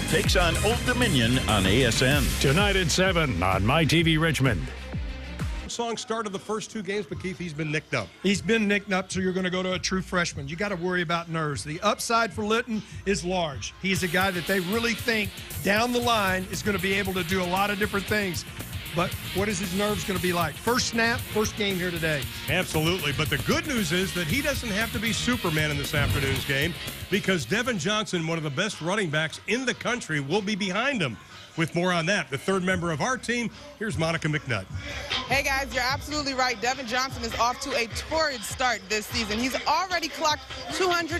takes on Old Dominion on ASN. Tonight at 7 on MyTV Richmond. Song started the first two games, but Keith, he's been nicked up. He's been nicked up, so you're going to go to a true freshman. You got to worry about nerves. The upside for Litton is large. He's a guy that they really think down the line is going to be able to do a lot of different things. But what is his nerves going to be like? First snap, first game here today. Absolutely. But the good news is that he doesn't have to be Superman in this afternoon's game, because Devin Johnson, one of the best running backs in the country, will be behind him. With more on that, the third member of our team, here's Monica McNutt. Hey guys, you're absolutely right. Devin Johnson is off to a torrid start this season. He's already clocked 259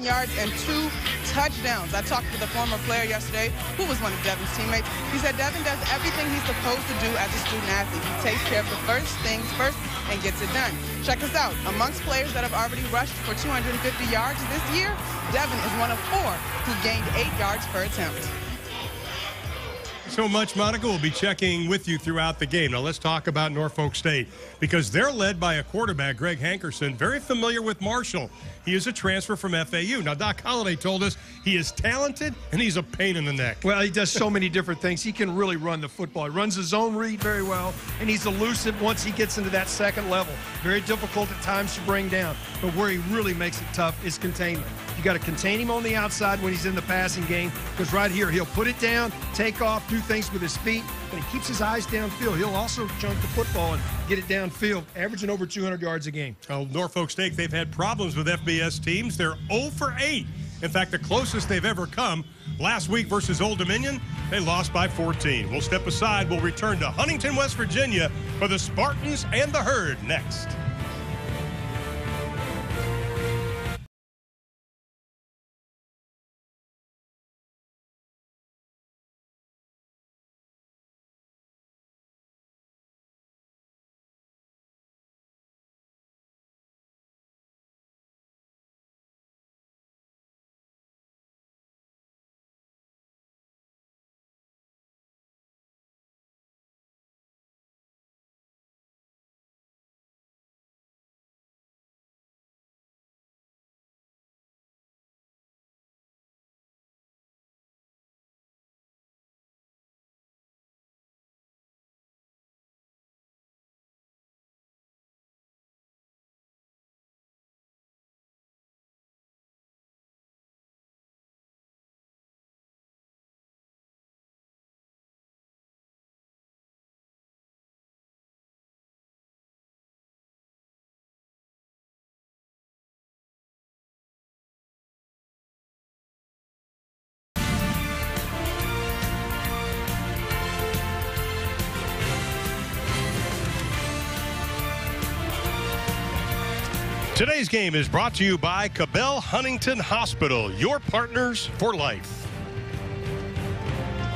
yards and 2 touchdowns. I talked to the former player yesterday who was one of Devin's teammates. He said Devin does everything he's supposed to do as a student athlete. He takes care of the first things first and gets it done. Check us out. Amongst players that have already rushed for 250 yards this year, Devin is one of 4 who gained 8 yards per attempt. So much, Monica. We'll be checking with you throughout the game. Now let's talk about Norfolk State, because they're led by a quarterback, Greg Hankerson, very familiar with Marshall. He is a transfer from FAU. Now, Doc Holliday told us he is talented and he's a pain in the neck. Well, he does so many different things. He can really run the football. He runs his own read very well, and he's elusive once he gets into that second level. Very difficult at times to bring down, but where he really makes it tough is containment. You got to contain him on the outside when he's in the passing game, because right here he'll put it down, take off, do things with his feet, but he keeps his eyes downfield. He'll also chunk the football and get it downfield, averaging over 200 yards a game. Well, Norfolk State, they've had problems with FBS teams. They're 0 for 8. In fact, the closest they've ever come last week versus Old Dominion, they lost by 14. We'll step aside. We'll return to Huntington, West Virginia for the Spartans and the Hurd next. Today's game is brought to you by Cabell Huntington Hospital, your partners for life.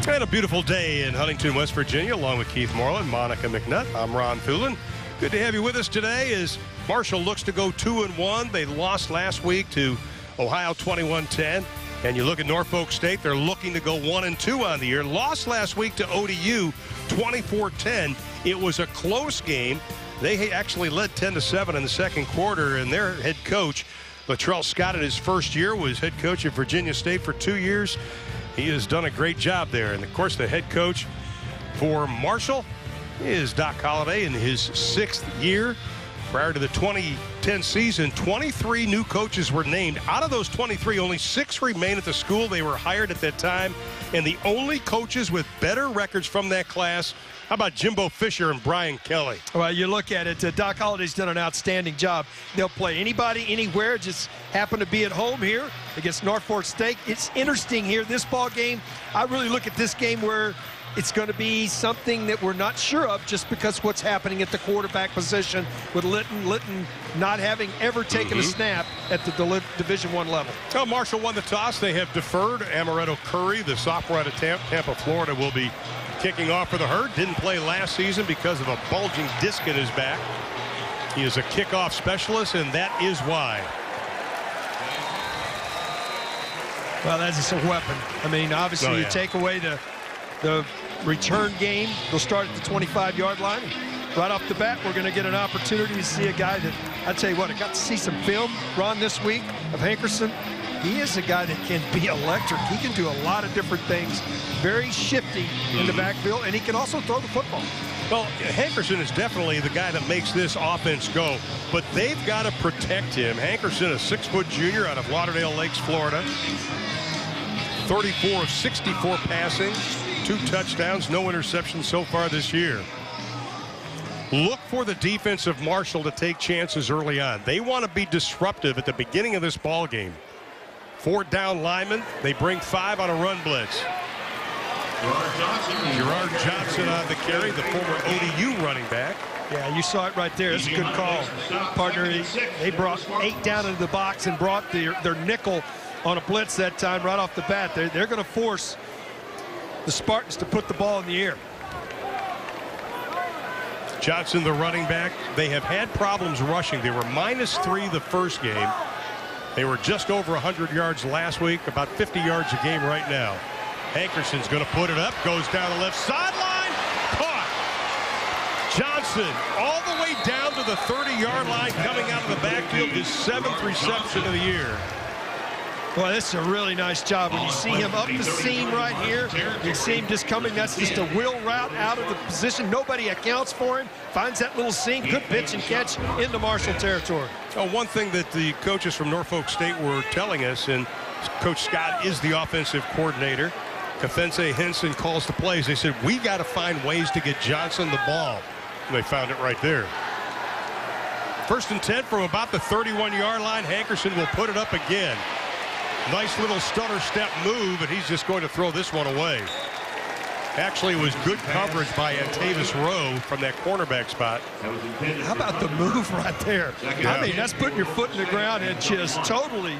And a beautiful day in Huntington, West Virginia, along with Keith Moreland, Monica McNutt. I'm Ron Thulin. Good to have you with us today as Marshall looks to go 2-1. They lost last week to Ohio 21-10. And you look at Norfolk State, they're looking to go 1-2 on the year. Lost last week to ODU 24-10. It was a close game. They actually led 10-7 in the second quarter, and their head coach, Latrell Scott, in his first year, was head coach at Virginia State for 2 years. He has done a great job there. And, of course, the head coach for Marshall is Doc Holliday in his 6th year. Prior to the 2010 season, 23 new coaches were named. Out of those 23, only 6 remain at the school. They were hired at that time. And the only coaches with better records from that class, how about Jimbo Fisher and Brian Kelly? Well, you look at it, Doc Holliday's done an outstanding job. They'll play anybody, anywhere, just happen to be at home here against Norfolk State. It's interesting here, this ball game. I really look at this game where it's going to be something that we're not sure of, just because what's happening at the quarterback position with Litton not having ever taken a snap at the Division I level. Well, Marshall won the toss. They have deferred. Amaretto Curry, the sophomore out of Tampa, Florida, will be kicking off for the Hurd. Didn't play last season because of a bulging disc in his back. He is a kickoff specialist, and that is why. Well, that's a weapon. I mean, obviously, you take away the return game. They'll start at the 25-yard line. Right off the bat, we're going to get an opportunity to see a guy that, I tell you what, I got to see some film, Ron, this week of Hankerson. he is a guy that can be electric. He can do a lot of different things. Very shifty in the backfield, and he can also throw the football. Well, Hankerson is definitely the guy that makes this offense go, but they've got to protect him. Hankerson, a 6-foot junior out of Lauderdale Lakes, Florida. 34 of 64 passing, 2 touchdowns, no interceptions so far this year. Look for the defense of Marshall to take chances early on. They want to be disruptive at the beginning of this ball game. 4 down linemen. They bring 5 on a run blitz. Gerard Johnson on the carry, the former ODU running back. Yeah, you saw it right there. It's a good call. Partner, they brought 8 down into the box and brought their nickel on a blitz that time right off the bat. They're going to force the Spartans to put the ball in the air. Johnson, the running back, they have had problems rushing. They were -3 the first game. They were just over 100 yards last week, about 50 yards a game right now. Hankerson's going to put it up, goes down the left sideline, caught. Johnson all the way down to the 30-yard line, coming out of the backfield, his 7th reception of the year. Well, this is a really nice job. When you see him up the seam right here, you see him just coming. That's just a wheel route out of the position. Nobody accounts for him. Finds that little seam. Good pitch and catch into Marshall territory. Oh, one thing that the coaches from Norfolk State were telling us, and Coach Scott is the offensive coordinator, Kafense Henson calls the plays. They said, we got to find ways to get Johnson the ball. And they found it right there. 1st and 10 from about the 31-yard line. Hankerson will put it up again. Nice little stutter step move, and he's just going to throw this one away. Actually, it was good coverage by Antavis Rowe from that cornerback spot. How about the move right there? Yeah. I mean, that's putting your foot in the ground and just totally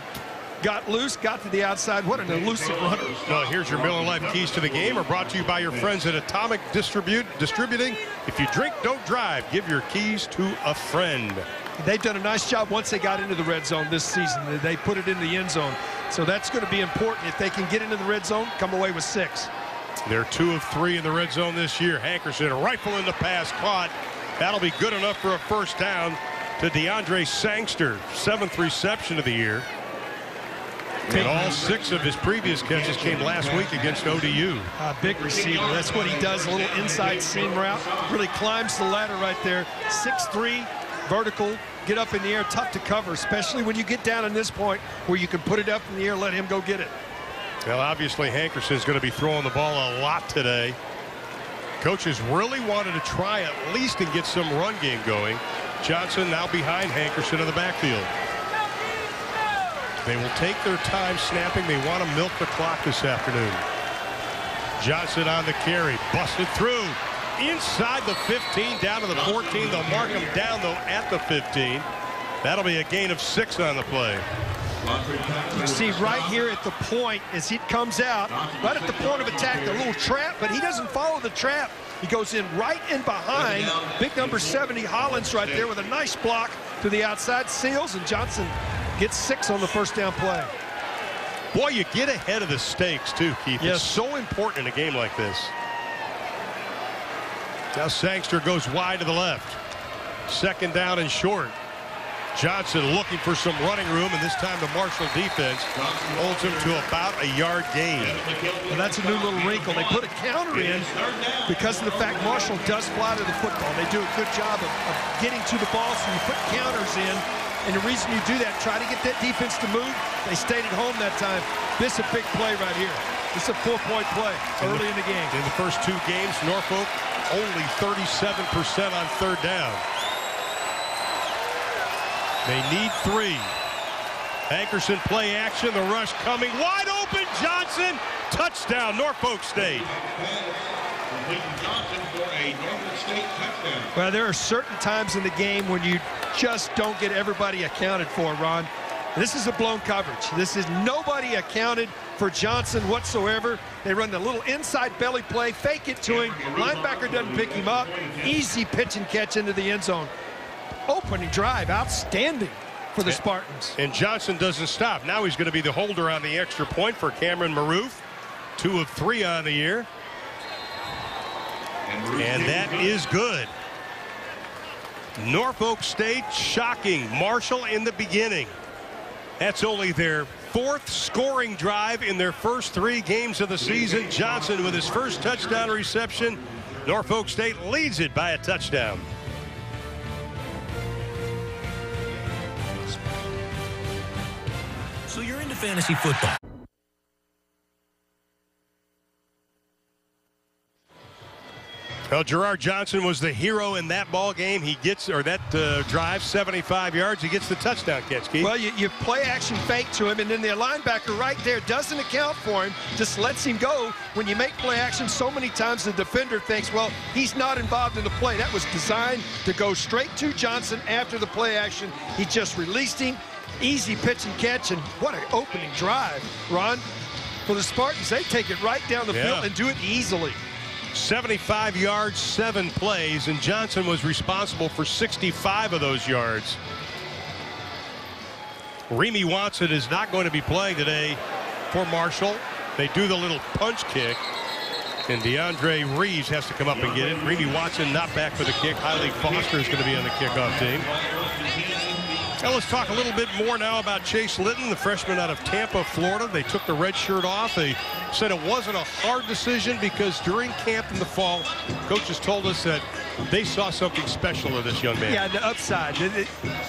got loose, got to the outside. What an elusive runner. Well, here's your Miller Lite keys to the game, are brought to you by your friends at Atomic Distributing. If you drink, don't drive. Give your keys to a friend. They've done a nice job once they got into the red zone this season. They put it in the end zone. So that's going to be important. If they can get into the red zone, come away with 6. They're 2 of 3 in the red zone this year. Hankerson, a rifle in the pass, caught. That'll be good enough for a 1st down to DeAndre Sangster, 7th reception of the year. And all 6 of his previous catches came last week against ODU. Big receiver. That's what he does, a little inside seam route. Really climbs the ladder right there. 6'3", vertical, get up in the air, tough to cover, especially when you get down in this point where you can put it up in the air, let him go get it. Well, obviously, Hankerson's going to be throwing the ball a lot today. Coaches really wanted to try at least and get some run game going. Johnson now behind Hankerson in the backfield. They will take their time snapping. They want to milk the clock this afternoon. Johnson on the carry, busted through. Inside the 15, down to the 14. They'll mark him down, though, at the 15. That'll be a gain of 6 on the play. You see right here at the point as he comes out, right at the point of attack, the little trap, but he doesn't follow the trap. He goes in right in behind big number 70 Hollins right there with a nice block to the outside, seals, and Johnson gets 6 on the 1st down play. Boy, you get ahead of the stakes, too, Keith. Yes. It's so important in a game like this. Now Sangster goes wide to the left. 2nd down and short. Johnson looking for some running room, and this time the Marshall defense holds him to about a yard gain. Well, that's a new little wrinkle. They put a counter in because of the fact Marshall does fly to the football. They do a good job of getting to the ball, so you put counters in. And the reason you do that, try to get that defense to move. They stayed at home that time. This is a big play right here. This is a 4-point play early in the game. In the first 2 games, Norfolk only 37% on 3rd down. They need 3. Hankerson play action, the rush coming. Wide open, Johnson. Touchdown, Norfolk State. Well, there are certain times in the game when you just don't get everybody accounted for, Ron. This is a blown coverage. This is nobody accounted for Johnson whatsoever. They run the little inside belly play, fake it to him. Linebacker doesn't pick him up. Easy pitch and catch into the end zone. Opening drive, outstanding for the Spartans. And Johnson doesn't stop. Now he's going to be the holder on the extra point for Cameron Maroof. 2 of 3 on the year. And that is good. Norfolk State shocking Marshall in the beginning. That's only their 4th scoring drive in their first 3 games of the season. Johnson with his first touchdown reception. Norfolk State leads it by a touchdown. So you're into fantasy football. Well, Gerard Johnson was the hero in that ball game. He gets, or that drive, 75 yards. He gets the touchdown catch, Keith. Well, you play action fake to him, and then the linebacker right there doesn't account for him, just lets him go. When you make play action so many times, the defender thinks, well, he's not involved in the play. That was designed to go straight to Johnson after the play action. He just released him. Easy pitch and catch, and what an opening drive, Ron. For the Spartans, they take it right down the field and do it easily. 75 yards, 7 plays, and Johnson was responsible for 65 of those yards. Remy Watson is not going to be playing today for Marshall. They do the little punch kick, and DeAndre Reeves has to come up and get it. Remy Watson not back for the kick. Hailey Foster is going to be on the kickoff team. Now let's talk a little bit more now about Chase Litton, the freshman out of Tampa, Florida. They took the red shirt off. They said it wasn't a hard decision because during camp in the fall, coaches told us that they saw something special in this young man. Yeah, the upside.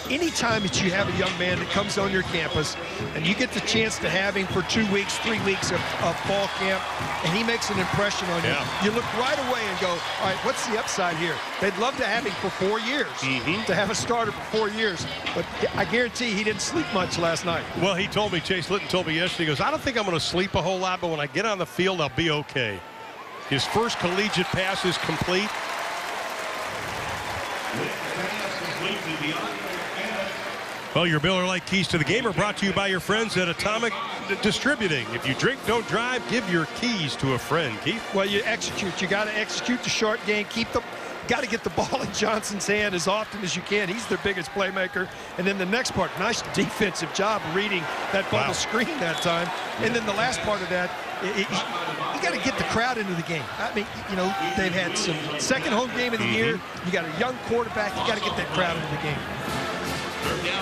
Anytime that you have a young man that comes on your campus and you get the chance to have him for 2 weeks, 3 weeks of fall camp, and he makes an impression on you, you look right away and go, all right, what's the upside here? They'd love to have him for 4 years, to have a starter for 4 years. But I guarantee he didn't sleep much last night. Well, he told me, Chase Litton told me yesterday, he goes, I don't think I'm going to sleep a whole lot, but when I get on the field, I'll be okay. His first collegiate pass is complete. Well, your Miller Lite keys to the game are brought to you by your friends at Atomic Distributing. If you drink, don't drive, give your keys to a friend. Keith? Well, you execute. You got to execute the short game. Got to get the ball in Johnson's hand as often as you can. He's their biggest playmaker. And then the next part, nice defensive job reading that bubble screen that time. And then the last part of that, you got to get the crowd into the game. I mean, you know, they've had some second home game of the year. You got a young quarterback. You got to get that crowd into the game.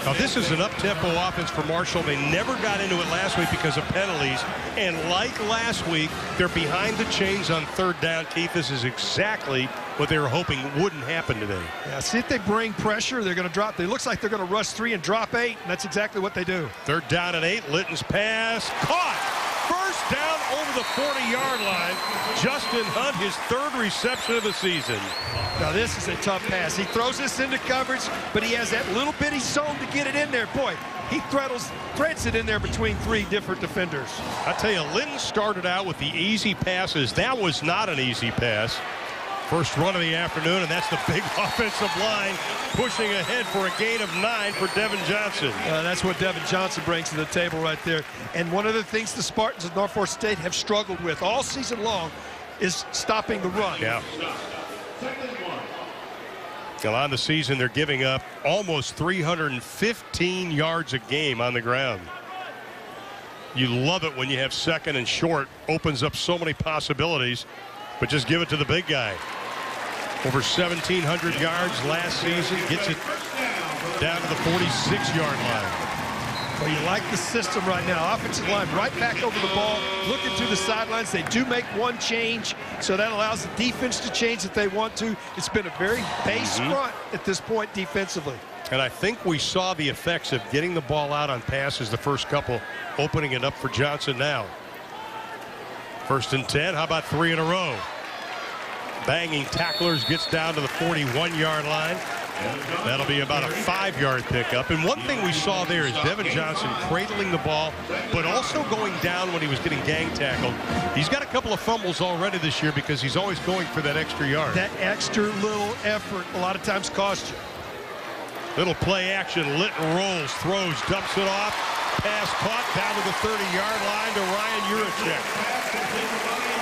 Now, this is an up-tempo offense for Marshall. They never got into it last week because of penalties. And like last week, they're behind the chains on 3rd down. Keith, this is exactly what they were hoping wouldn't happen today. Yeah, see if they bring pressure, they're going to drop. It looks like they're going to rush 3 and drop 8, and that's exactly what they do. 3rd down and 8. Litton's pass caught. First down over the 40-yard line. Justin Hunt, his 3rd reception of the season. Now, this is a tough pass. He throws this into coverage, but he has that little bitty zone to get it in there. Boy, he threads it in there between 3 different defenders. I tell you, Litton started out with the easy passes. That was not an easy pass. First run of the afternoon, and that's the big offensive line pushing ahead for a gain of 9 for Devin Johnson. That's what Devin Johnson brings to the table right there. And one of the things the Spartans of Norfolk State have struggled with all season long is stopping the run. Yeah. Well, on the season, they're giving up almost 315 yards a game on the ground. You love it when you have 2nd and short. Opens up so many possibilities. But just give it to the big guy. Over 1,700 yards last season. Gets it down to the 46-yard line. Well, you like the system right now. Offensive line right back over the ball, looking to the sidelines. They do make one change, so that allows the defense to change if they want to. It's been a very base front at this point defensively. And I think we saw the effects of getting the ball out on passes the first couple, opening it up for Johnson now. 1st and 10. How about 3 in a row? Banging tacklers, gets down to the 41-yard line. That'll be about a 5-yard pickup. And one thing we saw there is Devin Johnson cradling the ball, but also going down when he was getting gang tackled. He's got a couple of fumbles already this year because he's always going for that extra yard. That extra little effort a lot of times costs you. Little play action. Litton rolls, throws, dumps it off. Pass caught down to the 30-yard line to Ryan Juracek.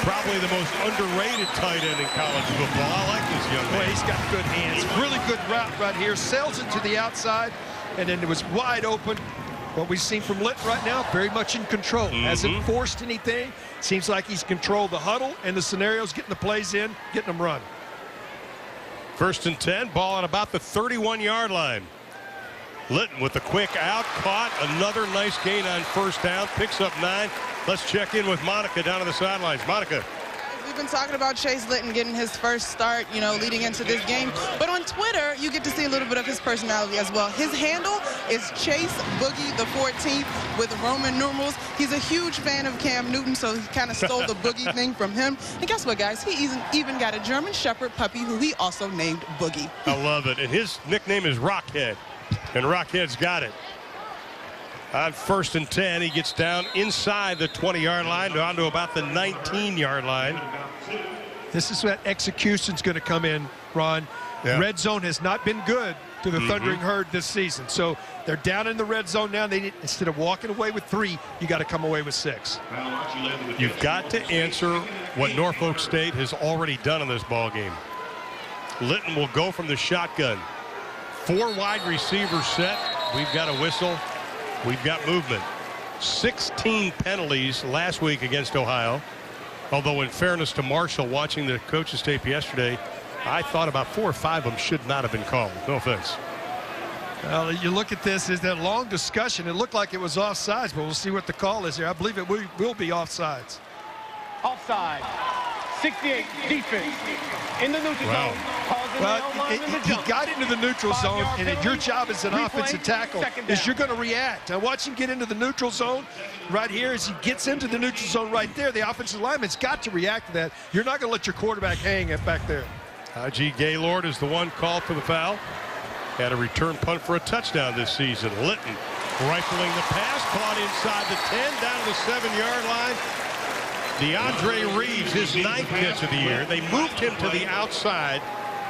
Probably the most underrated tight end in college football. I like this young man. Boy, he's got good hands. Really good route right here. Sails it to the outside, and then it was wide open. What we've seen from Litton right now, very much in control. Hasn't forced anything. Seems like he's controlled the huddle and the scenarios, getting the plays in, getting them run. 1st and 10. Ball at about the 31-yard line. Litton with the quick out, caught, another nice gain on first down, picks up 9. Let's check in with Monica down on the sidelines. Monica. We've been talking about Chase Litton getting his first start, leading into this game. But on Twitter, you get to see a little bit of his personality as well. His handle is Chase Boogie the 14th with Roman numerals. He's a huge fan of Cam Newton, so he kind of stole the Boogie thing from him. And guess what, guys? He even got a German Shepherd puppy who he also named Boogie. I love it. And his nickname is Rockhead. And Rockhead's got it. On 1st and 10, he gets down inside the 20-yard line, down to about the 19-yard line. This is where execution's going to come in, Ron. Yeah. Red zone has not been good to the Thundering Herd this season. So they're down in the red zone now. Instead of walking away with 3, you got to come away with 6. You've got to answer what Norfolk State has already done in this ball game. Litton will go from the shotgun. 4 wide receivers set. We've got a whistle. We've got movement. 16 penalties last week against Ohio. Although, in fairness to Marshall, watching the coaches tape yesterday, I thought about 4 or 5 of them should not have been called. No offense. Well, you look at this, is that long discussion. It looked like it was offsides, but we'll see what the call is here. I believe it will be offsides. Offside. 68 defense in the neutral zone. Well, he got into the neutral zone, and your job as an offensive tackle is you're going to react. Now watch him get into the neutral zone right here. As he gets into the neutral zone right there, the offensive lineman's got to react to that. You're not going to let your quarterback hang it back there. I.G. Gaylord is the one called for the foul. Had a return punt for a touchdown this season. Litton rifling the pass, caught inside the 10, down to the 7-yard line. DeAndre Reeves, his 9th catch of the year. They moved him to the outside,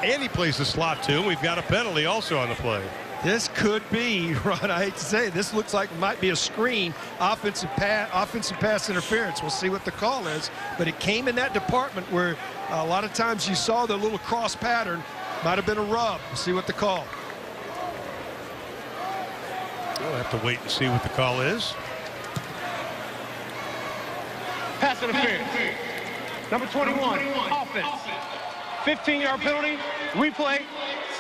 and he plays the slot too. We've got a penalty also on the play. This could be, Ron, I hate to say it, this looks like it might be a screen, offensive pass interference. We'll see what the call is, but it came in that department where a lot of times you saw the little cross pattern. Might have been a rub. We'll see what the call. We'll have to wait and see what the call is. Pass interference. Number 21, offense. 15-yard penalty, replay,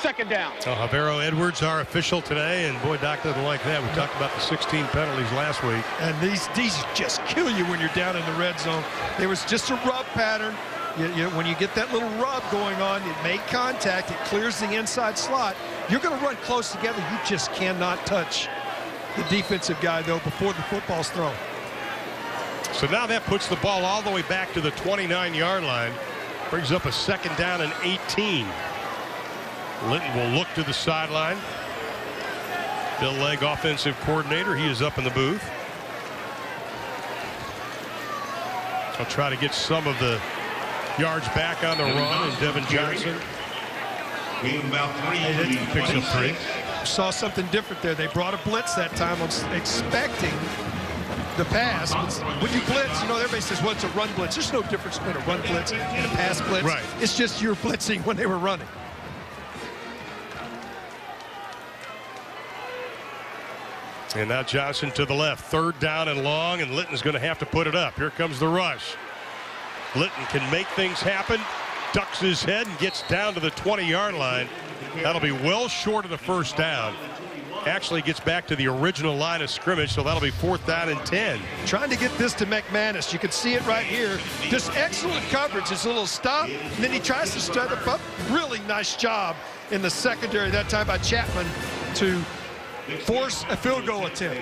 2nd down. So Javero Edwards, our official today, and boy, Doc doesn't like that. We talked about the 16 penalties last week. And these just kill you when you're down in the red zone. There was just a rub pattern. When you get that little rub going on, it made contact, it clears the inside slot. You're going to run close together. You just cannot touch the defensive guy, though, before the football's thrown. So now that puts the ball all the way back to the 29-yard line. Brings up a 2nd down and 18. Litton will look to the sideline. Bill Legg, offensive coordinator. He is up in the booth. He'll try to get some of the yards back on the run, and Devin Johnson picks up 3. Saw something different there. They brought a blitz that time, expecting the pass. When you blitz, everybody says, well, it's a run blitz. There's no difference between a run blitz and a pass blitz. Right. It's just you're blitzing when they were running. And now Johnson to the left. 3rd down and long, and Litton's going to have to put it up. Here comes the rush. Litton can make things happen, ducks his head, and gets down to the 20-yard line. That'll be well short of the 1st down. Actually gets back to the original line of scrimmage, so that'll be 4th down and 10. Trying to get this to McManus. You can see it right here. Just excellent coverage. His little stop, and then he tries to start up. Really nice job in the secondary that time by Chapman to force a field goal attempt.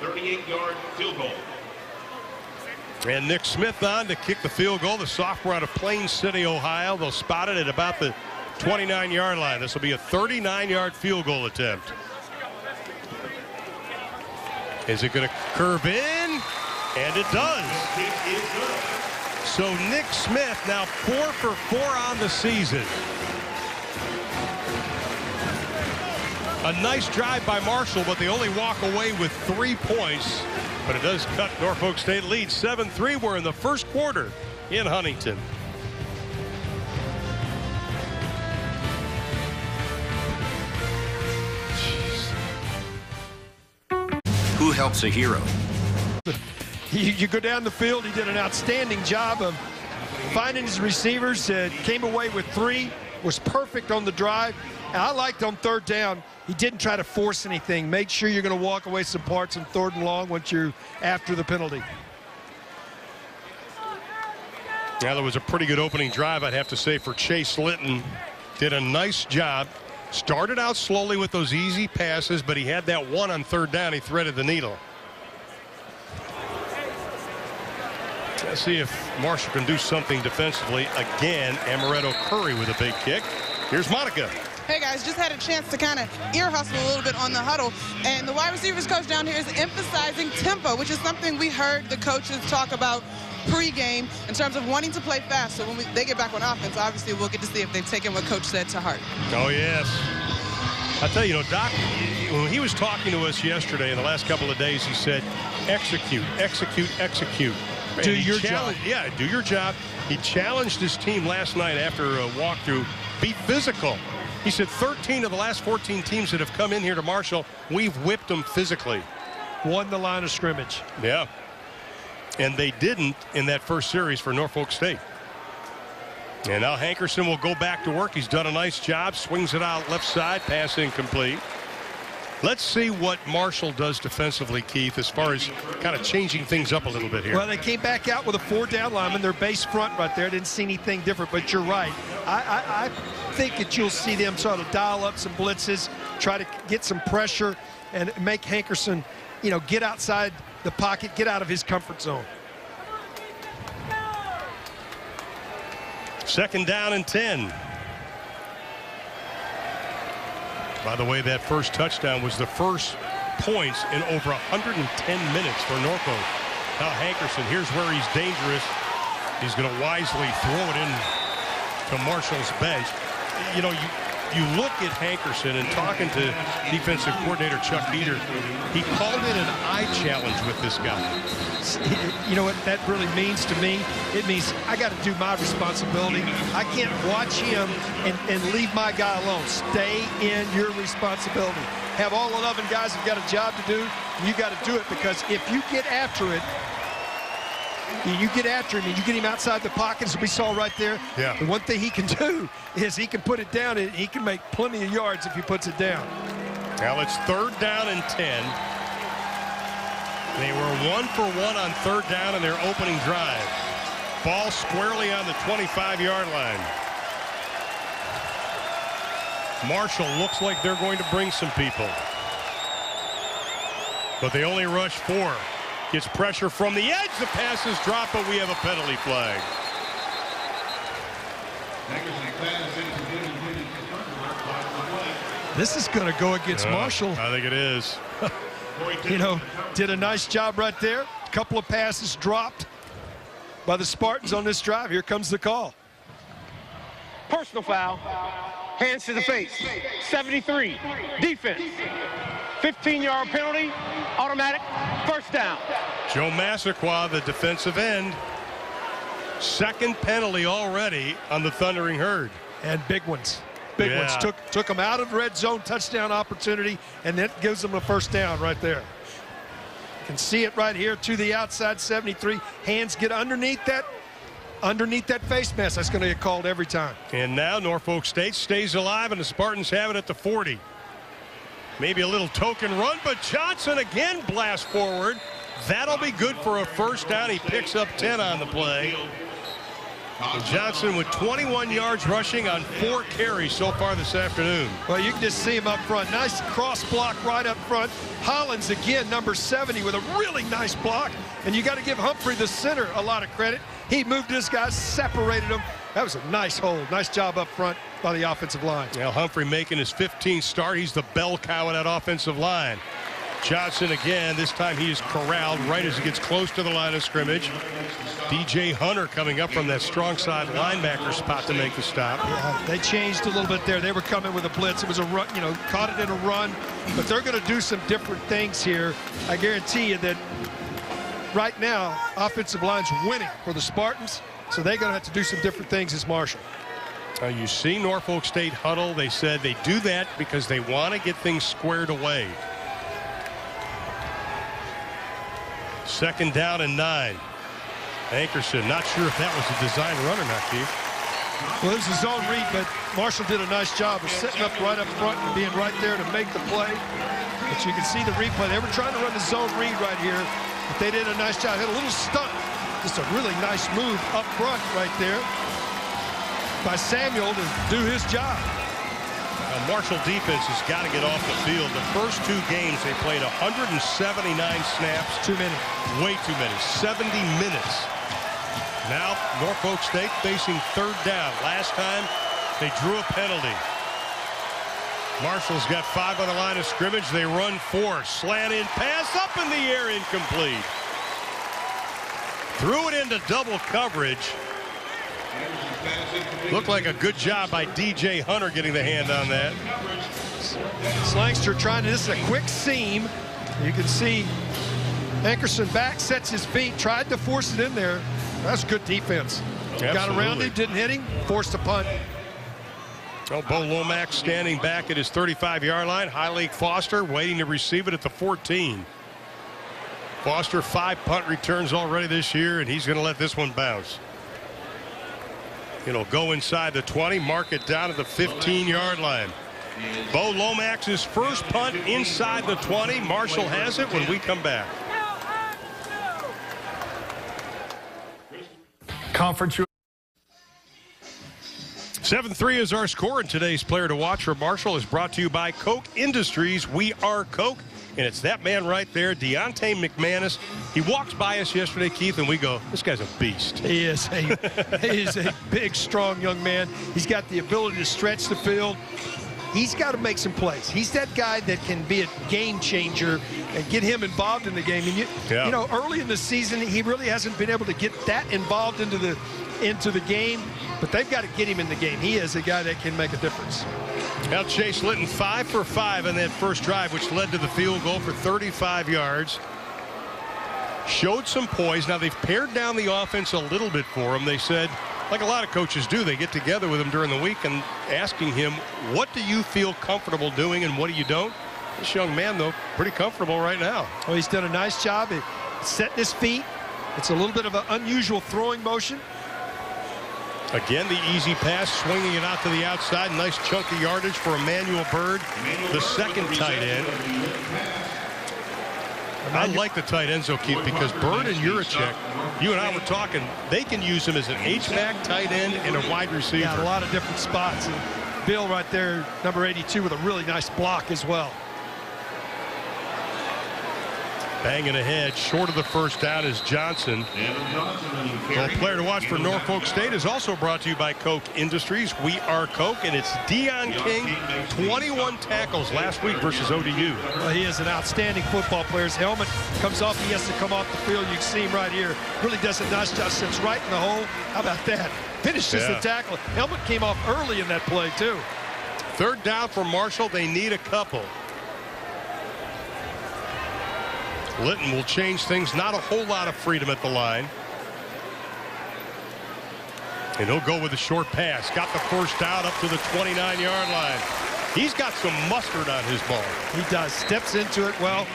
38-yard field goal. And Nick Smith on to kick the field goal. The sophomore out of Plain City, Ohio. They'll spot it at about the 29-yard line. This will be a 39-yard field goal attempt. Is it going to curve in? And it does. So Nick Smith now 4 for 4 on the season. A nice drive by Marshall, but they only walk away with 3 points. But it does cut Norfolk State lead 7-3. We're in the 1st quarter in Huntington. Who helps a hero? You go down the field. He did an outstanding job of finding his receivers. Came away with 3. Was perfect on the drive. And I liked on 3rd down He didn't try to force anything. Make sure you're going to walk away some parts in 3rd and long once you're after the penalty. Now, there was a pretty good opening drive, I'd have to say, for Chase Litton. Did a nice job. Started out slowly with those easy passes, but he had that one on 3rd down. He threaded the needle. Let's see if Marshall can do something defensively. Again, Amaretto Curry with a big kick. Here's Monica. Hey guys, just had a chance to kind of ear hustle a little bit on the huddle, and the wide receivers coach down here is emphasizing tempo, which is something we heard the coaches talk about pre-game in terms of wanting to play fast. So when they get back on offense, obviously we'll get to see if they've taken what coach said to heart. Oh yes. I tell you, Doc, when he was talking to us yesterday, in the last couple of days, he said, execute, execute, execute. Do your job. Yeah, do your job. He challenged his team last night after a walkthrough. Be physical. He said 13 of the last 14 teams that have come in here to Marshall, we've whipped them physically. Won the line of scrimmage. Yeah. And they didn't in that first series for Norfolk State. And now Hankerson will go back to work. He's done a nice job. Swings it out left side. Pass incomplete. Let's see what Marshall does defensively, Keith, as far as kind of changing things up a little bit here. Well, they came back out with a 4-down lineman. Their base front right there. Didn't see anything different, but you're right. I think that you'll see them sort of dial up some blitzes, try to get some pressure, and make Hankerson, get outside the pocket, get out of his comfort zone. 2nd down and 10. By the way, that first touchdown was the first points in over 110 minutes for Norfolk. Now Hankerson, here's where he's dangerous. He's going to wisely throw it in to Marshall's bench. You look at Hankerson, and talking to defensive coordinator Chuck Dieter, he called it an eye challenge with this guy. You know what that really means to me? It means I got to do my responsibility. I can't watch him and leave my guy alone. Stay in your responsibility. Have all 11 guys have got a job to do. You got to do it, because if you get after it, you get after him and you get him outside the pocket, as we saw right there. Yeah. The one thing he can do is he can put it down, and he can make plenty of yards if he puts it down. Now it's 3rd down and 10. They were 1 for 1 on 3rd down in their opening drive. Ball squarely on the 25-yard line. Marshall looks like they're going to bring some people, but they only rush 4. Gets pressure from the edge. The pass is dropped, but we have a penalty flag. This is going to go against Marshall. I think it is. Did a nice job right there. A couple of passes dropped by the Spartans on this drive. Here comes the call. Personal foul. Hands to the face. 73. Defense. 15-yard penalty. Automatic. 1st down. Joe Massaquoi, the defensive end. 2nd penalty already on the Thundering Herd. And big ones. Big ones. Took them out of red zone touchdown opportunity, and that gives them a 1st down right there. You can see it right here to the outside. 73. Hands get underneath that face mask. That's going to get called every time. And now Norfolk State stays alive, and the Spartans have it at the 40. Maybe a little token run, but Johnson again blasts forward. That'll be good for a 1st down. He picks up 10 on the play. And Johnson with 21 yards rushing on 4 carries so far this afternoon. Well, you can just see him up front. Nice cross block right up front. Hollins again, number 70, with a really nice block. And you got to give Humphrey, the center, a lot of credit. He moved this guy, separated him. That was a nice hold. Nice job up front by the offensive line. Now Humphrey making his 15th start. He's the bell cow of that offensive line. Johnson again. This time he is corralled right as he gets close to the line of scrimmage. DJ Hunter coming up from that strong side linebacker spot to make the stop. Yeah, they changed a little bit there. They were coming with a blitz. It was a run, caught it in a run. But they're going to do some different things here. I guarantee you that right now, offensive line's winning for the Spartans. So they're going to have to do some different things as Marshall. You see Norfolk State huddle. They said they do that because they want to get things squared away. 2nd down and 9. Hankerson, not sure if that was a design run or not, Keith. Well, it was a zone read, but Marshall did a nice job of setting up right up front and being right there to make the play. But you can see the replay. They were trying to run the zone read right here, but they did a nice job. Had a little stunt. Just a really nice move up front right there by Samuel to do his job. Now, Marshall defense has got to get off the field. The first 2 games, they played 179 snaps. Too many. Way too many. 70 minutes. Now, Norfolk State facing 3rd down. Last time, they drew a penalty. Marshall's got 5 on the line of scrimmage. They run 4. Slant in, pass up in the air, incomplete. Threw it into double coverage. Looked like a good job by DJ Hunter getting the hand on that. Slangster trying to, this is a quick seam. You can see Ankerson back, sets his feet, tried to force it in there. That's good defense. Absolutely. Got around him, didn't hit him, forced a punt. Oh, Bo Lomax standing back at his 35-yard line. Highlake Foster waiting to receive it at the 14. Foster 5 punt returns already this year, and he's going to let this one bounce. It'll go inside the 20, mark it down at the 15-yard line. Bo Lomax's first punt inside the 20. Marshall has it when we come back. Conference. 7-3 is our score, and today's player to watch for Marshall is brought to you by Coke Industries. We are Coke, and it's that man right there, Deontay McManus. He walks by us yesterday, Keith, and we go, this guy's a beast. He is a big, strong young man. He's got the ability to stretch the field. He's got to make some plays. He's that guy that can be a game changer and get him involved in the game. And you know, early in the season, he really hasn't been able to get that involved into the game, but they've got to get him in the game. He is a guy that can make a difference. Now Chase Litton 5 for 5 on that first drive, which led to the field goal for 35 yards. Showed some poise. Now they've pared down the offense a little bit for him. They said, like a lot of coaches do, they get together with him during the week and asking him, what do you feel comfortable doing and what do you don't? This young man, though, pretty comfortable right now. Well, he's done a nice job at setting his feet. It's a little bit of an unusual throwing motion. Again, the easy pass, swinging it out to the outside. Nice chunky yardage for Emmanuel Byrd, the second tight end. I like the tight ends, though, Keith, because Byrd and Juracek, you and I were talking, they can use him as an H-back tight end and a wide receiver. Yeah, a lot of different spots. And Bill right there, number 82, with a really nice block as well. Banging ahead, short of the first down is Johnson. Well, player to watch for Norfolk State is also brought to you by Coke Industries. We are Coke, and it's Deion King, 21 tackles last week versus ODU. Well, he is an outstanding football player. His helmet comes off. He has to come off the field. You can see him right here. Really does a nice job. Sits right in the hole. How about that? Finishes the tackle. Helmet came off early in that play, too. 3rd down for Marshall. They need a couple. Litton will change things. Not a whole lot of freedom at the line. And he'll go with a short pass. Got the first down up to the 29-yard line. He's got some mustard on his ball. He does. Steps into it well.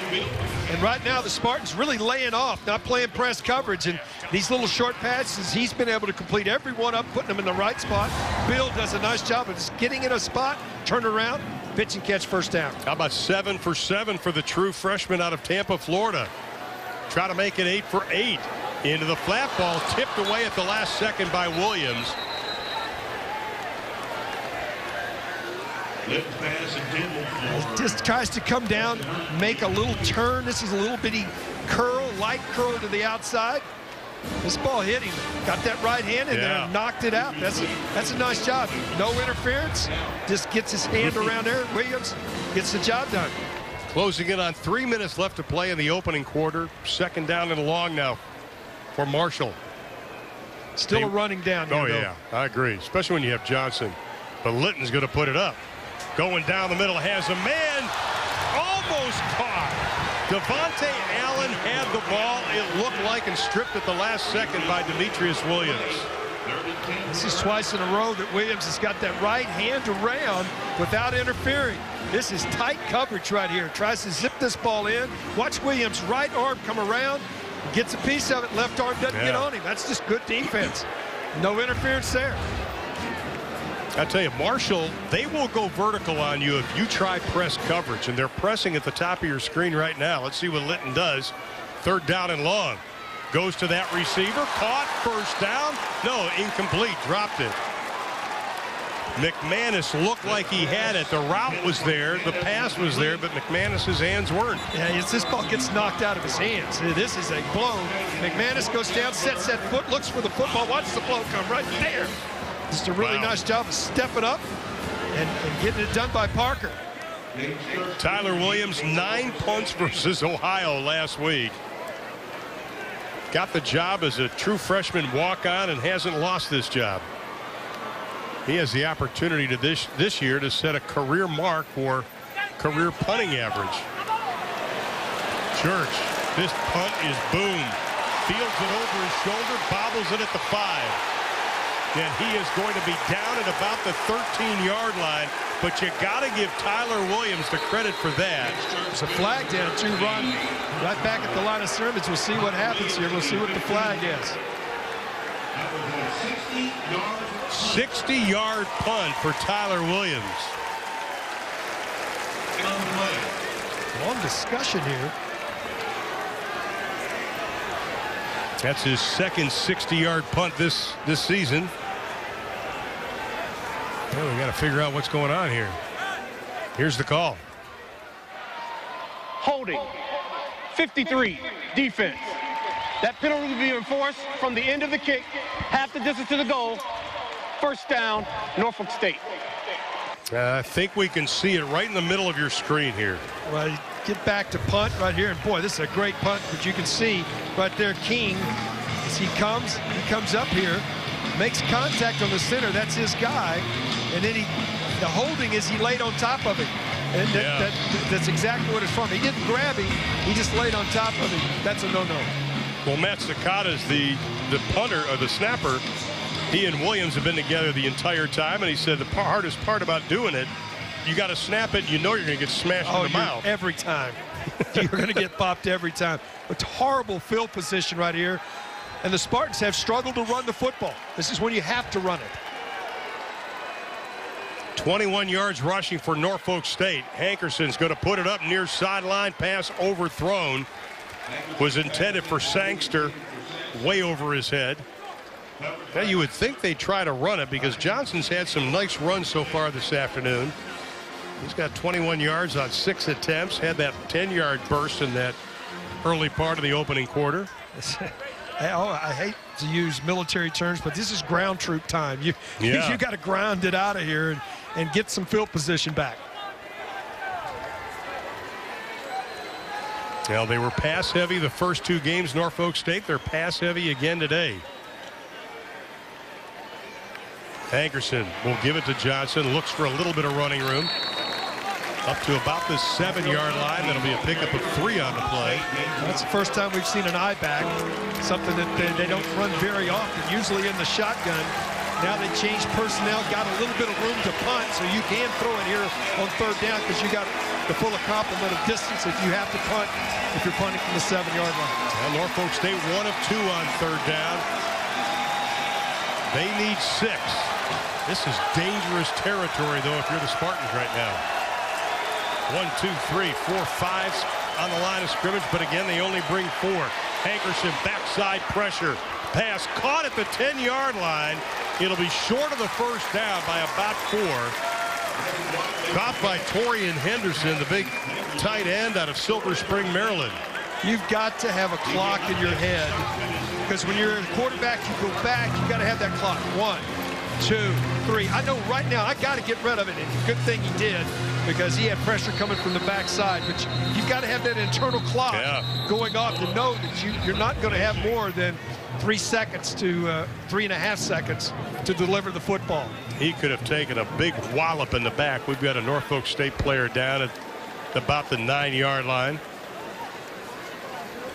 And right now the Spartans really laying off, not playing press coverage. And these little short passes, he's been able to complete every one up, putting them in the right spot. Bill does a nice job of just getting in a spot, turn around, pitch and catch, first down. How about 7 for 7 for the true freshman out of Tampa, Florida? Try to make it 8 for 8. Into the flat ball, tipped away at the last second by Williams. Just tries to come down, make a little turn. This is a little bitty curl, light curl to the outside. This ball hit him. Got that right hand in there and knocked it out. That's a nice job. No interference. Just gets his hand around there. Williams gets the job done. Closing in on 3 minutes left to play in the opening quarter. 2nd down and long now for Marshall. Still a running down here, yeah, I agree, especially when you have Johnson. But Litton's going to put it up. Going down the middle, has a man. Almost caught. Devontae Allen had the ball, it looked like, and stripped at the last second by Demetrius Williams. This is twice in a row that Williams has got that right hand around without interfering. This is tight coverage right here. Tries to zip this ball in. Watch Williams' right arm come around. Gets a piece of it. Left arm doesn't get on him. That's just good defense. No interference there. I tell you, Marshall, they will go vertical on you if you try press coverage, and they're pressing at the top of your screen right now. Let's see what Litton does. 3rd down and long. Goes to that receiver. Caught. 1st down. No, incomplete. Dropped it. McManus looked like he had it. The route was there. The pass was there, but McManus's hands weren't. Yeah, this ball gets knocked out of his hands. This is a blow. McManus goes down, sets that foot, looks for the football. Watch the blow come right there. Just a really nice job of stepping up and getting it done by Parker. Tyler Williams, 9 punts versus Ohio last week. Got the job as a true freshman walk-on and hasn't lost this job. He has the opportunity to this year to set a career mark for career punting average. Church, this punt is boom. Fields it over his shoulder, bobbles it at the 5. And he is going to be down at about the 13-yard line, but you got to give Tyler Williams the credit for that. There's a flag down too, Ron. Right back at the line of scrimmage. We'll see what happens here. We'll see what the flag is. 60-yard punt for Tyler Williams. Long discussion here. That's his second 60-yard punt this season. Well, we got to figure out what's going on here. Here's the call. Holding. 53. Defense. That penalty will be enforced from the end of the kick, half the distance to the goal. 1st down, Norfolk State. I think we can see it right in the middle of your screen here. Well, get back to punt right here. And, boy, this is a great punt. But you can see right there King, as he comes up here, makes contact on the center. That's his guy. And then the holding is he laid on top of him. And that's exactly what it's from. He didn't grab him. He just laid on top of him. That's a no-no. Well, Matt Sakata's the punter or the snapper. He and Williams have been together the entire time, and he said the hardest part about doing it, you got to snap it. You know you're going to get smashed in the mouth. Every time. You're going to get popped every time. It's horrible field position right here, and the Spartans have struggled to run the football. This is when you have to run it. 21 yards rushing for Norfolk State. Hankerson's going to put it up near sideline. Pass overthrown. Was intended for Sangster. Way over his head. Now you would think they'd try to run it because Johnson's had some nice runs so far this afternoon. He's got 21 yards on 6 attempts. Had that 10-yard burst in that early part of the opening quarter. I hate to use military terms, but this is ground troop time. You got to ground it out of here and get some field position back. Well, they were pass heavy the first 2 games, Norfolk State. They're pass heavy again today. Hankerson will give it to Johnson. Looks for a little bit of running room. Up to about the 7-yard line. That'll be a pickup of 3 on the play. That's the first time we've seen an eye back. Something that they don't run very often. Usually in the shotgun. Now they changed personnel. Got a little bit of room to punt. So you can throw it here on 3rd down because you got the full complement of distance if you have to punt. If you're punting from the 7-yard line. Well, Norfolk State 1 of 2 on 3rd down. They need 6. This is dangerous territory, though, if you're the Spartans right now. 1, 2, 3, 4, 5 on the line of scrimmage, but again, they only bring 4. Hankerson, backside pressure. Pass caught at the 10-yard line. It'll be short of the 1st down by about 4. Caught by Torian Henderson, the big tight end out of Silver Spring, Maryland. You've got to have a clock in your head because when you're a quarterback, you go back, you got to have that clock. 1, 2, 3. I know right now I got to get rid of it. And good thing he did because he had pressure coming from the backside. But you've got to have that internal clock going off to know that you're not going to have more than 3 seconds to 3.5 seconds to deliver the football. He could have taken a big wallop in the back. We've got a Norfolk State player down at about the 9-yard line.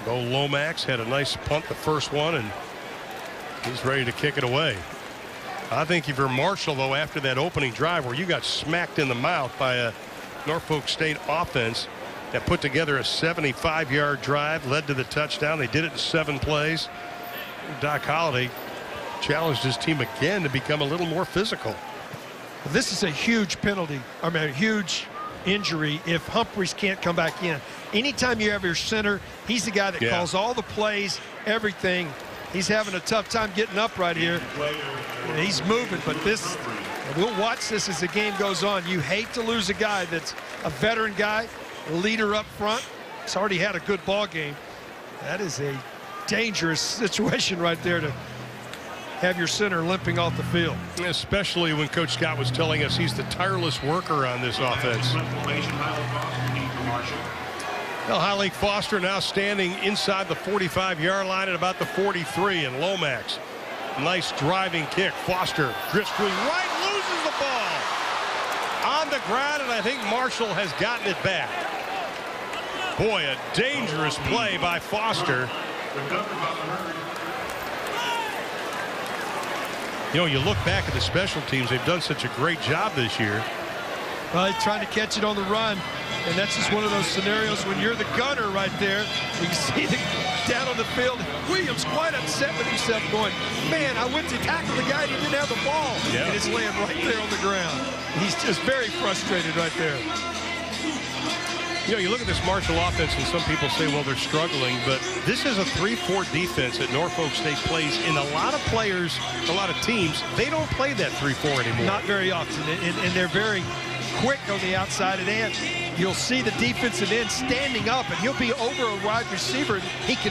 Bo Lomax had a nice punt the first one, and he's ready to kick it away. I think if you're Marshall, though, after that opening drive where you got smacked in the mouth by a Norfolk State offense that put together a 75-yard drive, led to the touchdown. They did it in 7 plays. Doc Holliday challenged his team again to become a little more physical. This is a huge penalty. I mean, a huge injury if Humphreys can't come back in. Anytime you have your center, he's the guy that calls all the plays, everything. He's having a tough time getting up right here. He's moving, but we'll watch this as the game goes on. You hate to lose a guy that's a veteran guy, a leader up front. He's already had a good ball game. That is a dangerous situation right there to have your center limping off the field. Especially when Coach Scott was telling us he's the tireless worker on this offense. Well, High Lake Foster now standing inside the 45-yard line at about the 43, and Lomax. Nice driving kick. Foster drifts to his right, loses the ball on the ground, and I think Marshall has gotten it back. Boy, a dangerous play by Foster. You know, you look back at the special teams, they've done such a great job this year. Well, he's trying to catch it on the run, and that's just one of those scenarios when you're the gunner right there. You can see down on the field, Williams quite upset with himself going, man, I went to tackle the guy and he didn't have the ball. Yeah. And it's laying right there on the ground. He's just very frustrated right there. You know, you look at this Marshall offense, and some people say, well, they're struggling, but this is a 3-4 defense that Norfolk State plays, and a lot of players, a lot of teams, they don't play that 3-4 anymore. Not very often, and they're very quick on the outside, and you'll see the defensive end standing up, and he'll be over a wide receiver. He can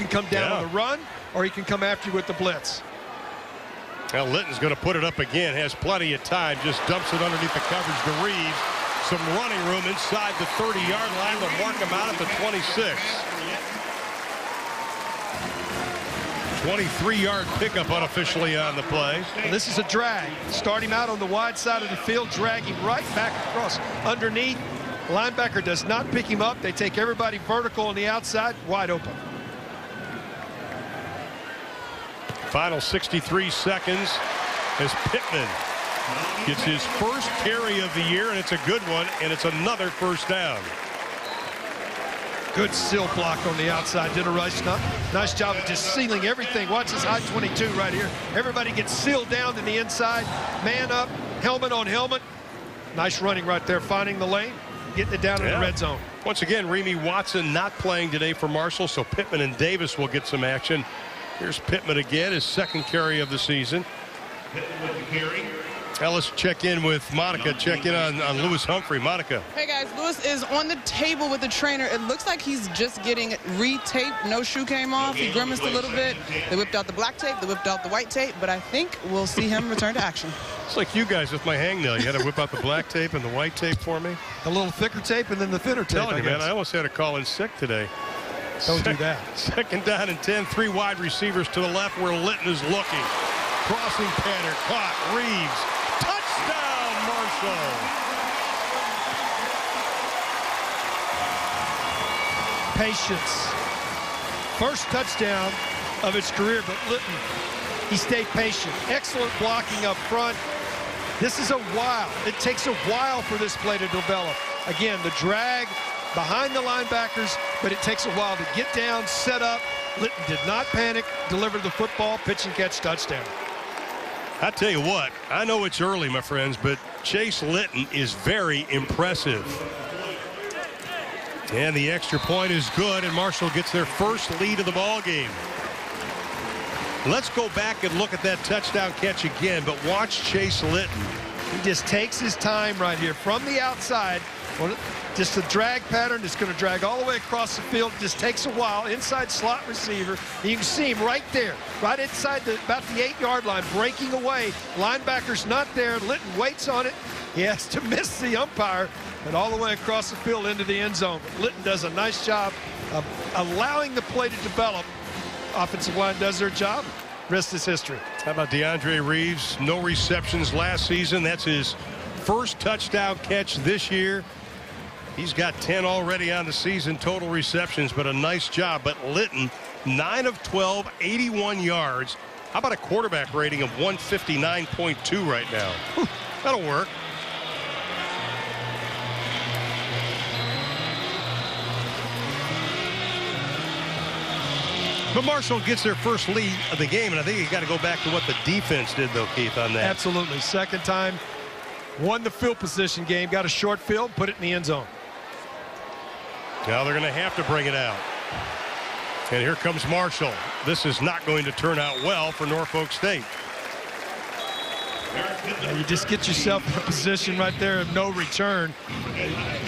come down on the run, or he can come after you with the blitz. Now Litton's going to put it up again, has plenty of time, just dumps it underneath the coverage to Reeves. Some running room inside the 30-yard line. They'll mark him out at the 26. 23-yard pickup unofficially on the play. Well, this is a drag. Start him out on the wide side of the field, drag him right back across underneath. Linebacker does not pick him up. They take everybody vertical on the outside, wide open. Final 63 seconds as Pittman gets his first carry of the year, and it's a good one, and it's another first down. Good seal block on the outside. Did a nice job of just sealing everything. Watch this high 22 right here. Everybody gets sealed down to the inside. Man up, helmet on helmet. Nice running right there, finding the lane, getting it down in the red zone. Once again, Remy Watson not playing today for Marshall, so Pittman and Davis will get some action. Here's Pittman again, his second carry of the season. Pittman with the carry. Now let's check in with Monica. Check in on Lewis Humphrey. Monica. Hey guys, Lewis is on the table with the trainer. It looks like he's just getting retaped. No shoe came off. He grimaced a little bit. They whipped out the black tape. They whipped out the white tape. But I think we'll see him return to action. It's like you guys with my hangnail. You had to whip out the black tape and the white tape for me. A little thicker tape and then the thinner tape. I'm telling you, man, I almost had to call in sick today. Don't do that. Second down and 10. 3 wide receivers to the left where Litton is looking. Crossing pattern. Caught. Reeves. Touchdown, Marshall. Patience. First touchdown of his career, but Litton, he stayed patient. Excellent blocking up front. This is a while. It takes a while for this play to develop. Again, the drag behind the linebackers, but it takes a while to get down, set up. Litton did not panic, delivered the football, pitch and catch touchdown. I tell you what, I know it's early, my friends, but Chase Litton is very impressive. And the extra point is good, and Marshall gets their first lead of the ball game. Let's go back and look at that touchdown catch again, but watch Chase Litton. He just takes his time right here from the outside. Just a drag pattern that's going to drag all the way across the field. Just takes a while. Inside slot receiver. And you can see him right there, right inside about the 8-yard line, breaking away. Linebacker's not there. Litton waits on it. He has to miss the umpire, but all the way across the field into the end zone. But Litton does a nice job of allowing the play to develop. Offensive line does their job. Rest is history. How about DeAndre Reeves? No receptions last season. That's his first touchdown catch this year. He's got 10 already on the season, total receptions, but a nice job. But Litton, 9 of 12, 81 yards. How about a quarterback rating of 159.2 right now? That'll work. But Marshall gets their first lead of the game, and I think you got to go back to what the defense did, though, Keith, on that. Absolutely. Second time, won the field position game, got a short field, put it in the end zone. Now they're going to have to bring it out. And here comes Marshall. This is not going to turn out well for Norfolk State. You just get yourself in a position right there of no return.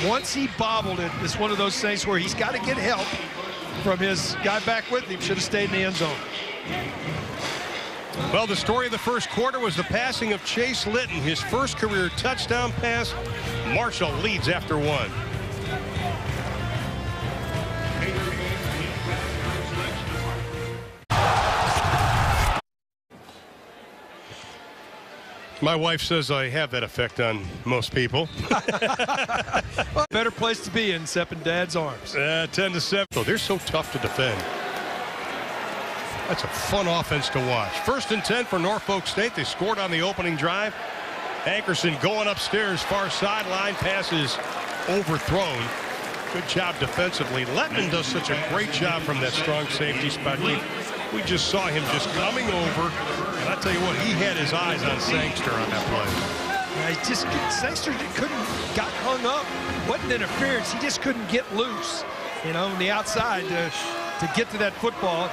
Once he bobbled it, it's one of those things where he's got to get help from his guy back with him. Should have stayed in the end zone. Well, the story of the first quarter was the passing of Chase Litton, his first career touchdown pass. Marshall leads after one. My wife says I have that effect on most people. Better place to be in, except in Dad's arms. 10-7. Oh, they're so tough to defend. That's a fun offense to watch. 1st and 10 for Norfolk State. They scored on the opening drive. Hankerson going upstairs, far sideline. Passes overthrown. Good job defensively. Lettman does such a great job from that strong safety spot. We just saw him just coming over. And I tell you what, he had his eyes on Sangster on that play. Sangster got hung up. Wasn't interference. He just couldn't get loose, you know, on the outside to get to that football.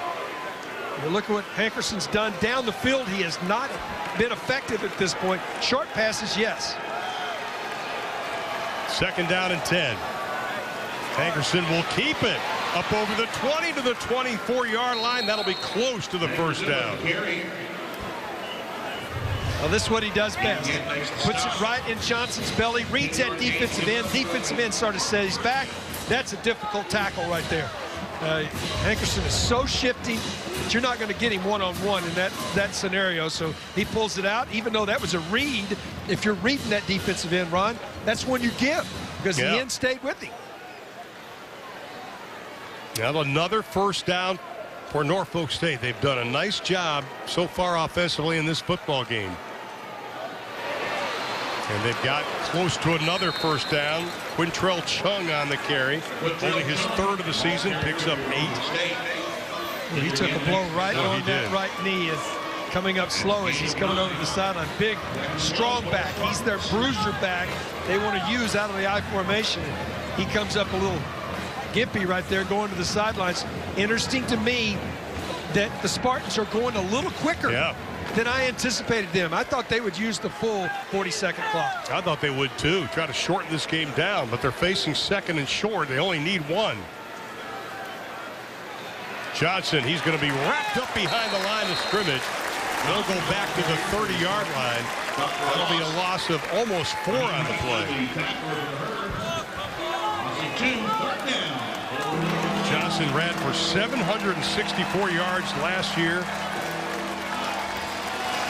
You look at what Hankerson's done down the field. He has not been effective at this point. Short passes, yes. 2nd down and 10. Hankerson will keep it up over the 20 to the 24-yard line. That'll be close to the first down. Well, this is what he does best. Puts it right in Johnson's belly, reads that defensive end. Defensive end sort of stays back. That's a difficult tackle right there. Hankerson is so shifty that you're not going to get him one-on-one in that scenario. So he pulls it out, even though that was a read. If you're reading that defensive end, Ron, that's when you give, because the end stayed with him. Now another first down for Norfolk State. They've done a nice job so far offensively in this football game. And they've got close to another first down. Quintrell Chung on the carry. Only his 3rd of the season. Picks up 8. He took a blow right on that right knee. And coming up slow as he's coming over the sideline. Big, strong back. He's their bruiser back they want to use out of the I formation. He comes up a little gimpy right there going to the sidelines. Interesting to me that the Spartans are going a little quicker than I anticipated them. I thought they would use the full 40-second clock. I thought they would too. Try to shorten this game down, but they're facing 2nd and short. They only need 1. Johnson, he's going to be wrapped up behind the line of scrimmage. They'll go back to the 30-yard line. That'll be a loss of almost 4 on the play. Johnson ran for 764 yards last year.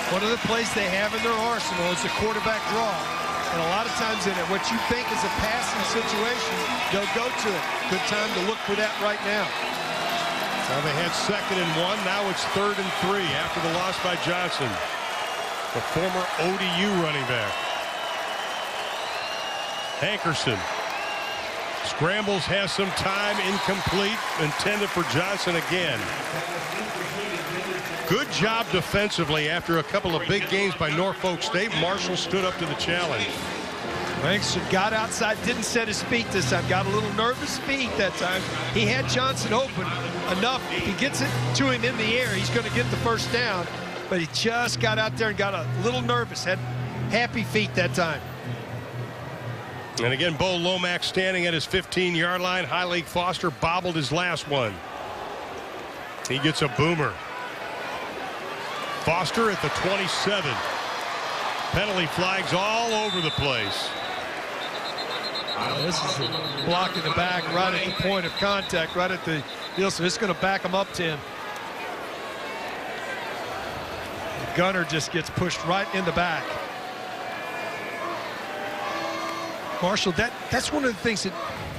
One of the plays they have in their arsenal is the quarterback draw. And a lot of times in it, what you think is a passing situation, they'll go to it. Good time to look for that right now. Now they had 2nd and 1. Now it's 3rd and 3 after the loss by Johnson, the former ODU running back. Hankerson scrambles, has some time, incomplete, intended for Johnson again. Good job defensively after a couple of big games by Norfolk State. Marshall stood up to the challenge. Hankerson got outside, didn't set his feet this time. Got a little nervous feet that time. He had Johnson open enough. If he gets it to him in the air, he's going to get the first down. But he just got out there and got a little nervous. Had happy feet that time. And again, Bo Lomax standing at his 15-yard line. High Foster bobbled his last one. He gets a boomer. Foster at the 27. Penalty flags all over the place. This is a block in the back right at the point of contact, right at the deal, so it's going to back him up 10. The gunner just gets pushed right in the back. Marshall, that's one of the things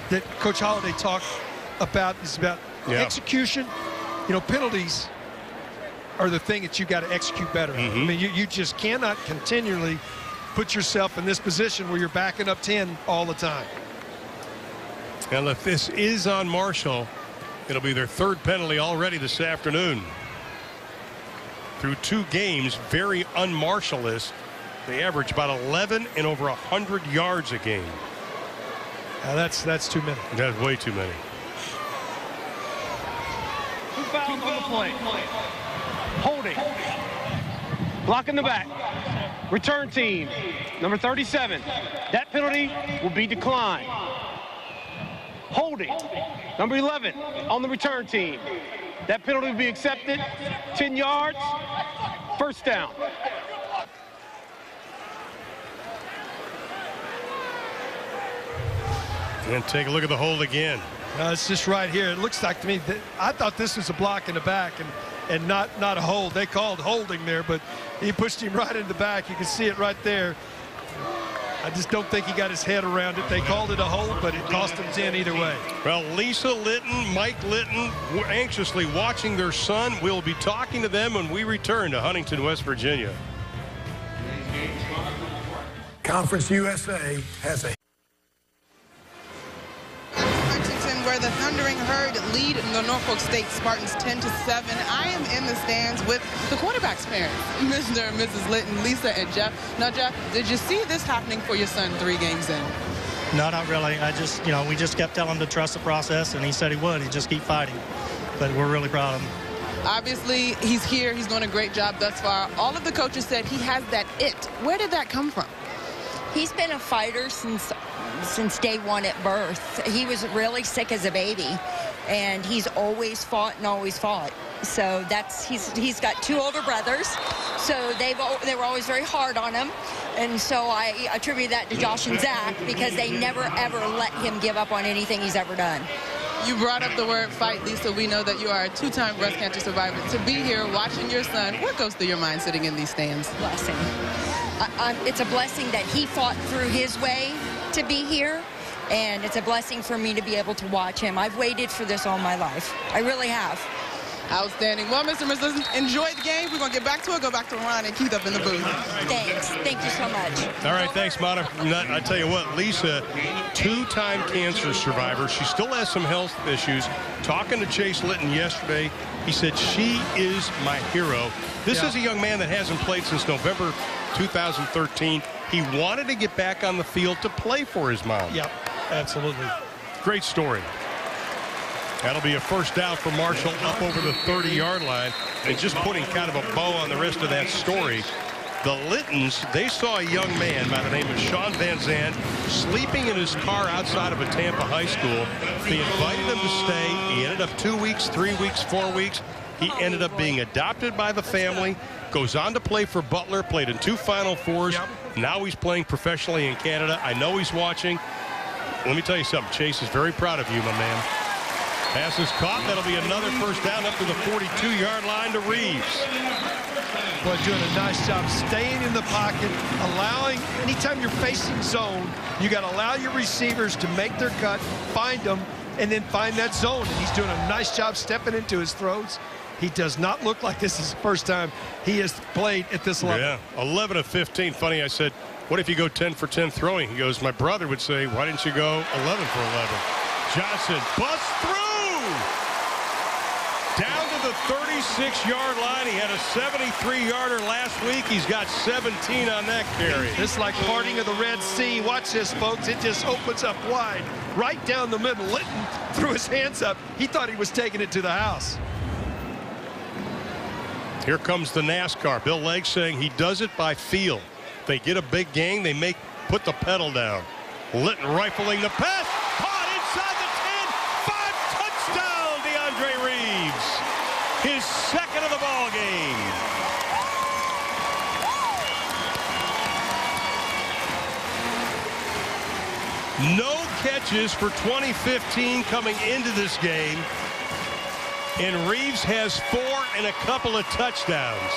that Coach Holliday talked about, is about execution. You know, penalties are the thing that you got to execute better. I mean, you just cannot continually put yourself in this position where you're backing up 10 all the time. And if this is on Marshall, It'll be their third penalty already this afternoon. Through 2 games, very unmarshallist. They average about 11 and over 100 yards a game. That's too many. That's way too many. 2 fouls on the play. Holding. Block in the back. Return team, number 37. That penalty will be declined. Holding, number 11 on the return team. That penalty will be accepted. 10 yards, first down. And take a look at the hold again. It's just right here. It looks like to me that I thought this was a block in the back and not a hold. They called holding there, but he pushed him right in the back. You can see it right there. I just don't think he got his head around it. They called it a hold, but it cost him 10 either way. Well, Lisa Litton, Mike Litton, we're anxiously watching their son. We'll be talking to them when we return to Huntington, West Virginia. Conference USA has a where the thundering Hurd lead the Norfolk State Spartans 10-7. I am in the stands with the quarterback's parents, Mr. and Mrs. Litton, Lisa and Jeff. Now, Jeff, did you see this happening for your son 3 games in? No, not really. We just kept telling him to trust the process, and he said he would. He'd just keep fighting. But we're really proud of him. Obviously, he's here. He's doing a great job thus far. All of the coaches said he has that it. Where did that come from? He's been a fighter since day one at birth. He was really sick as a baby, and he's always fought and always fought. So he's got 2 older brothers, so they were always very hard on him, and so I attribute that to Josh and Zach because they never ever let him give up on anything he's ever done. You brought up the word fight, Lisa. We know that you are a 2-time breast cancer survivor. To be here watching your son, what goes through your mind sitting in these stands? Blessing. It's a blessing that he fought through his way to be here, and it's a blessing for me to be able to watch him. I've waited for this all my life. I really have. Outstanding. Well, Mr. and Mrs. enjoy the game. We're going to get back to it. Go back to Ron and Keith up in the booth. Thanks. Thank you so much. All right, thanks, Monica. I tell you what, Lisa, 2-time cancer survivor. She still has some health issues. Talking to Chase Litton yesterday, he said, she is my hero. This is a young man that hasn't played since November 2013. He wanted to get back on the field to play for his mom. Yep, absolutely. Great story. That'll be a first down for Marshall up over the 30-yard line. And just putting kind of a bow on the rest of that story, the Littons, they saw a young man by the name of Sean Van Zandt sleeping in his car outside of a Tampa high school. They invited him to stay. He ended up 2 weeks, 3 weeks, 4 weeks. He ended up being adopted by the family, goes on to play for Butler, played in 2 Final Fours. Now he's playing professionally in Canada. I know he's watching. Let me tell you something. Chase is very proud of you, my man. Pass is caught. That'll be another first down up to the 42-yard line to Reeves. Boy, doing a nice job staying in the pocket, allowing, anytime you're facing zone, you got to allow your receivers to make their cut, find them, and then find that zone. And he's doing a nice job stepping into his throws. He does not look like this is the first time he has played at this level. Yeah, 11 of 15. Funny, I said, what if you go 10 for 10 throwing? He goes, my brother would say, why didn't you go 11 for 11? Johnson busts through. Down to the 36-yard line. He had a 73-yarder last week. He's got 17 on that carry. This is like parting of the Red Sea. Watch this, folks. It just opens up wide, right down the middle. Litton threw his hands up. He thought he was taking it to the house. Here comes the NASCAR. Bill Legg saying he does it by feel. They get a big gain, they put the pedal down. Litton rifling the pass. Caught inside the 10. 5 touchdown, DeAndre Reeves. His second of the ball game. No catches for 2015 coming into this game. And Reeves has 4 and a couple of touchdowns.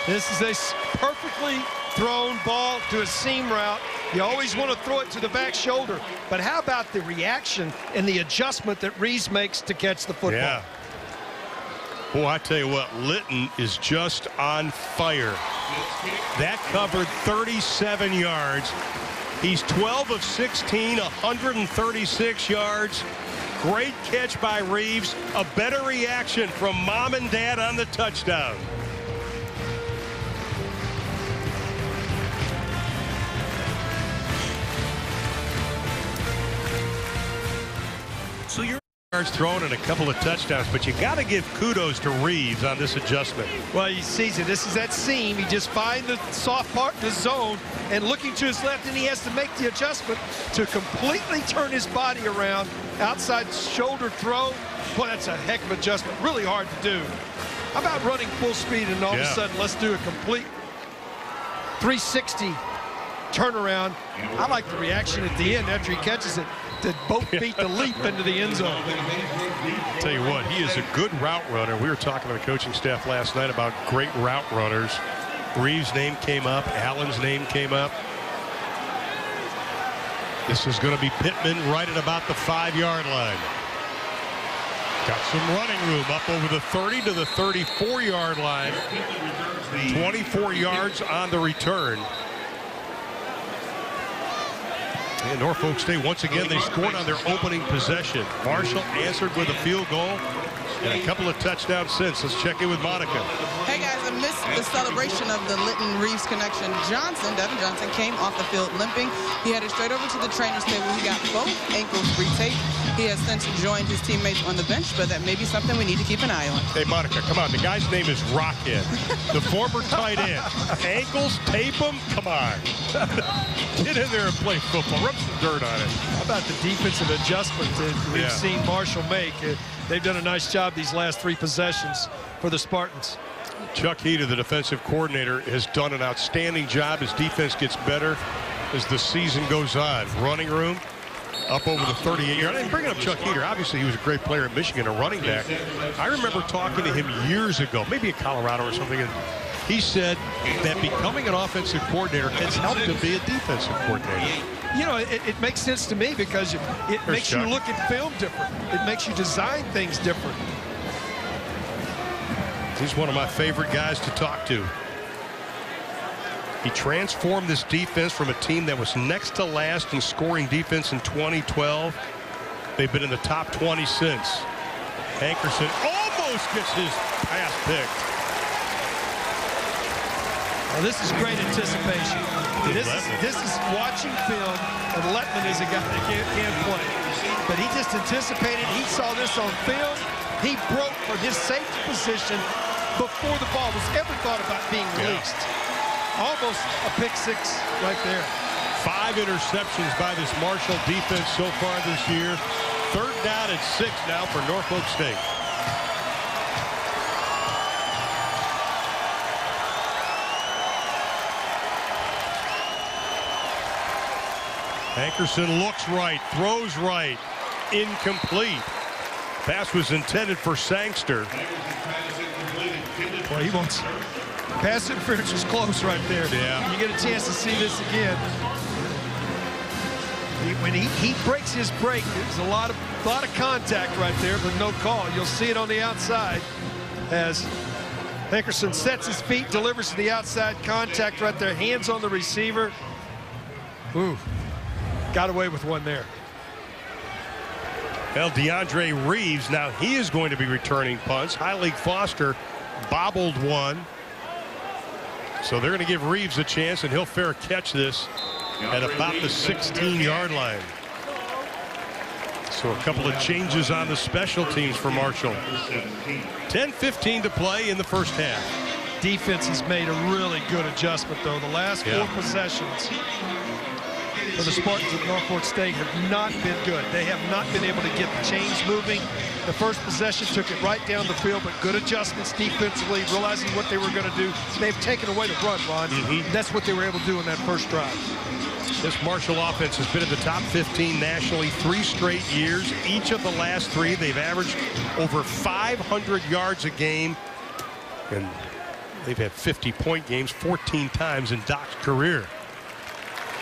This is a perfectly thrown ball to a seam route. You always want to throw it to the back shoulder. But how about the reaction and the adjustment that Reeves makes to catch the football? Yeah. Boy, I tell you what, Litton is just on fire. That covered 37 yards. He's 12 of 16, 136 yards. Great catch by Reeves. A better reaction from mom and dad on the touchdown. So you're yards thrown and a couple of touchdowns, but you got to give kudos to Reeves on this adjustment. Well, he sees it. This is that seam. He just finds the soft part, the zone, and looking to his left, and he has to make the adjustment to completely turn his body around. Outside shoulder throw. Boy, that's a heck of an adjustment. Really hard to do. How about running full speed and all of a sudden let's do a complete 360 turnaround. I like the reaction at the end after he catches it to both feet to leap into the end zone. I'll tell you what, he is a good route runner. We were talking to the coaching staff last night about great route runners. Reeves' name came up. Allen's name came up. This is going to be Pittman right at about the 5-yard line. Got some running room up over the 30 to the 34-yard line. 24 yards on the return. And Norfolk State, once again, they scored on their opening possession. Marshall answered with a field goal and a couple of touchdowns since. Let's check in with Monica. Hey, guys, I missed the celebration of the Litton-Reeves connection. Devin Johnson, came off the field limping. He headed straight over to the trainer's table. He got both ankles retaped. He has since joined his teammates on the bench, but that may be something we need to keep an eye on. Hey, Monica, come on. The guy's name is Rockhead, the former tight end. Ankles, tape them? Come on. Get in there and play football. Rub some dirt on it. How about the defensive adjustment that we've seen Marshall make? They've done a nice job these last 3 possessions for the Spartans. Chuck Heater, the defensive coordinator, has done an outstanding job. His defense gets better as the season goes on. Running room up over the 38-yard. And bringing up Chuck Heater, obviously he was a great player at Michigan, a running back. I remember talking to him years ago, maybe in Colorado or something, and he said that becoming an offensive coordinator has helped him be a defensive coordinator. You know, it makes sense to me because it makes you look at film different. It makes you design things different. He's one of my favorite guys to talk to. He transformed this defense from a team that was next to last in scoring defense in 2012. They've been in the top 20 since. Hankerson almost gets his pass picked. Well, this is great anticipation. This is watching film, and Letman is a guy that can't play. But he just anticipated. He saw this on film. He broke for his safety position before the ball was ever thought about being released. Almost a pick 6 right there. 5 interceptions by this Marshall defense so far this year. 3rd down and 6 now for Norfolk State. Hankerson looks right, throws right, incomplete. Pass was intended for Sangster. Well, he wants pass interference was close right there. Yeah. You get a chance to see this again. When he breaks his break, there's a lot of contact right there, but no call. You'll see it on the outside as Hankerson sets his feet, delivers to the outside, contact right there, hands on the receiver. Ooh. Got away with one there. Well, DeAndre Reeves, now he is going to be returning punts. Heilig Foster bobbled one. So they're going to give Reeves a chance, and he'll fair catch this at about the 16-yard line. So a couple of changes on the special teams for Marshall. 10-15 to play in the first half. Defense has made a really good adjustment, though. The last 4 possessions for the Spartans of Norfolk State have not been good. They have not been able to get the chains moving. The first possession took it right down the field, but good adjustments defensively, realizing what they were going to do. They've taken away the run, Ron. That's what they were able to do in that first drive. This Marshall offense has been in the top 15 nationally 3 straight years. Each of the last 3, they've averaged over 500 yards a game. And they've had 50-point games 14 times in Doc's career.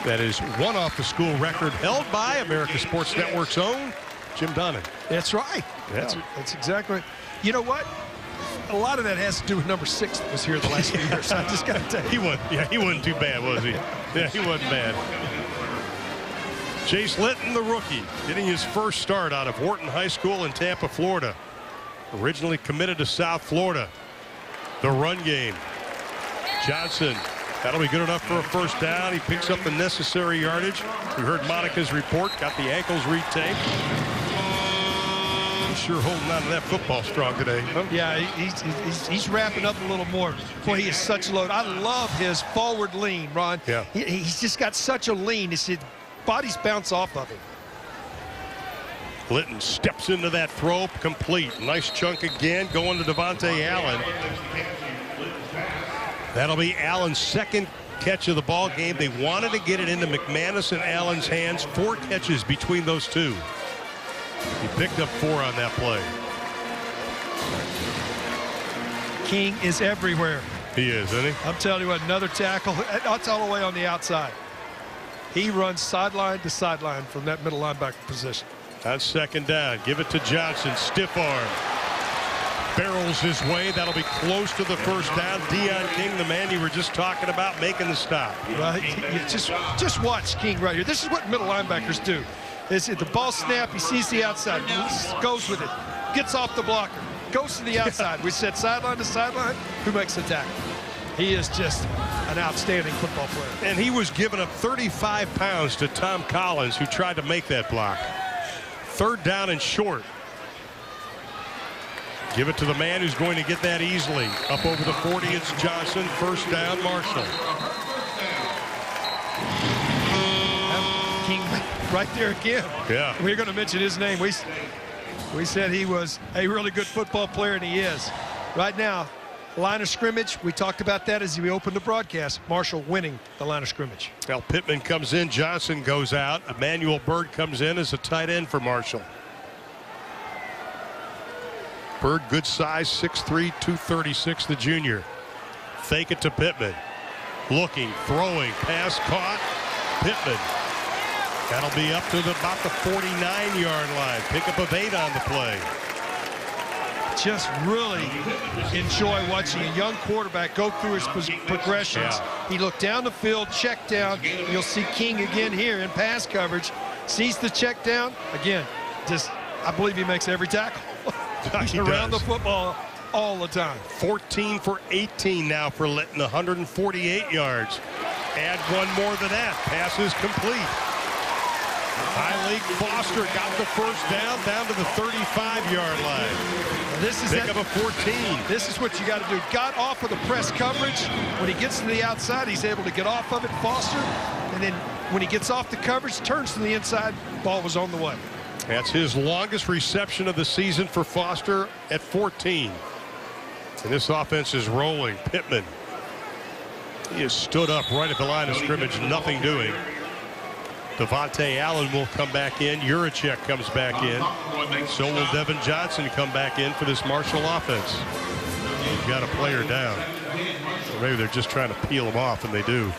That is one off the school record held by America Sports Network's own Jim Donnan. That's right. Yeah. That's exactly. You know what? A lot of that has to do with number 6 that was here the last few years. I just got to tell you. He wasn't too bad, was he? Yeah, he wasn't bad. Chase Litton, the rookie, getting his first start out of Wharton High School in Tampa, Florida. Originally committed to South Florida. The run game. Johnson, that'll be good enough for a first down. He picks up the necessary yardage. We heard Monica's report, got the ankles retaped. He's sure holding on to that football strong today. Huh? Yeah, he's wrapping up a little more. Boy, he is such a load. I love his forward lean, Ron. Yeah. He's just got such a lean. His bodies bounce off of him. Litton steps into that throw, complete. Nice chunk again, going to Devontae Allen. That'll be Allen's second catch of the ball game. They wanted to get it into McManus and Allen's hands. 4 catches between those two. He picked up 4 on that play. King is everywhere. He is, isn't he? I'm telling you what, another tackle. That's all the way on the outside. He runs sideline to sideline from that middle linebacker position. On second down, give it to Johnson. Stiff arm. Barrels his way. That'll be close to the first down. Deion King, the man you were just talking about, making the stop. Right. You just watch King right here. This is what middle linebackers do. Is the ball snap, he sees the outside, he goes with it, gets off the blocker, goes to the outside. We said sideline to sideline. Who makes the tackle? He is just an outstanding football player. And he was giving up 35 pounds to Tom Collins, who tried to make that block. Third down and short. Give it to the man who's going to get that easily. Up over the 40, it's Johnson. First down, Marshall. King right there again. Yeah. We're going to mention his name. We said he was a really good football player, and he is. Right now, line of scrimmage, we talked about that as we opened the broadcast. Marshall winning the line of scrimmage. Well, Pittman comes in, Johnson goes out. Emmanuel Byrd comes in as a tight end for Marshall. Byrd, good size, 6'3", 236, the junior. Fake it to Pittman. Looking, throwing, pass caught. Pittman. That'll be up to about the 49-yard line. Pickup of 8 on the play. Just really enjoy watching a young quarterback go through his progressions. Yeah. He looked down the field, check down. You'll see King again here in pass coverage. Sees the check down. Again, just I believe he makes every tackle. He's around the football all the time. 14 for 18 now for Litton, 148 yards. Add one more than that. Pass is complete. High League Foster got the first down to the 35-yard line. This is pick up a 14. This is what you got to do. Got off of the press coverage. When he gets to the outside, he's able to get off of it, Foster. And then when he gets off the coverage, turns to the inside, ball was on the way. That's his longest reception of the season for Foster at 14. And this offense is rolling. Pittman. He has stood up right at the line of scrimmage, nothing doing. Devontae Allen will come back in. Juracek comes back in. So will Devin Johnson come back in for this Marshall offense. They've got a player down. Or maybe they're just trying to peel him off, and they do.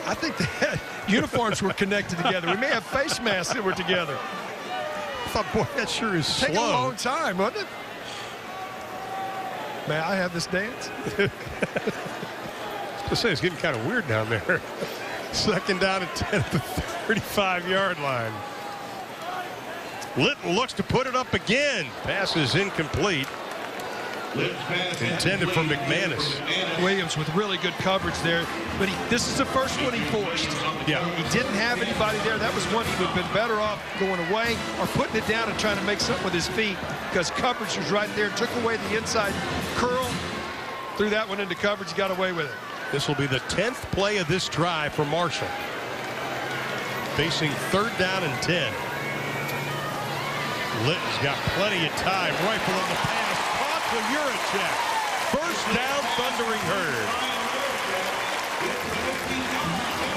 I think the uniforms were connected together. We may have face masks that were together. I thought, boy, that sure is slow. Taking a long time, wasn't it? May I have this dance? I say it's getting kind of weird down there. Second down and 10 at the 35-yard line. Litton looks to put it up again. Pass is incomplete. Intended for McManus. Williams with really good coverage there, but this is the first one he forced. Yeah. He didn't have anybody there. That was one he would have been better off going away or putting it down and trying to make something with his feet, because coverage was right there. Took away the inside curl, threw that one into coverage, got away with it. This will be the 10th play of this drive for Marshall. Facing third down and 10. Litton's got plenty of time. Rifle in the pass. Caught to Juracek. First down, thundering Hurd.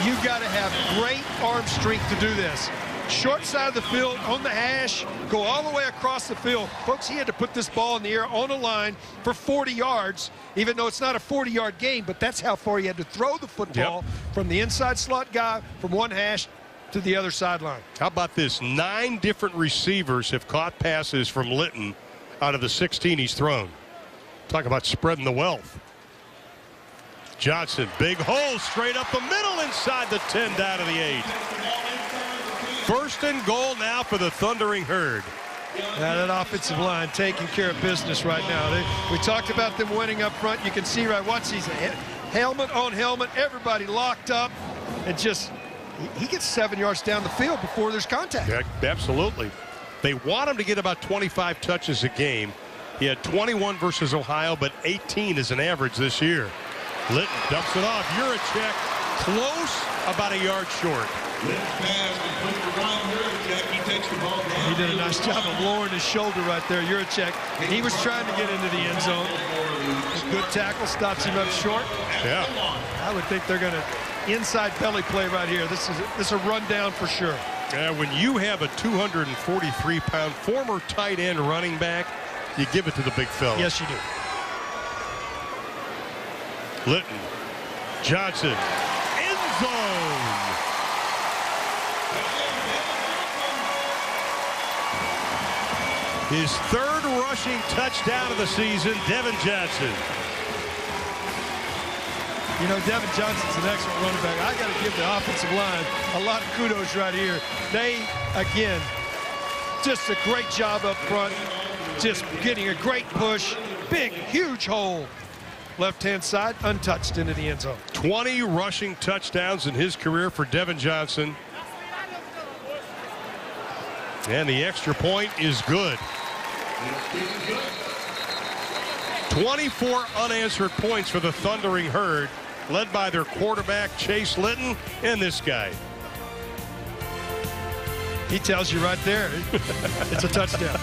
You got to have great arm strength to do this. Short side of the field, on the hash, go all the way across the field. Folks, he had to put this ball in the air on a line for 40 yards, even though it's not a 40-yard game, but that's how far he had to throw the football from the inside slot guy from one hash to the other sideline. How about this? 9 different receivers have caught passes from Litton out of the 16 he's thrown. Talk about spreading the wealth. Johnson, big hole straight up the middle inside the 10 down to the 8. First and goal now for the Thundering Hurd. Now that offensive line taking care of business right now. We talked about them winning up front. You can see, right, watch these helmet on helmet, everybody locked up, and just he gets 7 yards down the field before there's contact. Yeah, absolutely. They want him to get about 25 touches a game. He had 21 versus Ohio, but 18 is an average this year. Litton dumps it off. Yurachek close, about a yard short. He did a nice job of lowering his shoulder right there. Yurachek, he was trying to get into the end zone. Good tackle, stops him up short. Yeah. I would think they're going to inside belly play right here. This is a rundown for sure. Yeah, when you have a 243-pound former tight end running back, you give it to the big fella. Yes, you do. Litton, Johnson, end zone. His third rushing touchdown of the season, Devin Johnson. You know, Devin Johnson's an excellent running back. I got to give the offensive line a lot of kudos right here. They, again, just a great job up front, just getting a great push, big, huge hole. Left-hand side, untouched into the end zone. 20 rushing touchdowns in his career for Devin Johnson. And the extra point is good. 24 unanswered points for the Thundering Hurd, led by their quarterback, Chase Litton, and this guy. He tells you right there, it's a touchdown.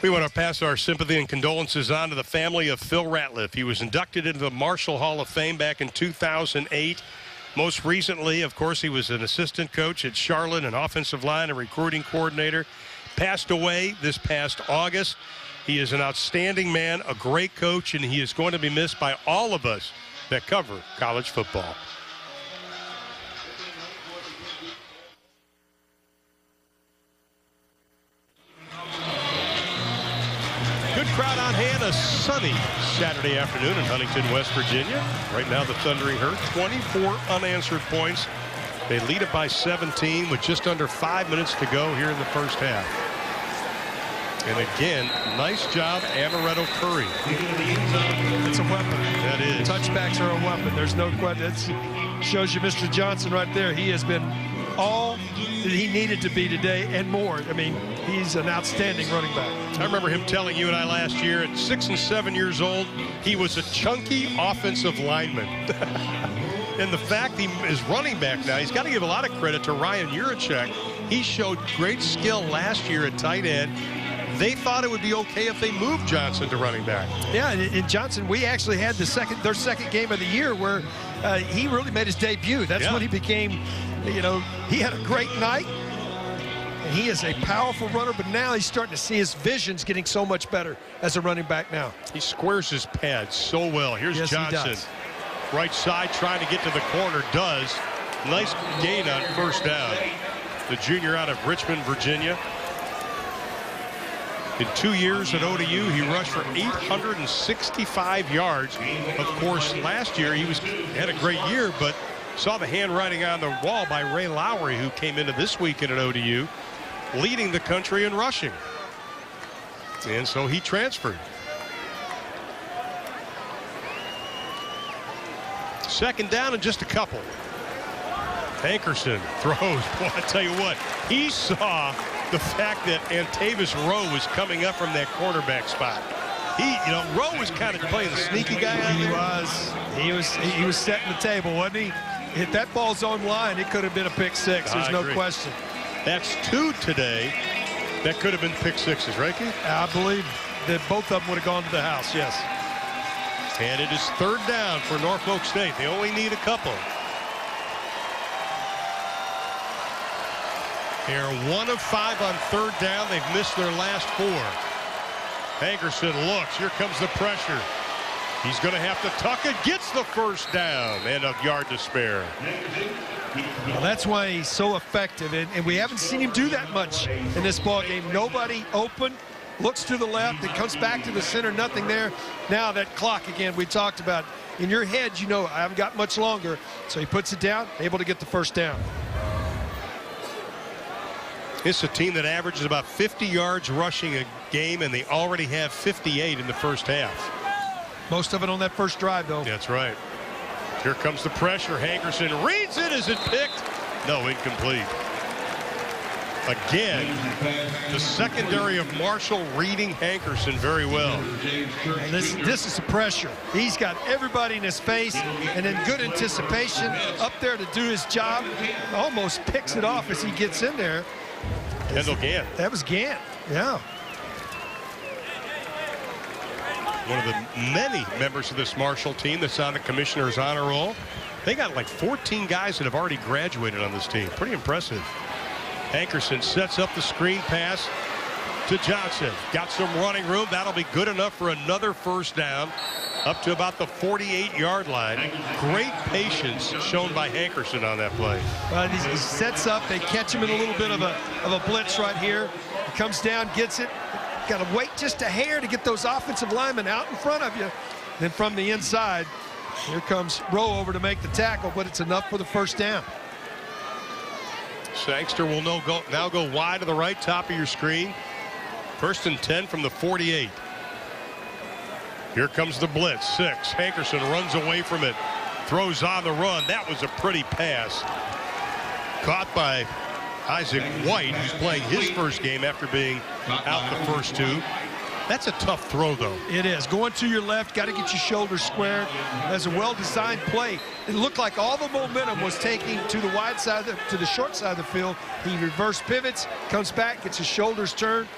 We want to pass our sympathy and condolences on to the family of Phil Ratliff. He was inducted into the Marshall Hall of Fame back in 2008. Most recently, of course, he was an assistant coach at Charlotte, an offensive line and recruiting coordinator. Passed away this past August. He is an outstanding man, a great coach, and he is going to be missed by all of us that cover college football. Good crowd on hand, a sunny Saturday afternoon in Huntington, West Virginia. Right now, the Thundering Hurd, 24 unanswered points. They lead it by 17 with just under 5 minutes to go here in the first half. And again, nice job, Amaretto Curry. It's a weapon. That is. Touchbacks are a weapon. There's no question. It shows you Mr. Johnson right there. He has been all that he needed to be today and more. I mean, he's an outstanding running back. I remember him telling you and I last year at 6 and 7 years old, he was a chunky offensive lineman. And the fact he is running back now, he's got to give a lot of credit to Ryan Yurachek. He showed great skill last year at tight end. They thought it would be okay if they moved Johnson to running back. Yeah, and Johnson, we actually had their second game of the year where he really made his debut. That's when he became, you know, he had a great night. And he is a powerful runner, but now he's starting to see his vision's getting so much better as a running back now. He squares his pads so well. Here's Johnson. Right side trying to get to the corner, does. Nice gain on first down. The junior out of Richmond, Virginia. In 2 years at ODU, he rushed for 865 yards. Of course, last year he had a great year, but saw the handwriting on the wall by Ray Lowry, who came into this weekend at ODU, leading the country in rushing. And so he transferred. Second down and just a couple. Hankerson throws. Boy, I tell you what, he saw the fact that Antavis Rowe was coming up from that quarterback spot. Rowe was kind of playing the sneaky guy out there. He was setting the table, wasn't he? Hit that ball's on line, it could have been a pick six. There's no question. That's two today that could have been pick sixes, right, Keith? I believe that both of them would have gone to the house, yes. And it is third down for Norfolk State. They only need a couple. They're 1 of 5 on third down. They've missed their last 4. Hankerson looks. Here comes the pressure. He's going to have to tuck it. Gets the first down and a yard to spare. Well, that's why he's so effective, and we haven't seen him do that much in this ball game. Nobody open, looks to the left, it comes back to the center, nothing there. Now that clock again we talked about. In your head, you know, I haven't got much longer. So he puts it down, able to get the first down. It's a team that averages about 50 yards rushing a game, and they already have 58 in the first half. Most of it on that first drive, though. That's right. Here comes the pressure. Hankerson reads it. Is it picked? No, incomplete. Again, the secondary of Marshall reading Hankerson very well. And this is the pressure. He's got everybody in his face, and in good anticipation up there to do his job. Almost picks it off as he gets in there. Kendall Gant. That was Gant, yeah. One of the many members of this Marshall team that's on the commissioner's honor roll. They got like 14 guys that have already graduated on this team. Pretty impressive. Hankerson sets up the screen pass to Johnson. Got some running room. That'll be good enough for another first down up to about the 48-yard line. Great patience shown by Hankerson on that play. He sets up. They catch him in a little bit of a blitz right here. He comes down, gets it. Got to wait just a hair to get those offensive linemen out in front of you. Then from the inside, here comes Rowe over to make the tackle, but it's enough for the first down. Sangster will now go wide to the right, top of your screen. First and 10 from the 48. Here comes the blitz. 6. Hankerson runs away from it. Throws on the run. That was a pretty pass. Caught by Isaac White, who's playing his first game after being out the first two. That's a tough throw, though. It is. Going to your left, got to get your shoulders squared. That's a well-designed play. It looked like all the momentum was taking to the wide side, to the short side of the field. He reverse pivots, comes back, gets his shoulders turned.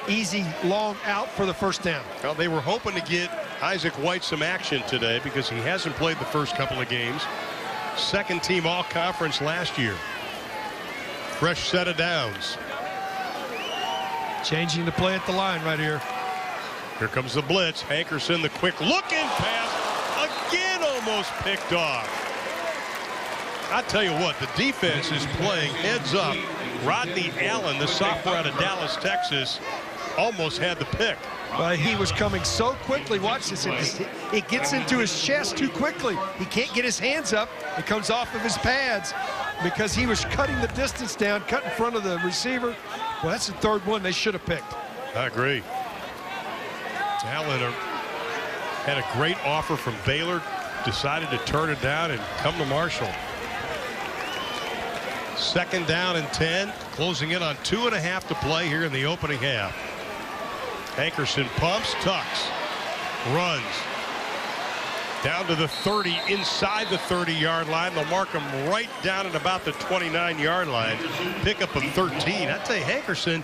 Easy, long out for the first down. Well, they were hoping to get Isaac White some action today because he hasn't played the first couple of games. Second team all-conference last year. Fresh set of downs. Changing the play at the line right here. Here comes the blitz. Hankerson, the quick looking pass. Again, almost picked off. I tell you what, the defense is playing heads up. Rodney Allen, the sophomore out of Dallas, Texas, almost had the pick. Well, he was coming so quickly. Watch this. It gets into his chest too quickly. He can't get his hands up. It comes off of his pads because he was cutting the distance down, cut in front of the receiver. Well, that's the third one they should have picked. I agree. Allen had a great offer from Baylor, decided to turn it down and come to Marshall. Second down and 10, closing in on 2.5 to play here in the opening half. Hankerson pumps, tucks, runs down to the 30, inside the 30-yard line. They'll mark him right down at about the 29-yard line. Pickup of 13. I tell you, Hankerson,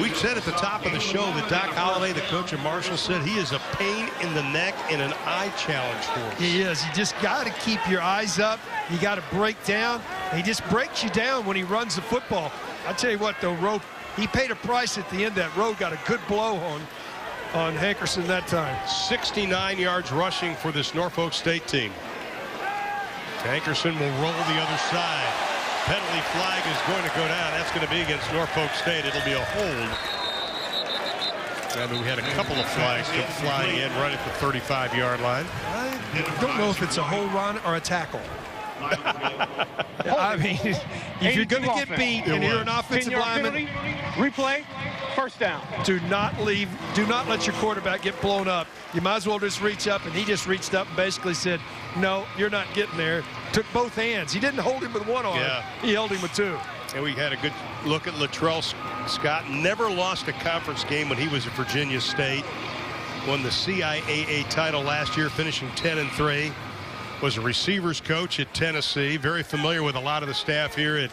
we said at the top of the show that Doc Holliday, the coach of Marshall, said he is a pain in the neck and an eye challenge for us. He is. You just got to keep your eyes up. You got to break down. He just breaks you down when he runs the football. I tell you what, though, Rowe, he paid a price at the end. That Rowe got a good blow on Hankerson that time. 69 yards rushing for this Norfolk State team. Hankerson will roll the other side. Penalty flag is going to go down. That's going to be against Norfolk State. It'll be a hold. I mean, we had a couple of flags come flying in right at the 35-yard line. I don't know if it's a hold run or a tackle. I mean, if you're going to get beat and you're an offensive lineman, replay, first down. Do not let your quarterback get blown up. You might as well just reach up, and he just reached up and basically said, no, you're not getting there. Took both hands. He didn't hold him with one arm. Yeah. He held him with two. And we had a good look at Latrell Scott. Never lost a conference game when he was at Virginia State. Won the CIAA title last year, finishing 10-3. Was a receivers coach at Tennessee. Very familiar with a lot of the staff here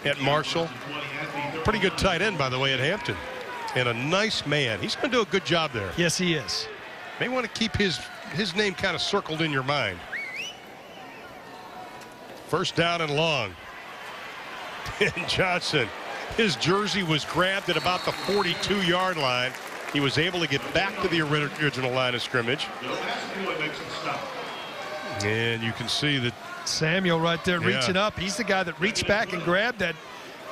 at Marshall. Pretty good tight end, by the way, at Hampton. And a nice man. He's going to do a good job there. Yes, he is. May want to keep his name kind of circled in your mind. First down and long. And Johnson, his jersey was grabbed at about the 42-yard line. He was able to get back to the original line of scrimmage. And you can see that Samuel right there reaching up. He's the guy that reached back and grabbed that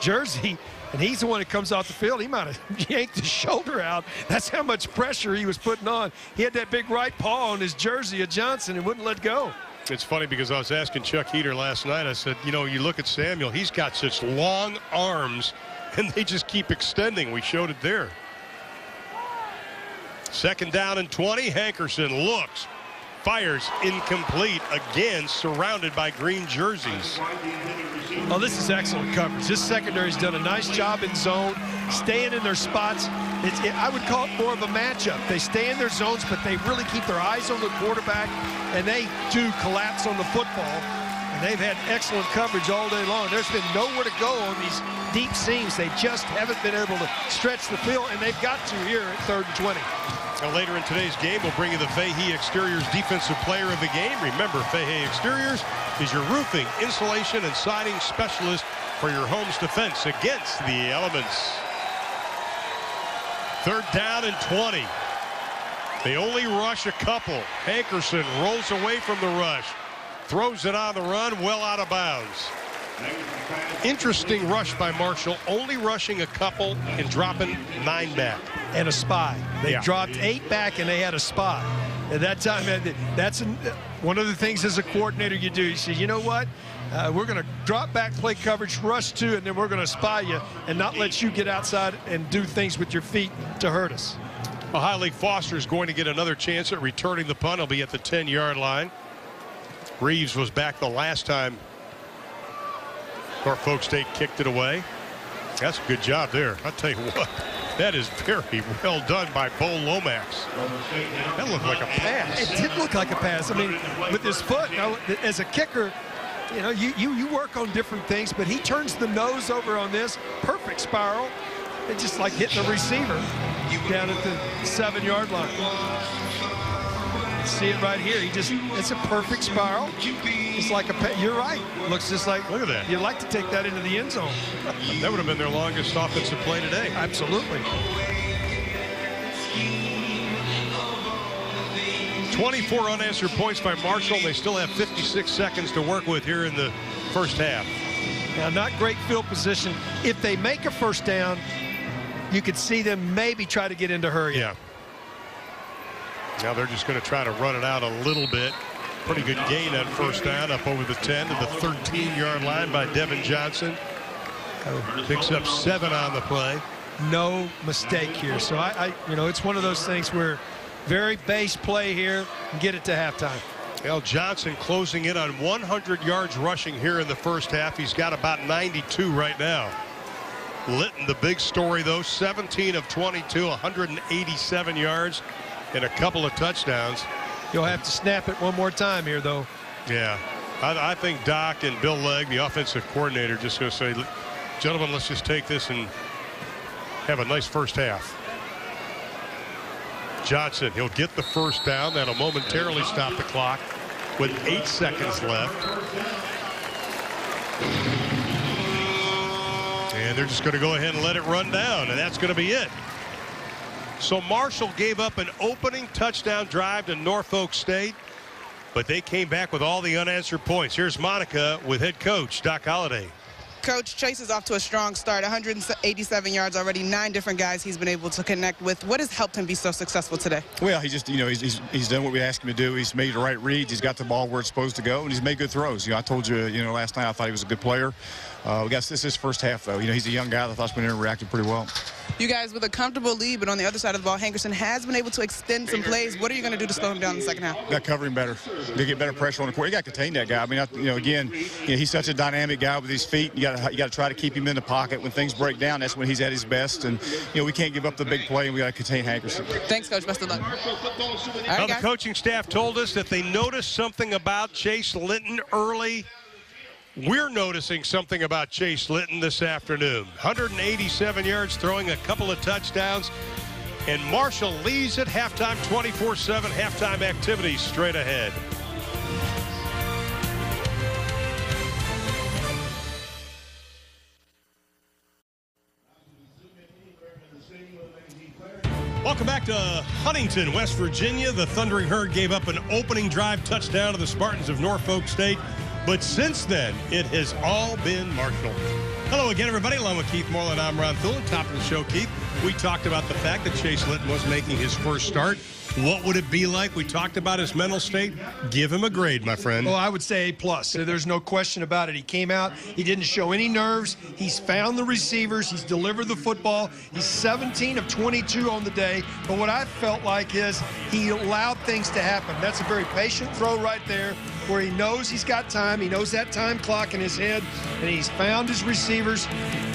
jersey. And he's the one that comes off the field. He might have yanked his shoulder out. That's how much pressure he was putting on. He had that big right paw on his jersey of Johnson and wouldn't let go. It's funny because I was asking Chuck Heater last night. I said, you know, you look at Samuel, he's got such long arms, and they just keep extending. We showed it there. 2nd down and 20. Hankerson looks, fires, incomplete, again surrounded by green jerseys. Oh, this is excellent coverage. This secondary's done a nice job in zone, staying in their spots. I would call it more of a matchup. They stay in their zones, but they really keep their eyes on the quarterback, and they do collapse on the football. And they've had excellent coverage all day long. There's been nowhere to go on these deep seams. They just haven't been able to stretch the field, and they've got to here at 3rd and 20. Now, later in today's game, we'll bring you the Fahey Exteriors Defensive Player of the Game. Remember, Fahey Exteriors is your roofing, insulation, and siding specialist for your home's defense against the elements. 3rd down and 20. They only rush a couple. Hankerson rolls away from the rush. Throws it on the run, well out of bounds. Interesting rush by Marshall, only rushing a couple and dropping 9 back. And a spy. They dropped 8 back and they had a spy. At that time, that's one of the things as a coordinator you do. You say, you know what? We're going to drop back, play coverage, rush 2, and then we're going to spy you and not let you get outside and do things with your feet to hurt us. Well, High League Foster is going to get another chance at returning the punt. He'll be at the 10-yard line. Reeves was back the last time Norfolk State kicked it away. That's a good job there. I'll tell you what, that is very well done by Bo Lomax. That looked like a pass. It did look like a pass. I mean, with his foot, as a kicker, you know, you work on different things, but he turns the nose over on this. Perfect spiral. It's just like hitting the receiver down at the 7-yard line. See it right here. It's a perfect spiral. It's like you're right. Looks just like, look at that. You'd like to take that into the end zone. That would have been their longest offensive play today. Absolutely. 24 unanswered points by Marshall. They still have 56 seconds to work with here in the first half. Now, not great field position. If they make a first down, you could see them maybe try to get into Hurd. Yeah. Now they're just going to try to run it out a little bit. Pretty good gain that first down, up over the 10 to the 13-yard line by Devin Johnson. Picks up 7 on the play. No mistake here. So you know, it's one of those things where very base play here and get it to halftime. Well, Johnson closing in on 100 yards rushing here in the first half. He's got about 92 right now. Litton, the big story though, 17 of 22, 187 yards. And a couple of touchdowns. You'll have to snap it one more time here, though. Yeah. I think Doc and Bill Legg, the offensive coordinator, just going to say, gentlemen, let's just take this and have a nice first half. Johnson, he'll get the first down. That'll momentarily stop the clock with 8 seconds left. And they're just going to go ahead and let it run down, and that's going to be it. So Marshall gave up an opening touchdown drive to Norfolk State, but they came back with all the unanswered points. Here's Monica with head coach Doc Holliday. Coach, Chase is off to a strong start, 187 yards already, 9 different guys he's been able to connect with. What has helped him be so successful today? Well, he just, you know, he's done what we asked him to do. He's made the right reads. He's got the ball where it's supposed to go, and he's made good throws. You know, I told you, you know, last night I thought he was a good player. This is his first half, though. You know, he's a young guy that I thought's been interacting pretty well. You guys with a comfortable lead, but on the other side of the ball, Hankerson has been able to extend some plays. What are you going to do to slow him down in the second half? Got to cover him better. To get better pressure on the court. You got to contain that guy. I mean, you know, again, you know, he's such a dynamic guy with his feet. You got to try to keep him in the pocket. When things break down, that's when he's at his best. And you know, we can't give up the big play, and we got to contain Hankerson. Thanks, Coach. Best of luck. Well, the coaching staff told us that they noticed something about Chase Litton early. We're noticing something about Chase Litton this afternoon. 187 yards, throwing a couple of touchdowns. And Marshall leads at halftime, 24-7 halftime activities straight ahead. Welcome back to Huntington, West Virginia. The Thundering Herd gave up an opening drive touchdown to the Spartans of Norfolk State. But since then, it has all been Marshall. Hello again, everybody. Along with Keith Moreland, I'm Ron Thulin. Top of the show, Keith. We talked about the fact that Chase Litton was making his first start. What would it be like? We talked about his mental state. Give him a grade, my friend. Well, I would say A+. There's no question about it. He came out. He didn't show any nerves. He's found the receivers. He's delivered the football. He's 17 of 22 on the day. But what I felt like is he allowed things to happen. That's a very patient throw right there where he knows he's got time. He knows that time clock in his head, and he's found his receivers.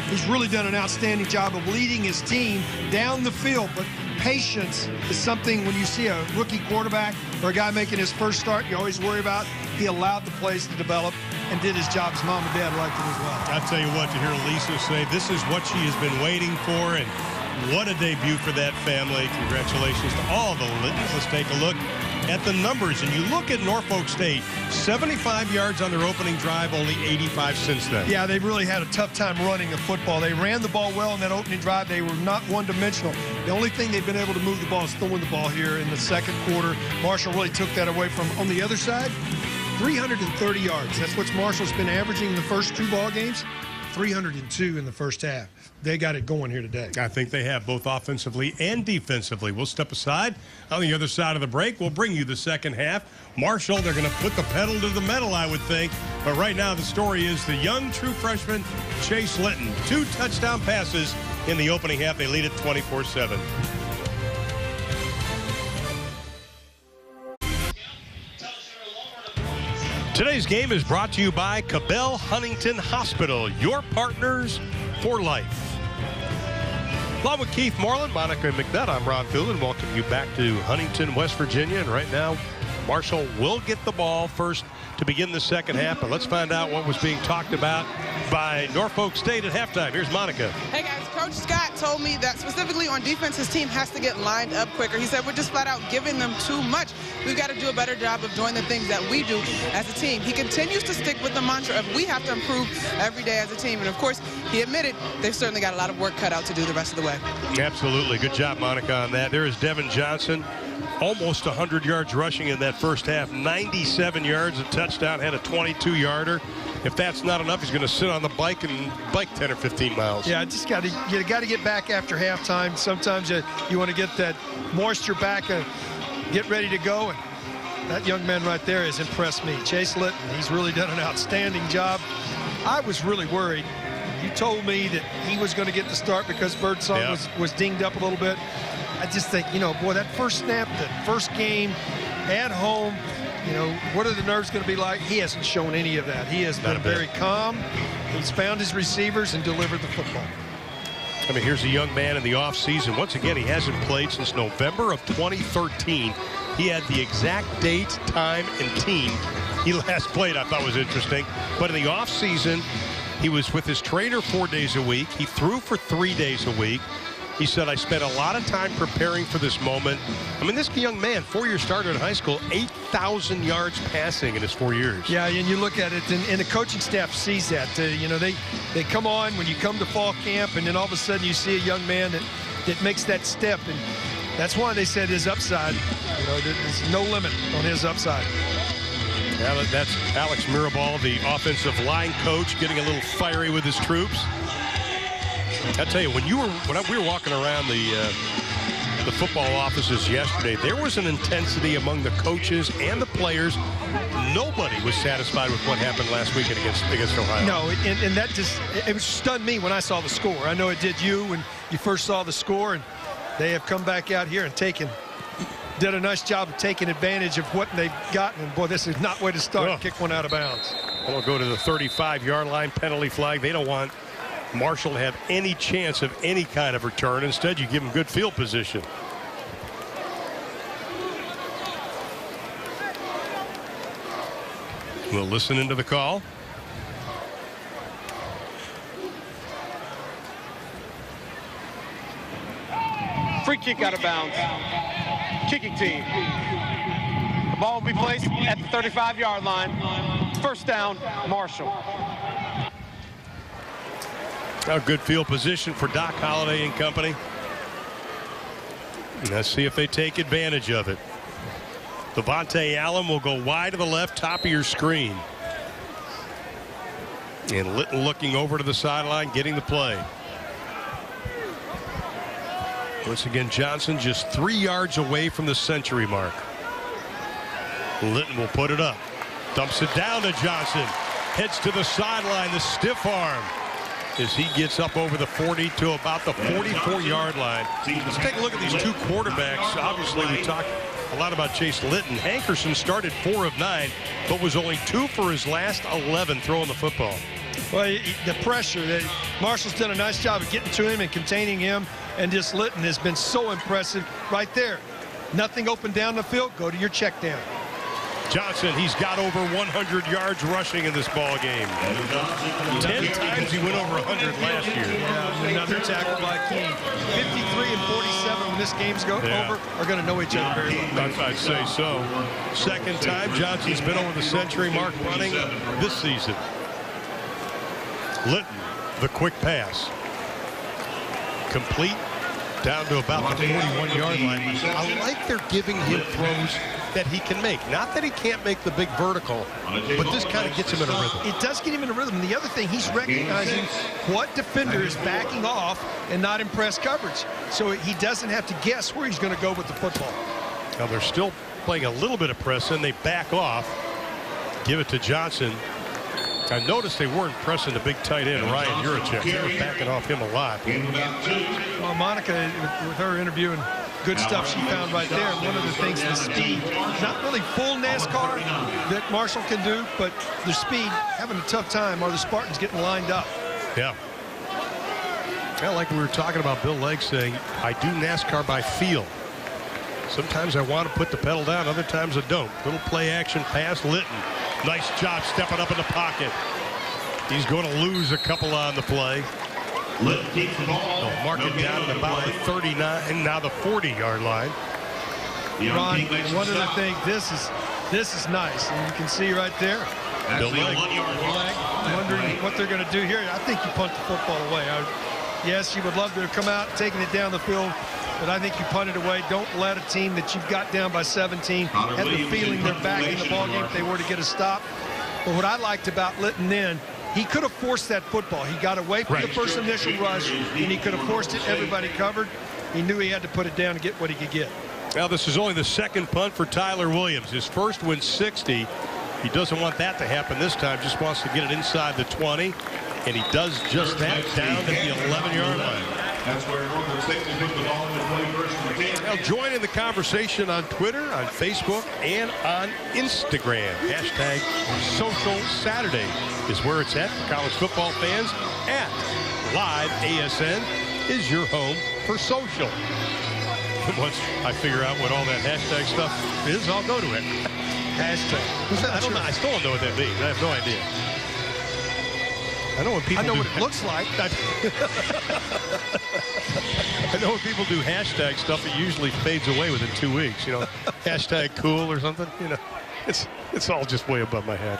He's really done an outstanding job of leading his team down the field. But patience is something when you see a rookie quarterback or a guy making his first start, you always worry about. He allowed the plays to develop and did his job. His mom and dad liked it as well. I'll tell you what, to hear Lisa say this is what she has been waiting for, and what a debut for that family. Congratulations to all the Littons. Let's take a look at the numbers. And you look at Norfolk State, 75 yards on their opening drive, only 85 since then. Yeah, they really had a tough time running the football. They ran the ball well in that opening drive. They were not one-dimensional. The only thing they've been able to move the ball is throwing the ball here in the second quarter. Marshall really took that away from on the other side. 330 yards. That's what Marshall's been averaging in the first two ball games. 302 in the first half. They got it going here today. I think they have, both offensively and defensively. We'll step aside. On the other side of the break, we'll bring you the second half. Marshall, they're going to put the pedal to the metal, I would think. But right now, the story is the young true freshman, Chase Litton. 2 touchdown passes in the opening half. They lead it 24-7. Today's game is brought to you by Cabell Huntington Hospital, your partners for life. Along with Keith Moreland, Monica McNutt, I'm Ron Thulin. Welcome you back to Huntington, West Virginia. And right now, Marshall will get the ball first to begin the second half. But let's find out what was being talked about by Norfolk State at halftime. Here's Monica. Hey, guys. Coach Scott told me that specifically on defense, his team has to get lined up quicker. He said we're just flat out giving them too much. We've got to do a better job of doing the things that we do as a team. He continues to stick with the mantra of we have to improve every day as a team. And, of course, he admitted they've certainly got a lot of work cut out to do the rest of the way. Absolutely. Good job, Monica, on that. There is Devin Johnson. Almost 100 yards rushing in that first half. 97 yards, a touchdown, had a 22-yarder. If that's not enough, he's going to sit on the bike and bike 10 or 15 miles. Yeah, you got to get back after halftime. Sometimes you want to get that moisture back and get ready to go. And that young man right there has impressed me. Chase Litton, he's really done an outstanding job. I was really worried. You told me that he was going to get the start because Birdsong was dinged up a little bit. I just think, boy, that first snap, that first game at home, what are the nerves going to be like? He hasn't shown any of that. He has been very calm. He's found his receivers and delivered the football. I mean, here's a young man in the offseason. Once again, he hasn't played since November of 2013. He had the exact date, time, and team he last played. I thought was interesting. But in the offseason, he was with his trainer 4 days a week. He threw for 3 days a week. He said, I spent a lot of time preparing for this moment. I mean, this young man, 4-year starter in high school, 8,000 yards passing in his 4 years. Yeah, and you look at it, and the coaching staff sees that. They come on when you come to fall camp, and then all of a sudden you see a young man that makes that step. And that's why they said his upside, there's no limit on his upside. Yeah, that's Alex Mirabal, the offensive line coach, getting a little fiery with his troops. I tell you, when we were walking around the football offices yesterday, there was an intensity among the coaches and the players. Nobody was satisfied with what happened last weekend against Ohio. No, and that it stunned me when I saw the score. I know it did you when you first saw the score, and they have come back out here and did a nice job of taking advantage of what they've gotten. And boy, this is not way to start. Kick one out of bounds. We'll go to the 35-yard line, penalty flag. They don't want Marshall to have any chance of any kind of return. Instead, you give him good field position. We'll listen into the call. Free kick out of bounds. Kicking team. The ball will be placed at the 35-yard line. First down, Marshall. A good field position for Doc Holliday and company. Let's see if they take advantage of it. Devontae Allen will go wide to the left, top of your screen. And Litton looking over to the sideline, getting the play. Once again, Johnson just 3 yards away from the century mark. Litton will put it up. Dumps it down to Johnson. Heads to the sideline, the stiff arm, as he gets up over the 40 to about the 44-yard line. Let's take a look at these two quarterbacks. Obviously, we talked a lot about Chase Litton. Hankerson started 4 of 9, but was only 2 for his last 11 throwing the football. Well, the pressure, Marshall's done a nice job of getting to him and containing him, and just Litton has been so impressive right there. Nothing open down the field, go to your check down. Johnson, he's got over 100 yards rushing in this ball game. 10 times he went over 100 last year. Yeah, another tackle by King. 53 and 47 when this game's over are going to know each other very well. I'd say so. Second time Johnson's been over the century mark running this season. Litton, the quick pass. Complete down to about the 41-yard line. I like they're giving him throws that he can make. Not that he can't make the big vertical, but this kind of gets him in a rhythm. It does get him in a rhythm. And the other thing, he's recognizing what defender is backing off and not in press coverage. So he doesn't have to guess where he's going to go with the football. Now they're still playing a little bit of press, and they back off. Give it to Johnson. I noticed they weren't pressing the big tight end, Ryan Urachek. They were backing off him a lot. Well, Monica, with her interviewing, good stuff she found right there. One of the things, the speed, not really full NASCAR that Marshall can do, but the speed, having a tough time, are the Spartans getting lined up. Yeah. Yeah, like we were talking about Bill Legg saying, I do NASCAR by feel. Sometimes I want to put the pedal down, other times I don't. Little play action pass, Litton. Nice job stepping up in the pocket. He's going to lose a couple on the play. They'll mark it down at about the 39, now the 40-yard line. Ron, one of the things, this is nice, and you can see right there. Bill Legg wondering what they're going to do here. I think you punt the football away. Yes, you would love to have come out taking it down the field, but I think you punt it away. Don't let a team that you've got down by 17 have the feeling they're back in the ballgame if they were to get a stop. But what I liked about Litton then, he could have forced that football. He got away from the first initial rush, and he could have forced it. Everybody covered. He knew he had to put it down to get what he could get. Now, this is only the second punt for Tyler Williams. His first went 60. He doesn't want that to happen this time. Just wants to get it inside the 20. And he does just that down at the 11-yard line. That's where Norfolk State will put the ball in the 21st. Now join in the conversation on Twitter, on Facebook, and on Instagram. Hashtag Social Saturday is where it's at for college football fans. At Live ASN is your home for social. Once I figure out what all that hashtag stuff is, I'll go to it. Hashtag. I don't know. I still don't know what that means. I have no idea. I know when people I know what it looks like. I know when people do hashtag stuff, it usually fades away within 2 weeks. You know, hashtag cool or something. You know, it's all just way above my head.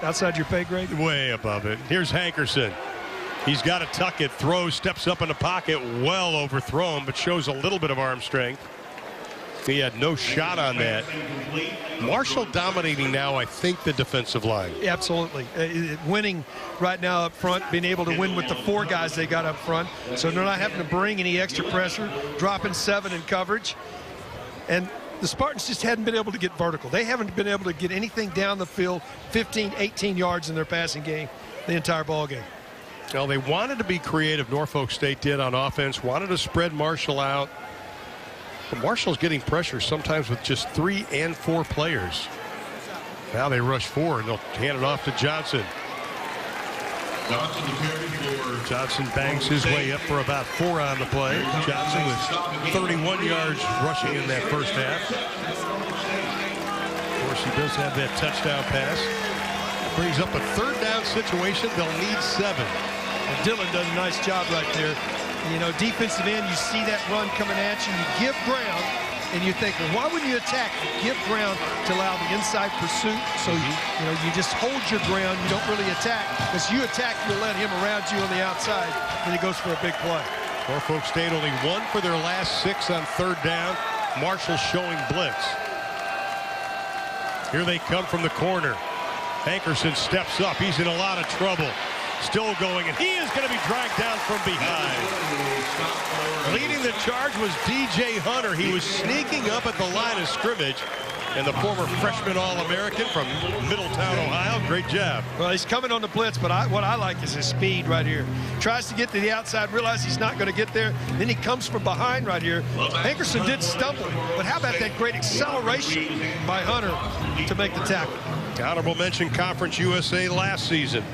Outside your pay grade? Way above it. Here's Hankerson. He's got to tuck it, throws, steps up in the pocket, well overthrown, but shows a little bit of arm strength. He had no shot on that. Marshall dominating now, I think, the defensive line. Absolutely. Winning right now up front, being able to win with the 4 guys they got up front. So they're not having to bring any extra pressure, dropping 7 in coverage. And the Spartans just hadn't been able to get vertical. They haven't been able to get anything down the field, 15, 18 yards in their passing game, the entire ball game. Well, they wanted to be creative, Norfolk State did on offense, wanted to spread Marshall out. But Marshall's getting pressure sometimes with just 3 and 4 players. Now they rush 4, and they'll hand it off to Johnson. Johnson bangs his way up for about 4 on the play. Johnson with 31 yards rushing in that first half. Of course, he does have that touchdown pass. Brings up a 3rd down situation. They'll need 7. And Dylan does a nice job right there. You know, defensive end, you see that run coming at you, you give ground, and you think, well, why wouldn't you attack? You give ground to allow the inside pursuit, so you just hold your ground, you don't really attack, because you attack, you'll let him around you on the outside, and he goes for a big play. Norfolk State only 1 for their last 6 on 3rd down. Marshall showing blitz. Here they come from the corner. Hankerson steps up. He's in a lot of trouble. Still going, and he is going to be dragged down from behind. Leading the charge was D.J. Hunter. He was sneaking up at the line of scrimmage. And the former freshman All-American from Middletown, Ohio. Great job. Well, he's coming on the blitz, but what I like is his speed right here. Tries to get to the outside, realizes he's not going to get there. Then he comes from behind right here. Hankerson did stumble, but how about that great acceleration by Hunter to make the tackle? Honorable mention Conference USA last season.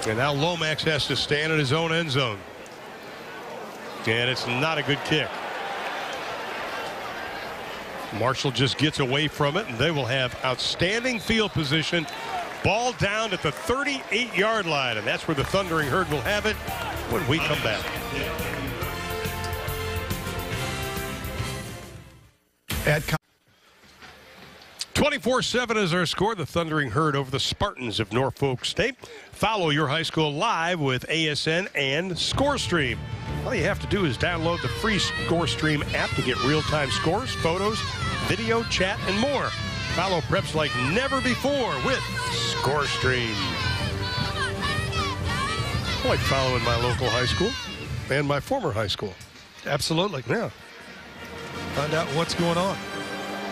And now Lomax has to stand in his own end zone. And it's not a good kick. Marshall just gets away from it, and they will have outstanding field position. Ball down at the 38-yard line, and that's where the Thundering Herd will have it when we come back. At 24-7 is our score. The Thundering Herd over the Spartans of Norfolk State. Follow your high school live with ASN and ScoreStream. All you have to do is download the free ScoreStream app to get real-time scores, photos, video, chat, and more. Follow preps like never before with ScoreStream. I like following my local high school and my former high school. Absolutely. Yeah. Find out what's going on.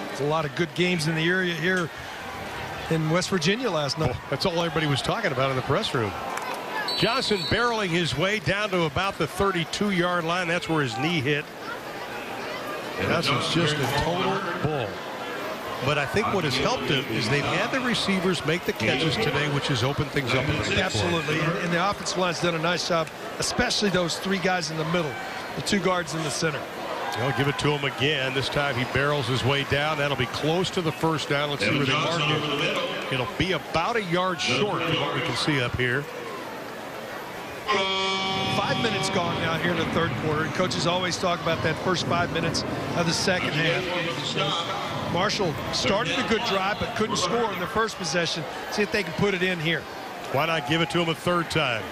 There's a lot of good games in the area here in West Virginia last night. Well, that's all everybody was talking about in the press room. Johnson barreling his way down to about the 32-yard line. That's where his knee hit. Johnson's just a total bull. But I think what has helped him is they've had the receivers make the catches today, which has opened things up. Absolutely. And the offensive line's done a nice job, especially those three guys in the middle, the two guards in the center. I'll give it to him again. This time he barrels his way down. That'll be close to the first down. Let's see where they mark it. It'll be about a yard short of what we can see up here. 5 minutes gone now here in the third quarter. And coaches always talk about that first 5 minutes of the second half. Marshall started a good drive but couldn't score in the first possession. See if they can put it in here. Why not give it to him a third time?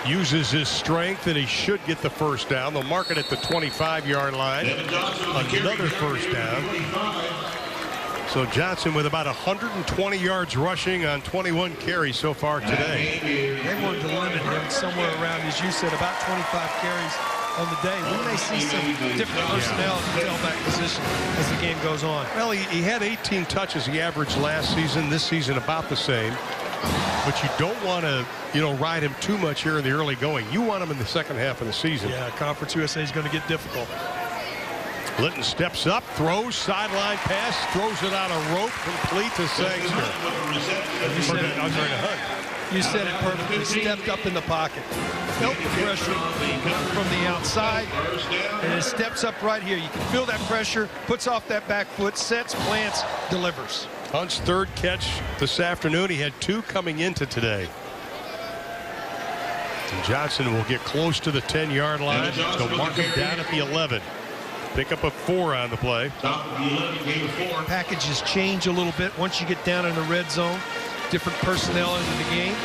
Uses his strength, and he should get the first down. They'll mark it at the 25-yard line. Another first down. So Johnson with about 120 yards rushing on 21 carries so far today. They wanted to limit him somewhere around, as you said, about 25 carries on the day. We may see some different personnel in the tailback position as the game goes on. Well, he had 18 touches he averaged last season. This season about the same. But you don't want to, ride him too much here in the early going. You want him in the second half of the season. Yeah, Conference USA is going to get difficult. Litton steps up, throws, sideline pass, throws it on a rope, complete to Sangster. You said it perfectly. Stepped up in the pocket. Felt the pressure from the outside, and it steps up right here. You can feel that pressure, puts off that back foot, sets, plants, delivers. Hunt's third catch this afternoon. He had two coming into today. And Johnson will get close to the 10-yard line. They'll mark him down at the 11. Pick up a 4 on the play. Packages change a little bit once you get down in the red zone. Different personnel into the game.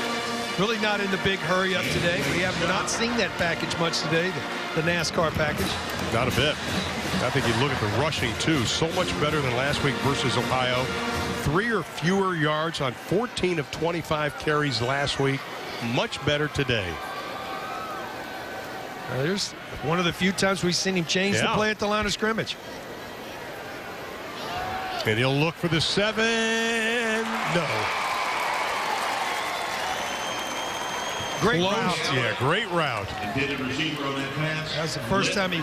Really not in the big hurry up today. We have not seen that package much today, the NASCAR package. Not a bit. I think you look at the rushing, too. So much better than last week versus Ohio. 3 or fewer yards on 14 of 25 carries last week. Much better today. There's one of the few times we've seen him change the play at the line of scrimmage. And he'll look for the 7. No. Great route. Yeah, great route. That was the first time he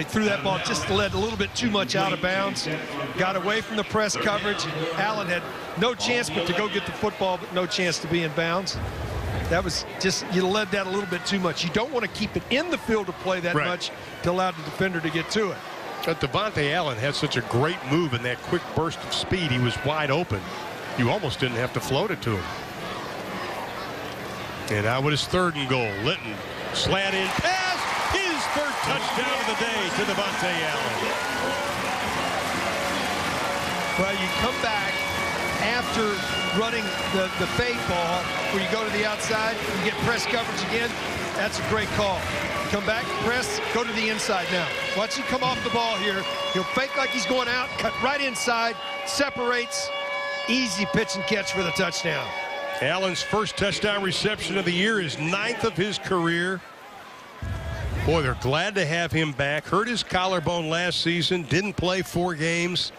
threw that ball, just led a little bit too much out of bounds. Got away from the press coverage. Allen had no chance but to go get the football, but no chance to be in bounds. That was just, you led that a little bit too much. You don't want to keep it in the field of play that much to allow the defender to get to it. But Devontae Allen had such a great move in that quick burst of speed. He was wide open. You almost didn't have to float it to him. And now with his 3rd and goal, Litton slant in pass, his 3rd touchdown of the day to Devontae Allen. Well, you come back after running the fade ball where you go to the outside, you get press coverage again. That's a great call. Come back, press, go to the inside now. Watch him come off the ball here. He'll fake like he's going out, cut right inside, separates, Easy pitch and catch for the touchdown. Allen's first touchdown reception of the year is 9th of his career. Boy, they're glad to have him back. Hurt his collarbone last season. Didn't play 4 games.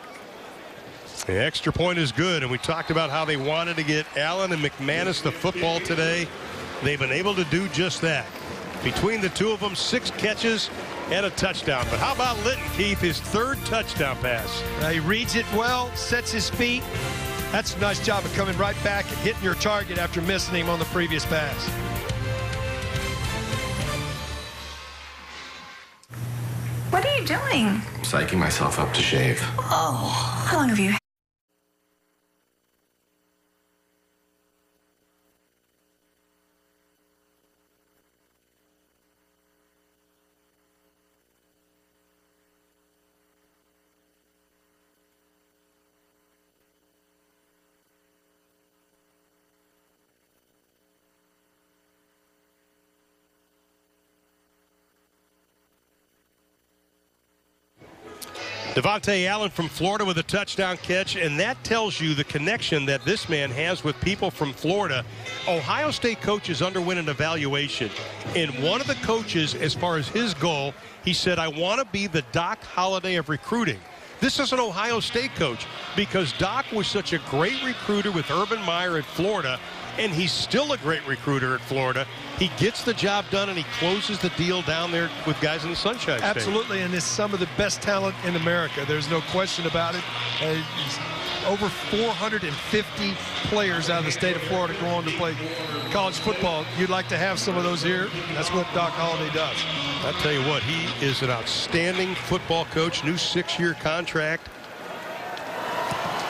The extra point is good, and we talked about how they wanted to get Allen and McManus the football today. They've been able to do just that. Between the two of them, 6 catches and a touchdown. But how about Litton, Keith, his 3rd touchdown pass? He reads it well, sets his feet. That's a nice job of coming right back and hitting your target after missing him on the previous pass. What are you doing? Psyching myself up to shave. Oh, how long have you? Devontae Allen from Florida with a touchdown catch, and that tells you the connection that this man has with people from Florida. Ohio State coaches underwent an evaluation, and one of the coaches, as far as his goal, he said, I want to be the Doc Holliday of recruiting. This is an Ohio State coach because Doc was such a great recruiter with Urban Meyer at Florida, and he's still a great recruiter at Florida. He gets the job done, and he closes the deal down there with guys in the Sunshine State. Absolutely, and it's some of the best talent in America. There's no question about it. Over 450 players out of the state of Florida go on to play college football. You'd like to have some of those here. That's what Doc Holliday does. I'll tell you what, he is an outstanding football coach, new 6-year contract.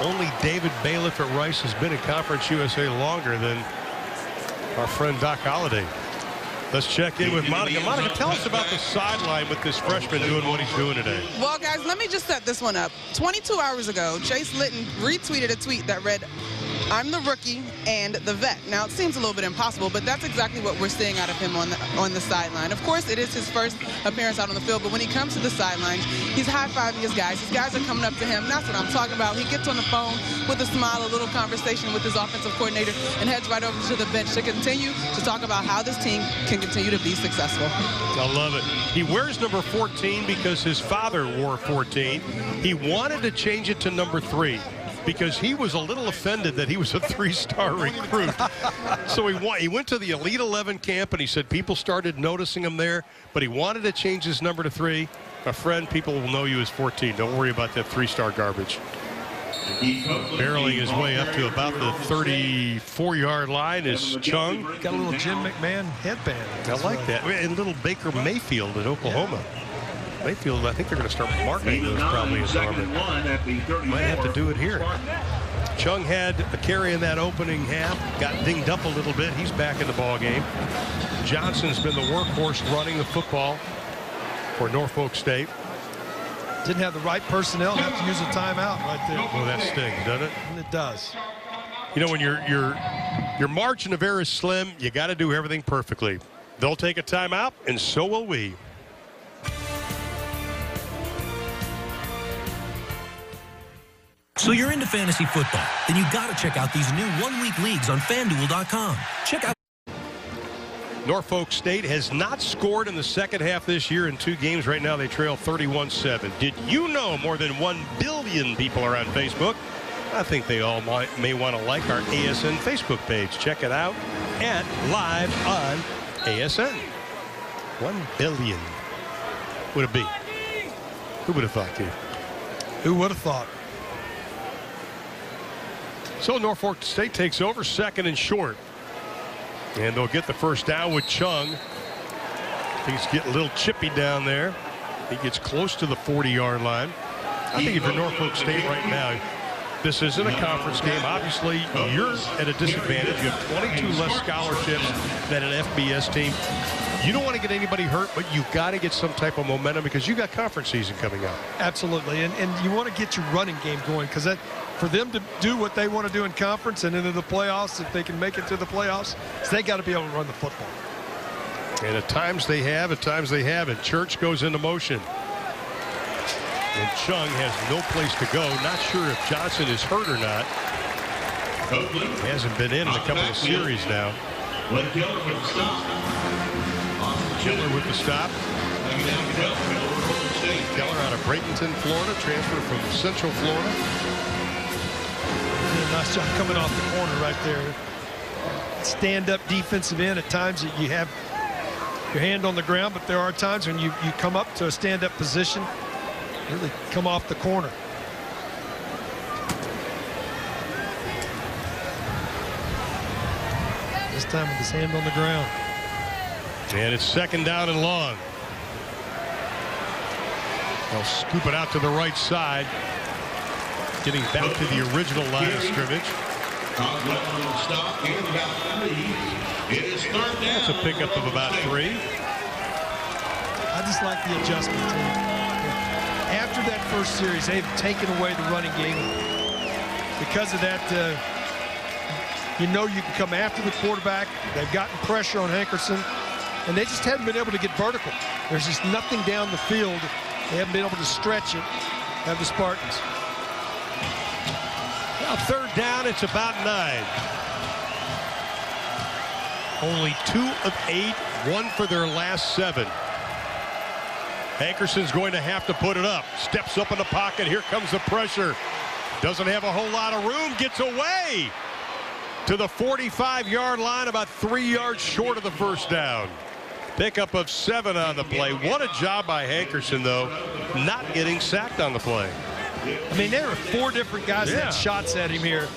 Only David Bailiff at Rice has been in Conference USA longer than our friend Doc Holliday. Let's check in with Monica. Monica, tell us about the sideline with this freshman doing what he's doing today. Well, guys, let me just set this one up. 22 hours ago, Chase Litton retweeted a tweet that read, I'm the rookie and the vet. Now, it seems a little bit impossible, but that's exactly what we're seeing out of him on the sideline. Of course, it is his first appearance out on the field, but when he comes to the sidelines, he's high-fiving his guys. His guys are coming up to him. That's what I'm talking about. He gets on the phone with a smile, a little conversation with his offensive coordinator, and heads right over to the bench to continue to talk about how this team can continue to be successful. I love it. He wears number 14 because his father wore 14. He wanted to change it to number 3. Because he was a little offended that he was a 3-star recruit. So he went to the Elite 11 camp, and he said people started noticing him there, but he wanted to change his number to 3. A friend, people will know you as 14. Don't worry about that 3-star garbage. Barreling his way up to about the 34-yard line is Chung. Got a little Jim McMahon headband. I like that. And little Baker Mayfield at Oklahoma. Yeah. Mayfield, I think they're going to start marketing those probably as Norman. Might have to do it here. Chung had a carry in that opening half, got dinged up a little bit. He's back in the ball game. Johnson's been the workhorse running the football for Norfolk State. Didn't have the right personnel, have to use a timeout right there. Well, that stings, doesn't it? And it does. You know, when your margin of error is slim, you got to do everything perfectly. They'll take a timeout, and so will we. So you're into fantasy football? Then you got to check out these new one-week leagues on FanDuel.com. Check out. Norfolk State has not scored in the second half this year in 2 games. Right now they trail 31-7. Did you know more than 1 billion people are on Facebook? I think they all may want to like our ASN Facebook page. Check it out at Live on ASN. 1 billion. Would it be? Who would have thought, Keith? Who would have thought? So Norfolk State takes over, 2nd and short. And they'll get the first down with Chung. He's getting a little chippy down there. He gets close to the 40-yard line. I think if you're Norfolk State right now, this isn't a conference game. Obviously, you're at a disadvantage. You have 22 less scholarships than an FBS team. You don't want to get anybody hurt, but you've got to get some type of momentum because you got conference season coming up. Absolutely, and you want to get your running game going because that, for them to do what they want to do in conference and into the playoffs, if they can make it to the playoffs, they got to be able to run the football. And at times they have, at times they haven't. Church goes into motion. And Chung has no place to go. Not sure if Johnson is hurt or not. He hasn't been in a couple of series now. Killer with the stop. Killer with the stop. Keller out of Bradenton, Florida, transfer from Central Florida. Nice job coming off the corner right there. Stand-up defensive end. At times you have your hand on the ground, but there are times when you come up to a stand-up position, really come off the corner. This time with his hand on the ground. And it's second down and long. They'll scoop it out to the right side. Getting back to the original line of scrimmage. That's a pickup of about 3. I just like the adjustment. After that first series, they've taken away the running game. Because of that, you know you can come after the quarterback. They've gotten pressure on Hankerson, and they just haven't been able to get vertical. There's just nothing down the field. They haven't been able to stretch it, have the Spartans. Now third down, it's about 9. Only 2 of 8, 1 for their last 7. Hankerson's going to have to put it up. Steps up in the pocket. Here comes the pressure. Doesn't have a whole lot of room. Gets away to the 45-yard line, about 3 yards short of the first down. Pickup of 7 on the play. What a job by Hankerson, though, not getting sacked on the play. I mean, there are 4 different guys that had shots at him here.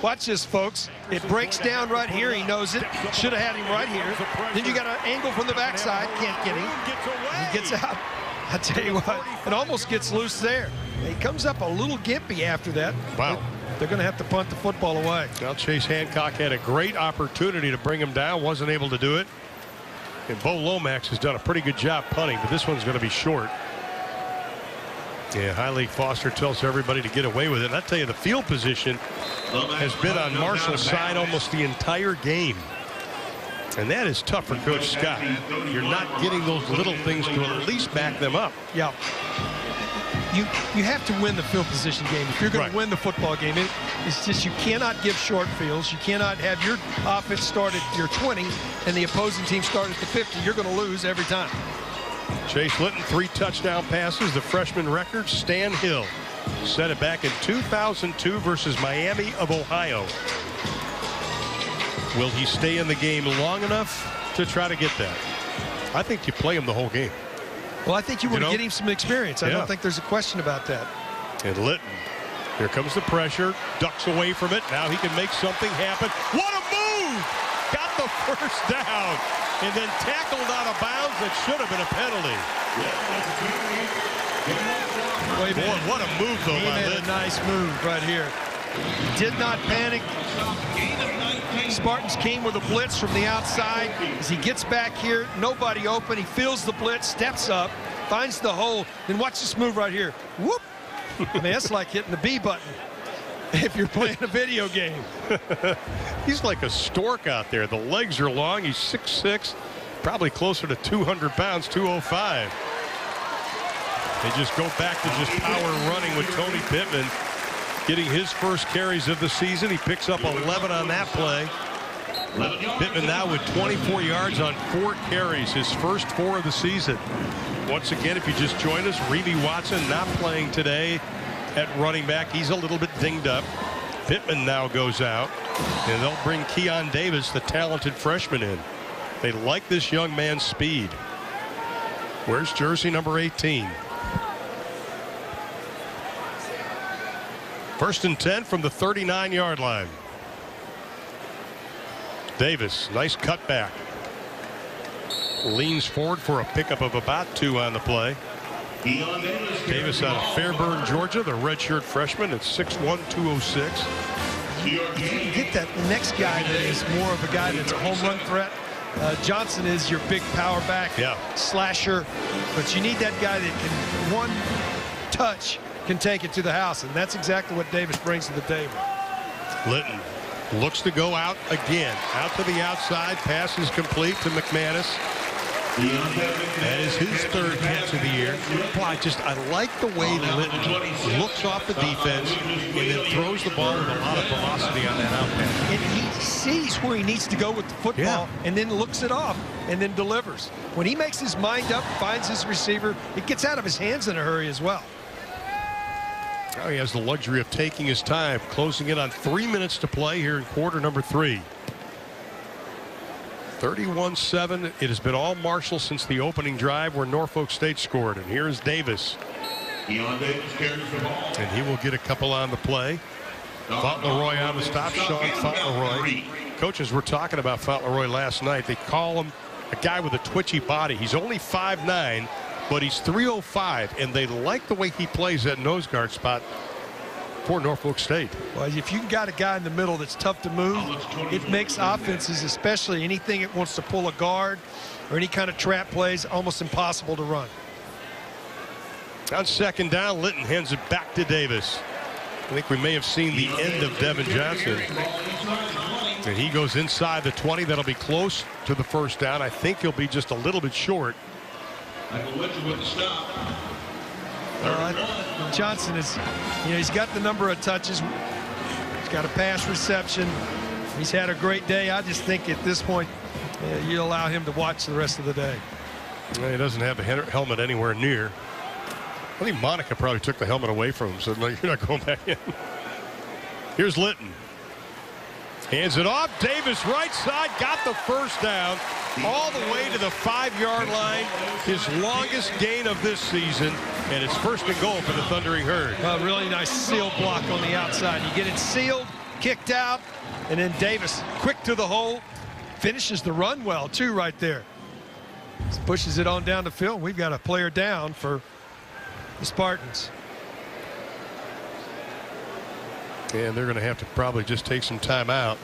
Watch this, folks. It breaks down right here. He knows it. Should have had him right here. Then you got an angle from the backside. Can't get him. He gets out. I tell you what, it almost gets loose there. He comes up a little gimpy after that. Wow. They're going to have to punt the football away. Well, Chase Hancock had a great opportunity to bring him down. Wasn't able to do it. And Bo Lomax has done a pretty good job punting, but this one's going to be short. Yeah, High League Foster tells everybody to get away with it. And I tell you, the field position has been on Marshall's side almost the entire game. And that is tough for Coach Scott. You're not getting those little things to at least back them up. Yeah. You have to win the field position game. If you're going to win the football game, it's just you cannot give short fields. You cannot have your offense start at your 20 and the opposing team start at the 50. You're going to lose every time. Chase Litton, 3 touchdown passes. The freshman record, Stan Hill set it back in 2002 versus Miami of Ohio. Will he stay in the game long enough to try to get that? I think you play him the whole game. Well, I think you want to get him some experience. I don't think there's a question about that. And Litton, here comes the pressure, ducks away from it. Now he can make something happen. What a move! Got the first down, and then tackled out of bounds. That should have been a penalty. Boy, what a move, though, by Litton. He made a nice move right here. Did not panic. Spartans came with a blitz from the outside. As he gets back here, nobody open. He feels the blitz, steps up, finds the hole. Then watch this move right here. Whoop! I mean, that's like hitting the B button if you're playing a video game. He's like a stork out there. The legs are long. He's 6'6", probably closer to 200 pounds, 205. They just go back to just power running with Tony Pittman. Getting his first carries of the season. He picks up 11 on that play. Pittman now with 24 yards on 4 carries, his first 4 of the season. Once again, if you just joined us, Reeby Watson not playing today at running back. He's a little bit dinged up. Pittman now goes out, and they'll bring Keon Davis, the talented freshman, in. They like this young man's speed. Where's jersey number 18? First and 10 from the 39-yard line. Davis, nice cutback. Leans forward for a pickup of about 2 on the play. Davis out of Fairburn, Georgia, the redshirt freshman at 6'1", 206. You get that next guy that is more of a guy that's a home run threat. Johnson is your big power back, slasher. But you need that guy that can, one touch, can take it to the house, and that's exactly what Davis brings to the table. Litton looks to go out again. Out to the outside. Pass is complete to McManus. That is his third catch of the year. Boy, I like the way Litton looks off the defense and then throws the ball with a lot of velocity on that out pass. And he sees where he needs to go with the football and then looks it off and then delivers. When he makes his mind up, finds his receiver, it gets out of his hands in a hurry as well. Now he has the luxury of taking his time, closing it on 3 minutes to play here in quarter number 3. 31-7. It has been all Marshall since the opening drive where Norfolk State scored. And here's Davis. And he will get a couple on the play. Fauntleroy on the stop. Sean Fauntleroy. Coaches were talking about Fauntleroy last night. They call him a guy with a twitchy body. He's only 5'9", but he's 305, and they like the way he plays that nose guard spot for Norfolk State. Well, if you got a guy in the middle that's tough to move, it makes offenses, especially anything that wants to pull a guard or any kind of trap plays, almost impossible to run. On second down, Litton hands it back to Davis. I think we may have seen the end of Devin Johnson. And he goes inside the 20. That'll be close to the first down. I think he'll be just a little bit short. Johnson is, he's got the number of touches. He's got a pass reception. He's had a great day. I just think at this point, you allow him to watch the rest of the day. Well, he doesn't have a helmet anywhere near. I think Monica probably took the helmet away from him, so no, you're not going back in. Here's Litton. Hands it off. Davis right side, got the first down all the way to the 5-yard line. His longest gain of this season, and it's first and goal for the Thundering Herd. A really nice seal block on the outside. You get it sealed, kicked out, and then Davis quick to the hole, finishes the run well too right there. Just pushes it on down the field. We've got a player down for the Spartans. And they're going to have to probably just take some time out.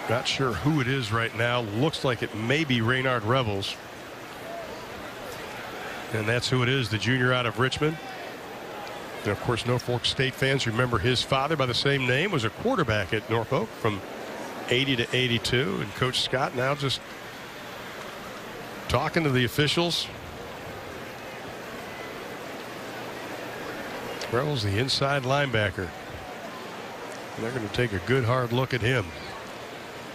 Not sure who it is right now. Looks like it may be Raynard Revels. And that's who it is, the junior out of Richmond. And of course, Norfolk State fans remember his father by the same name, was a quarterback at Norfolk from 80 to 82. And Coach Scott now just talking to the officials. Revels, the inside linebacker. And they're going to take a good hard look at him.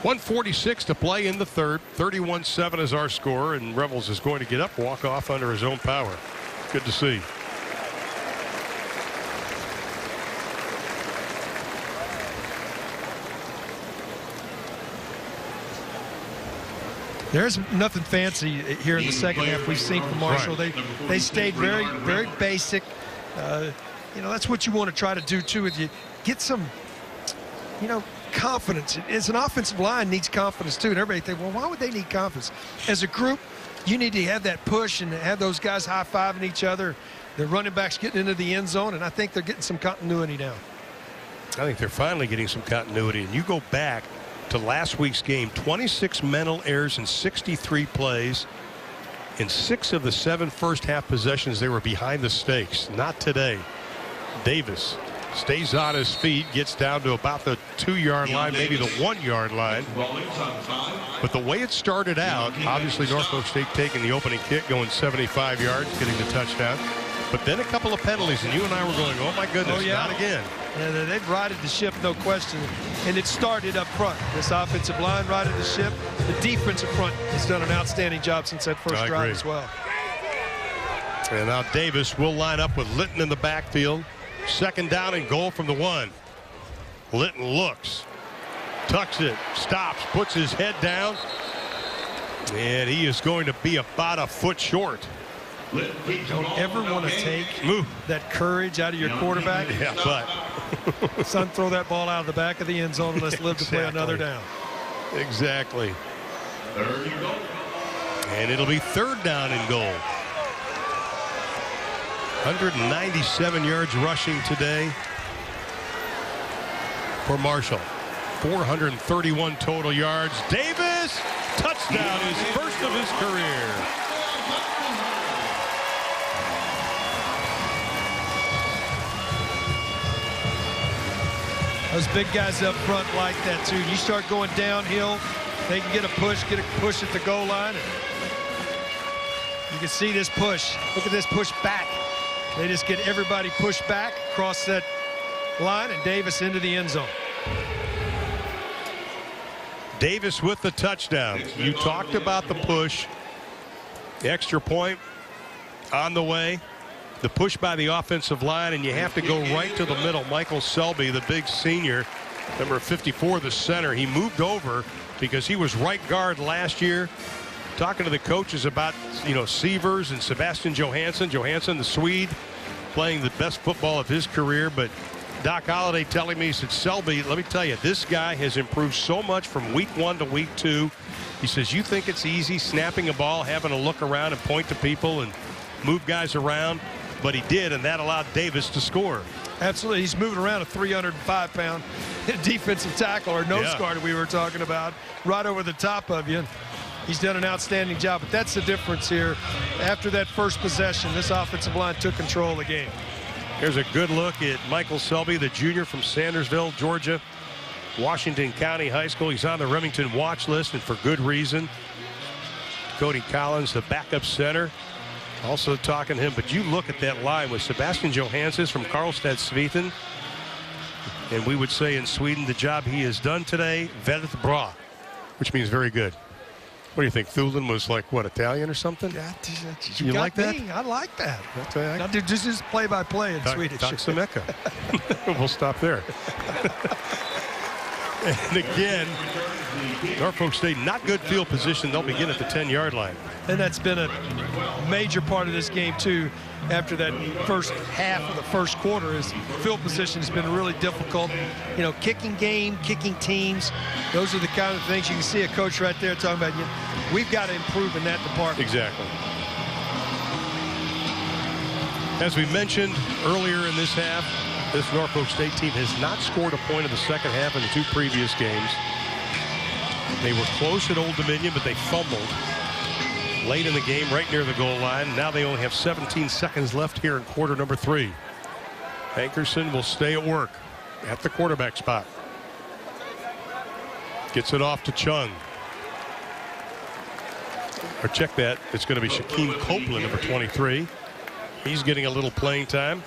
1:46 to play in the third. 31-7 is our score, and Revels is going to get up, walk off under his own power. Good to see. There's nothing fancy here in the second half we've seen from Marshall. They stayed very, very basic. That's what you want to try to do too. Is you get some, confidence. As an offensive line needs confidence too, and everybody think, well, why would they need confidence? As a group, you need to have that push and have those guys high-fiving each other. The running backs getting into the end zone, and I think they're getting some continuity now. I think they're finally getting some continuity. And you go back to last week's game, 26 mental errors in 63 plays. In 6 of the 7 first-half possessions, they were behind the stakes. Not today. Davis stays on his feet, gets down to about the 2-yard line, maybe the 1-yard line. But the way it started out, obviously Norfolk State taking the opening kick, going 75 yards, getting the touchdown. But then a couple of penalties, and you and I were going, oh my goodness, not again. Yeah, they've righted the ship, no question. And it started up front. This offensive line righted the ship. The defensive front has done an outstanding job since that first drive as well. And now Davis will line up with Litton in the backfield. Second down and goal from the 1. Litton looks, tucks it, stops, puts his head down, and he is going to be about a foot short. Don't ever want to take that courage out of your quarterback. Yeah, but son, throw that ball out of the back of the end zone and let's live to play another down. Exactly. And it'll be third down and goal. 197 yards rushing today for Marshall. 431 total yards. Davis, touchdown, his first of his career. Those big guys up front like that too. You start going downhill, They can get a push at the goal line. You can see this push. Look at this push back. They just get everybody pushed back across that line and Davis into the end zone. Davis with the touchdown. You talked about the push. The extra point on the way. The push by the offensive line, and you have to go right to the middle. Michael Selby, the big senior, number 54, the center, he moved over because he was right guard last year. Talking to the coaches about, Severs and Sebastian Johansson. Johansson, the Swede, playing the best football of his career. But Doc Holliday telling me, he said, Selby, let me tell you, this guy has improved so much from week 1 to week 2. He says, you think it's easy snapping a ball, having to look around and point to people and move guys around? But he did, and that allowed Davis to score. Absolutely. He's moving around a 305-pound defensive tackle or nose guard we were talking about right over the top of you. He's done an outstanding job, but that's the difference here. After that first possession, this offensive line took control of the game. Here's a good look at Michael Selby, the junior from Sandersville, Georgia, Washington County High School. He's on the Remington watch list, and for good reason. Cody Collins, the backup center, also talking to him. But you look at that line with Sebastian Johansson from Karlstad Sviten, and we would say in Sweden the job he has done today, väldigt bra, which means very good. What do you think? Thulin was like, what, Italian or something? Yeah, you like that? I like that. Now, dude, this is play-by-play in Swedish. We'll stop there. And again, Norfolk State, not good field position. They'll begin at the 10-yard line. And that's been a major part of this game, too. After that first half of the first quarter, is field position has been really difficult. Kicking game, kicking teams, those are the kind of things you can see a coach right there talking about. We've got to improve in that department. Exactly. As we mentioned earlier in this half, this Norfolk State team has not scored a point in the second half in the 2 previous games. They were close at Old Dominion, but they fumbled late in the game, right near the goal line. Now they only have 17 seconds left here in quarter number 3. Hankerson will stay at work at the quarterback spot. Gets it off to Chung. Or check that. It's going to be Shaquem Copeland, number 23. He's getting a little playing time.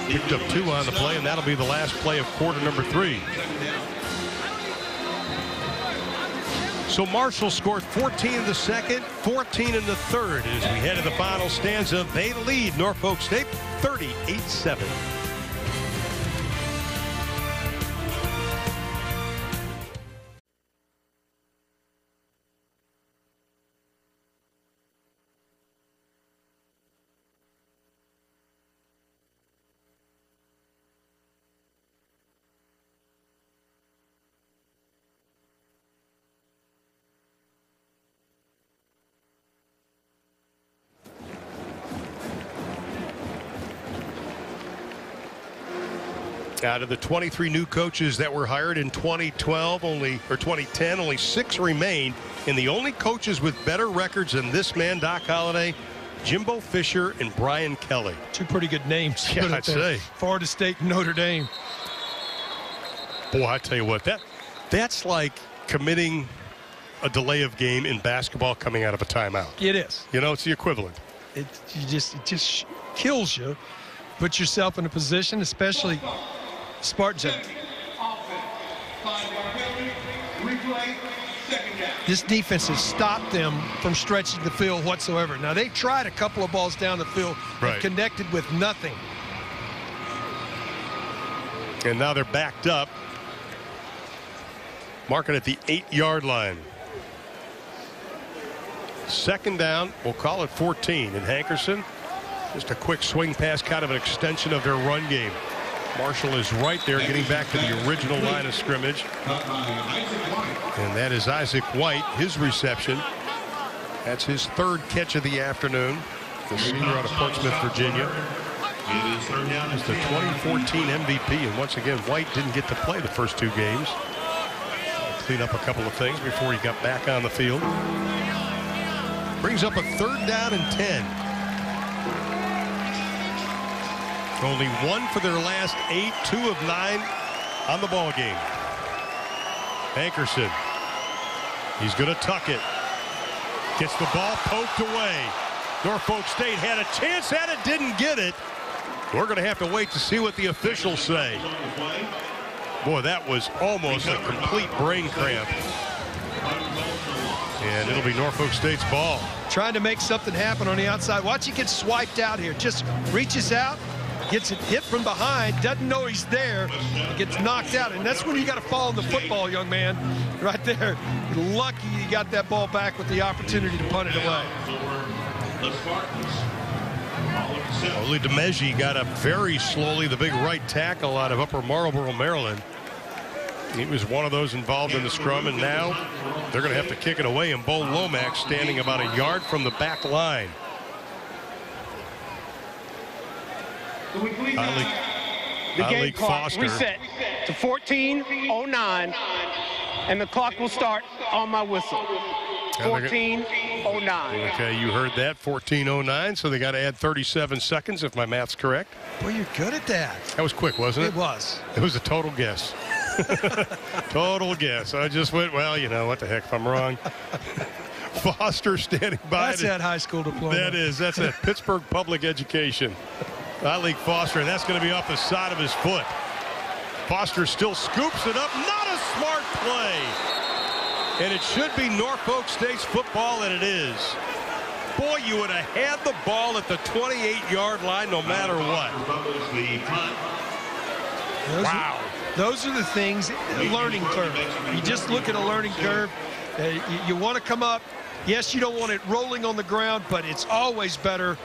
Picked up 2 on the play, and that'll be the last play of quarter number 3. So Marshall scored 14 in the second, 14 in the third. As we head to the final stanza, they lead Norfolk State 38-7. Out of the 23 new coaches that were hired in 2010, only 6 remain. And the only coaches with better records than this man, Doc Holliday, Jimbo Fisher and Brian Kelly. 2 pretty good names. Yeah, I'd say. Florida State and Notre Dame. Boy, I tell you what, that's like committing a delay of game in basketball coming out of a timeout. It is. It's the equivalent. It just kills you. Put yourself in a position, especially Spartans. This defense has stopped them from stretching the field whatsoever. Now, they tried a couple of balls down the field, but connected with nothing. And now they're backed up, marking at the 8-yard line. Second down, we'll call it 14. And Hankerson, just a quick swing pass, kind of an extension of their run game. Marshall is right there, getting back to the original line of scrimmage. And that is Isaac White, his reception. That's his 3rd catch of the afternoon. The senior out of Portsmouth, Virginia. He's the 2014 MVP, and once again, White didn't get to play the first 2 games. Clean up a couple of things before he got back on the field. Brings up a 3rd down and 10. Only 1 for their last 8, 2 of 9 on the ball game. Hankerson He's going to tuck it. Gets the ball poked away. Norfolk State had a chance at it, didn't get it. We're going to have to wait to see what the officials say. Boy, that was almost a complete brain cramp. And it'll be Norfolk State's ball. Trying to make something happen on the outside. Watch, he gets swiped out here. Just reaches out, gets it hit from behind, doesn't know he's there, gets knocked out. And that's when you got to fall in the football, young man. Right there. You're lucky you got that ball back with the opportunity to punt it away. The Spartans. Oli DeMeggi got up very slowly, the big right tackle out of Upper Marlboro, Maryland. He was one of those involved in the scrum, and now they're going to have to kick it away, and Bo Lomax standing about a yard from the back line. The game clock reset to 14:09, and the clock will start on my whistle. 14:09. Okay, you heard that, 14:09, so they got to add 37 seconds if my math's correct. Boy, you're good at that. That was quick, wasn't it? It was. It was a total guess. Total guess. I just went, well, you know, what the heck if I'm wrong. Foster standing by. That's that high school diploma. That is. That's at Pittsburgh Public Education. I-League Foster, and that's going to be off the side of his foot. Foster still scoops it up. Not a smart play. And it should be Norfolk State's football, and it is. Boy, you would have had the ball at the 28-yard line no matter what. Wow. Those are the things, learning curve. You just look at a learning curve. You want to come up. Yes, you don't want it rolling on the ground, but it's always better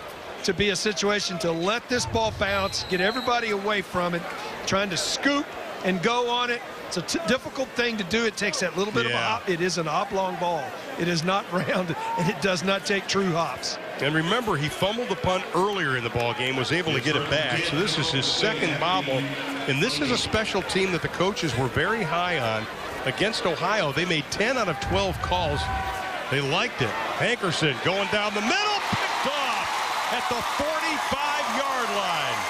to be a situation to let this ball bounce, get everybody away from it, trying to scoop and go on it. It's a difficult thing to do. It takes that little bit of a hop. It is an oblong ball. It is not round, and it does not take true hops. And remember, he fumbled the punt earlier in the ball game, was able to get it back. So this is his second bobble. And this is a special team that the coaches were very high on. Against Ohio, they made 10 out of 12 calls. They liked it. Hankerson going down the middle, picked off at the 45-yard line.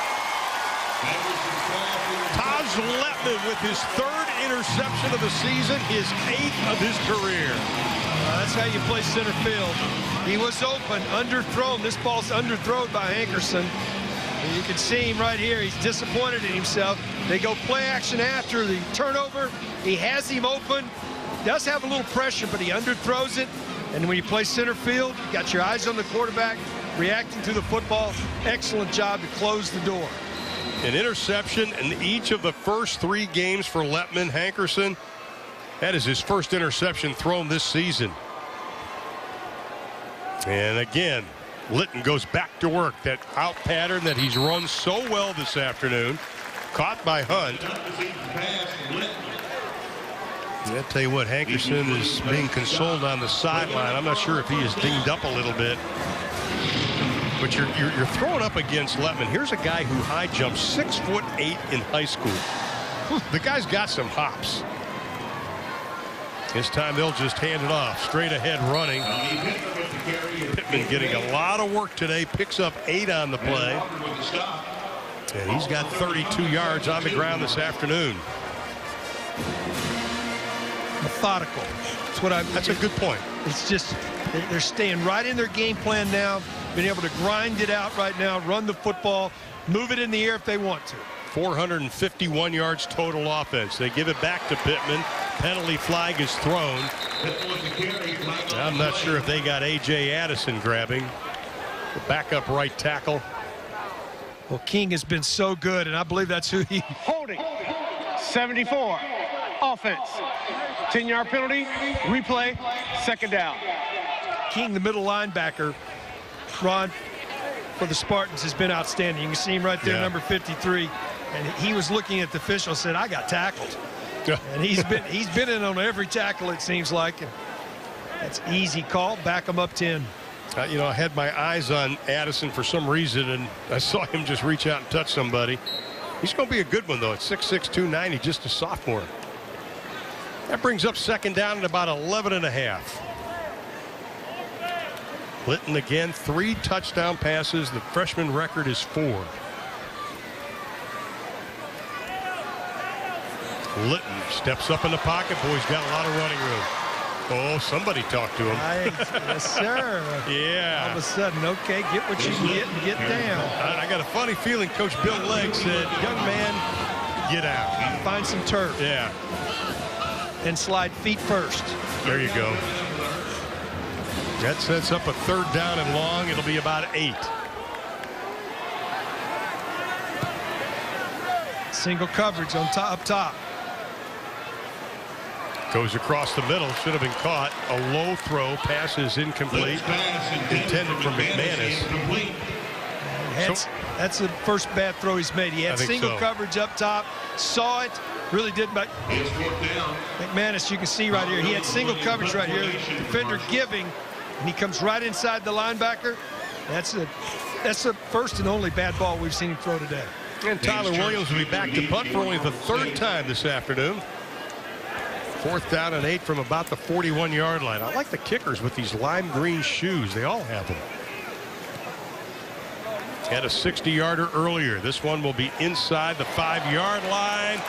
Taj Letman with his third interception of the season, his 8th of his career. That's how you play center field. He was open, underthrown. This ball's underthrown by Hankerson. And you can see him right here. He's disappointed in himself. They go play action after the turnover. He has him open. Does have a little pressure, but he underthrows it. And when you play center field, you got your eyes on the quarterback, reacting to the football. Excellent job to close the door. An interception in each of the first 3 games for Letman. Hankerson, that is his first interception thrown this season. And again, Litton goes back to work. That out pattern that he's run so well this afternoon. Caught by Hunt. I tell you what, Hankerson is being consoled on the sideline. I'm not sure if he is dinged up a little bit. But you're throwing up against Letman. Here's a guy who high jumps 6'8" in high school. The guy's got some hops. This time they'll just hand it off. Straight ahead running. Pittman getting a lot of work today. Picks up 8 on the play. And he's got 32 yards on the ground this afternoon. Methodical. That's a good point. It's just they're staying right in their game plan now. Being able to grind it out right now, run the football, move it in the air if they want to. 451 yards total offense. They give it back to Pittman. Penalty flag is thrown. I'm not sure if they got A.J. Addison grabbing. The backup right tackle. Well, King has been so good, and I believe that's who he... Holding. 74. Offense. 10-yard penalty. Replay. Second down. King, the middle linebacker, Ron, for the Spartans, has been outstanding. You can see him right there, number 53. And he was looking at the official and said, I got tackled. And he's been in on every tackle, it seems like. And that's easy call. Back him up 10. You know, I had my eyes on Addison for some reason, and I saw him just reach out and touch somebody. He's going to be a good one, though, at 6'6", 290, just a sophomore. That brings up second down at about 11.5. Litton again, 3 touchdown passes. The freshman record is 4. Litton steps up in the pocket. Boy, he's got a lot of running room. Oh, somebody talked to him. Yes, sir. Yeah. All of a sudden, okay, get what you can get and get down. I got a funny feeling Coach Bill Legg said, young man, get out. Find some turf. Yeah. And slide feet first. There you go. That sets up a 3rd down and long. It'll be about 8. Single coverage on top, up top. Goes across the middle. Should have been caught. A low throw. Pass is incomplete. Intended for McManus. That's the first bad throw he's made. He had single coverage up top. Saw it. Really did. But McManus, you can see right here, he had single coverage right here. Defender giving, and he comes right inside the linebacker. That's the first and only bad ball we've seen him throw today. And Tyler Williams will be back to punt for only the 3rd time this afternoon. 4th down and 8 from about the 41-yard line. I like the kickers with these lime green shoes. They all have them. Had a 60-yarder earlier. This one will be inside the 5-yard line.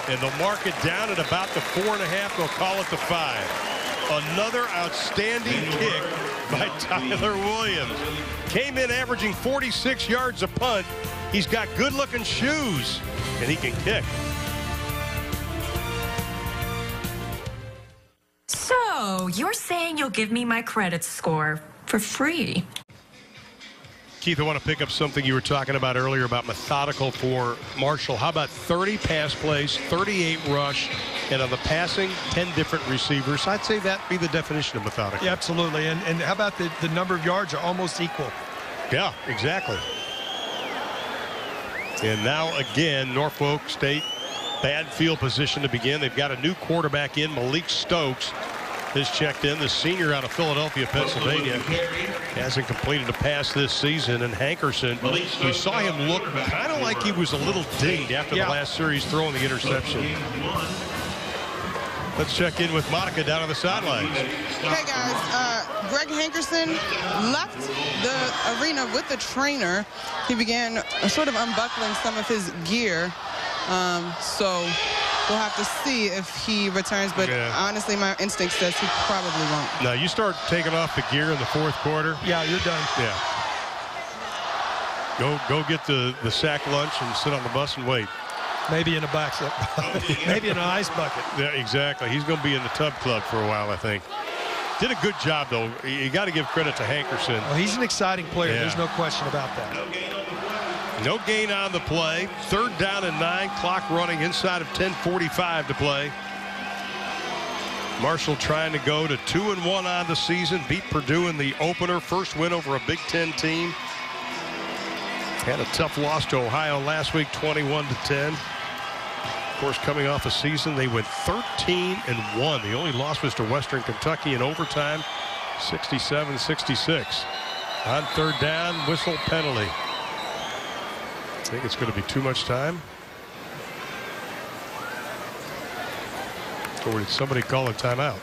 And they'll mark it down at about the 4.5. They'll call it the 5. Another outstanding kick by Tyler Williams. Came in averaging 46 yards a punt. He's got good-looking shoes, and he can kick. So, you're saying you'll give me my credit score for free? Keith, I want to pick up something you were talking about earlier about methodical for Marshall. How about 30 pass plays, 38 rush, and on the passing, 10 different receivers? I'd say that'd be the definition of methodical. Yeah, absolutely. And how about the number of yards are almost equal? Yeah, exactly. And now again, Norfolk State, bad field position to begin. They've got a new quarterback in, Malik Stokes. Has checked in, the senior out of Philadelphia, Pennsylvania. Hasn't completed a pass this season. And Hankerson, we saw him look kind of like he was a little dinged after the last series throwing the interception. Let's check in with Monica down on the sidelines. Hey guys, Greg Hankerson left the arena with the trainer. He began sort of unbuckling some of his gear. So we'll have to see if he returns, but honestly, my instinct says he probably won't. Now, you start taking off the gear in the 4th quarter. Yeah, you're done. Yeah. Go get the sack lunch and sit on the bus and wait. Maybe in a box up. Maybe in an ice bucket. Yeah, exactly. He's going to be in the tub club for a while, I think. Did a good job, though. You got to give credit to Hankerson. Well, he's an exciting player. Yeah. There's no question about that. No gain on the play. 3rd down and 9. Clock running inside of 10:45 to play. Marshall trying to go to 2-1 on the season. Beat Purdue in the opener. First win over a Big Ten team. Had a tough loss to Ohio last week, 21-10. Of course, coming off a season, they went 13-1. The only loss was to Western Kentucky in overtime, 67-66. On 3rd down, whistle penalty. I think it's going to be too much time. Or did somebody call a timeout?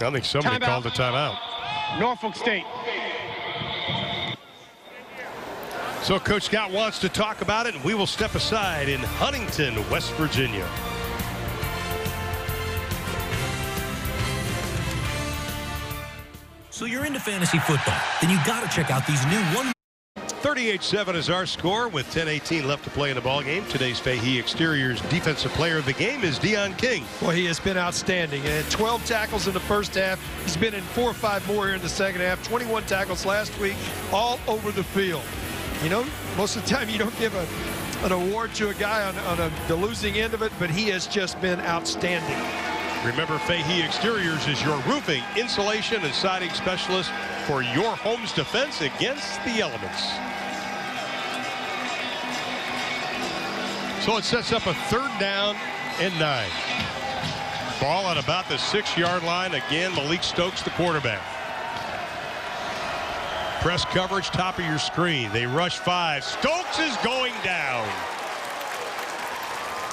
I think somebody called a timeout. Norfolk State. So Coach Scott wants to talk about it, and we will step aside in Huntington, West Virginia. So you're into fantasy football, then you got to check out these new 38-7 is our score with 10:18 left to play in the ball game. Today's Fahey Exteriors Defensive Player of the Game is Deion King. Well, he has been outstanding. He had 12 tackles in the first half. He's been in 4 or 5 more here in the second half. 21 tackles last week, all over the field. You know, most of the time you don't give an award to a guy on the losing end of it, but he has just been outstanding. Remember, Fahey Exteriors is your roofing, insulation, and siding specialist for your home's defense against the elements. So it sets up a 3rd down and 9. Ball at about the 6-yard line. Again, Malik Stokes, the quarterback. Press coverage, top of your screen. They rush 5. Stokes is going down.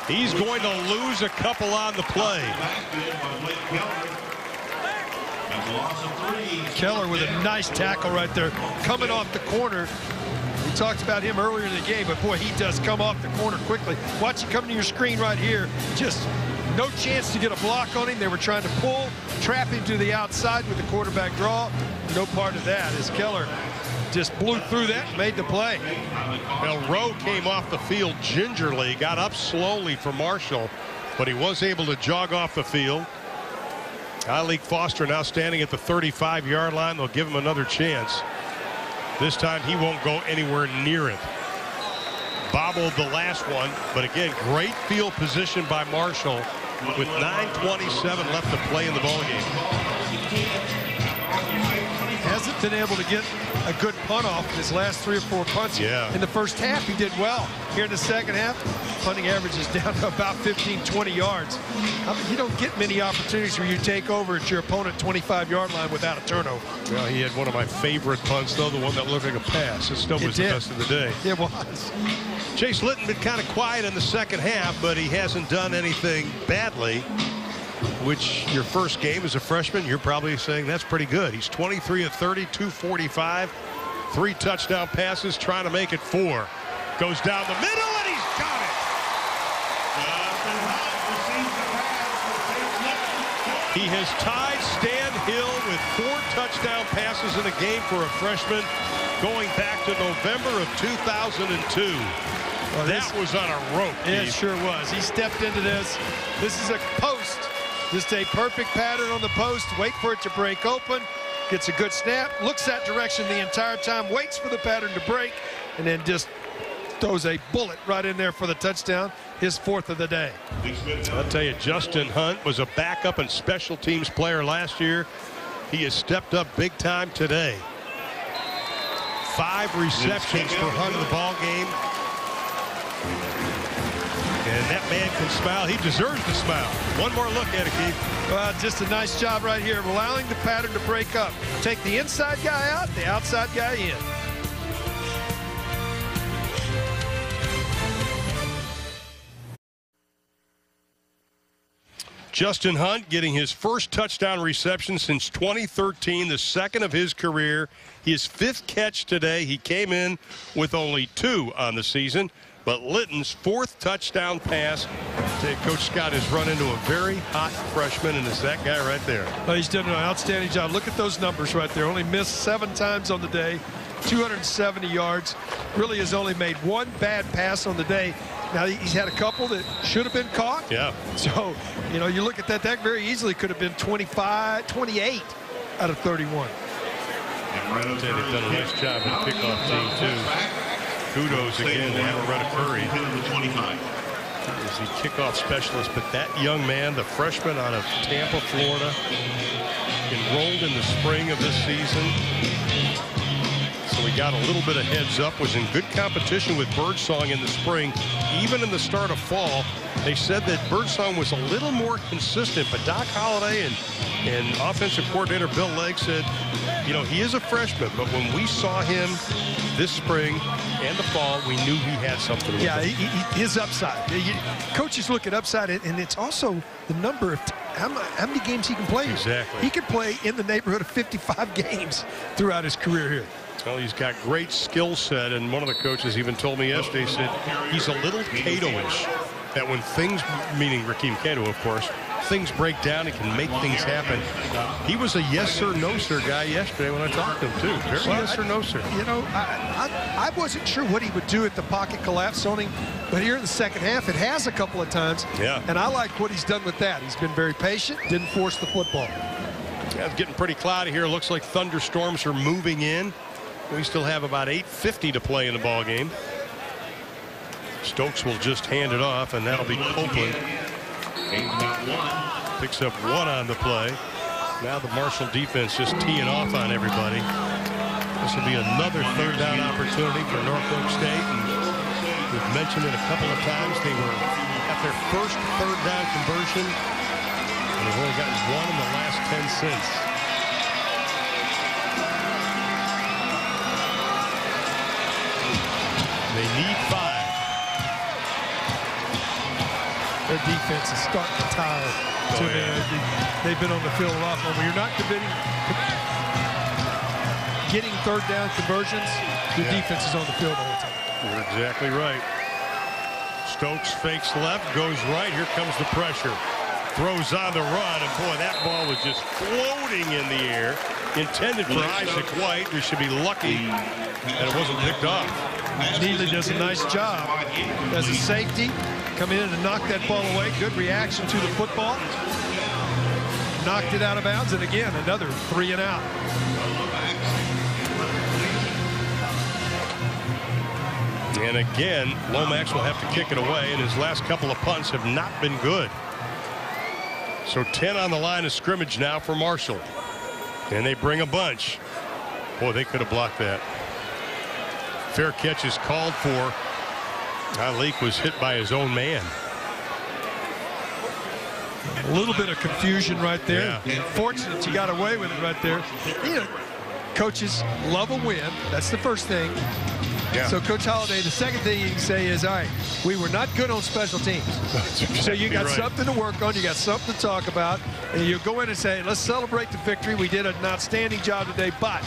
He's going to lose a couple on the play. Keller with a nice tackle right there, coming off the corner. We talked about him earlier in the game, but boy, he does come off the corner quickly. Watch it come to your screen right here. Just no chance to get a block on him. They were trying to pull, trap him to the outside with the quarterback draw. No part of that as Keller just blew through that and made the play. Well, Rowe came off the field gingerly, got up slowly for Marshall, but he was able to jog off the field. Tyleek Foster now standing at the 35-yard line. They'll give him another chance. This time he won't go anywhere near it. Bobbled the last one, but again, great field position by Marshall with 9:27 left to play in the ballgame. Hasn't been able to get a good punt off in his last 3 or 4 punts. Yeah. In the first half, he did well. Here in the second half, punting average is down to about 15, 20 yards. You don't get many opportunities where you take over at your opponent 25-yard line without a turnover. Well, he had one of my favorite punts, though, the one that looked like a pass. It still was the best of the day. It was. Chase Litton been kind of quiet in the second half, but he hasn't done anything badly, which your first game as a freshman, you're probably saying that's pretty good. He's 23 of 30, 245, 3 touchdown passes, trying to make it 4. Goes down the middle, and he's got it. He has tied Stan Hill with 4 touchdown passes in a game for a freshman going back to November of 2002. Well, that was on a rope. It sure was. He stepped into this. This is a post. Just a perfect pattern on the post. Wait for it to break open. Gets a good snap. Looks that direction the entire time. Waits for the pattern to break. And then just throws a bullet right in there for the touchdown. His 4th of the day. I'll tell you, Justin Hunt was a backup and special teams player last year. He has stepped up big time today. 5 receptions for Hunt in the ball game. And that man can smile. He deserves to smile. One more look at it, Keith. Well, just a nice job right here, allowing the pattern to break up. Take the inside guy out, the outside guy in. Justin Hunt getting his first touchdown reception since 2013, the 2nd of his career. His 5th catch today. He came in with only 2 on the season. But Litton's 4th touchdown pass. Coach Scott has run into a very hot freshman, and it's that guy right there. Oh, he's done an outstanding job. Look at those numbers right there. Only missed 7 times on the day, 270 yards. Really has only made 1 bad pass on the day. Now, he's had a couple that should have been caught. Yeah. So, you know, you look at that, that very easily could have been 25, 28 out of 31. They've done a nice job at the kickoff team, too. Kudos again to Amaretta Curry. He's the kickoff specialist, but that young man, the freshman out of Tampa, Florida, enrolled in the spring of this season. So he got a little bit of heads up, was in good competition with Birdsong in the spring. Even in the start of fall, they said that Birdsong was a little more consistent, but Doc Holliday and offensive coordinator Bill Legg said, you know, he is a freshman, but when we saw him this spring and the fall, we knew he had something. Yeah, his upside. Coaches look at upside, and it's also the number of how many games he can play. Exactly. He can play in the neighborhood of 55 games throughout his career here. Well, he's got great skill set, and one of the coaches even told me yesterday, said he's a little Cato-ish, that when things, meaning Rakeem Cato, of course, things break down, he can make things happen. He was a yes sir, no sir guy yesterday when I talked to him, too. Very yes sir, no sir. You know, I wasn't sure what he would do if the pocket collapsed on him, but here in the second half, it has a couple of times. Yeah. And I like what he's done with that. He's been very patient, didn't force the football. Yeah, it's getting pretty cloudy here. Looks like thunderstorms are moving in. We still have about 8:50 to play in the ball game. Stokes will just hand it off, and that'll be Copeland. Picks up 1 on the play. Now the Marshall defense just teeing off on everybody. This will be another 3rd down opportunity for Norfolk State. And we've mentioned it a couple of times. They were at their first 3rd down conversion, and they've only gotten 1 in the last 10 since. They need 5. Their defense is starting to tire. They've been on the field a lot more. When you're not getting 3rd down conversions, your defense is on the field the whole time. You're exactly right. Stokes fakes left, goes right. Here comes the pressure. throws on the run, and boy, that ball was just floating in the air. Intended for Isaac White, who should be lucky that it wasn't picked off. Neely does a nice job as a safety. Come in and knock that ball away. Good reaction to the football. Knocked it out of bounds, and again, another 3 and out. And again, Lomax will have to kick it away, and his last couple of punts have not been good. So 10 on the line of scrimmage now for Marshall. And they bring a bunch. Boy, they could have blocked that. Fair catch is called for. Leak was hit by his own man. A little bit of confusion right there. Yeah. Fortunate you got away with it right there. You know, coaches love a win. That's the first thing. Yeah. So, Coach Holliday, the second thing you can say is, all right, we were not good on special teams. Exactly so you got right. something to work on. You got something to talk about. And you go in and say, let's celebrate the victory. We did an outstanding job today, but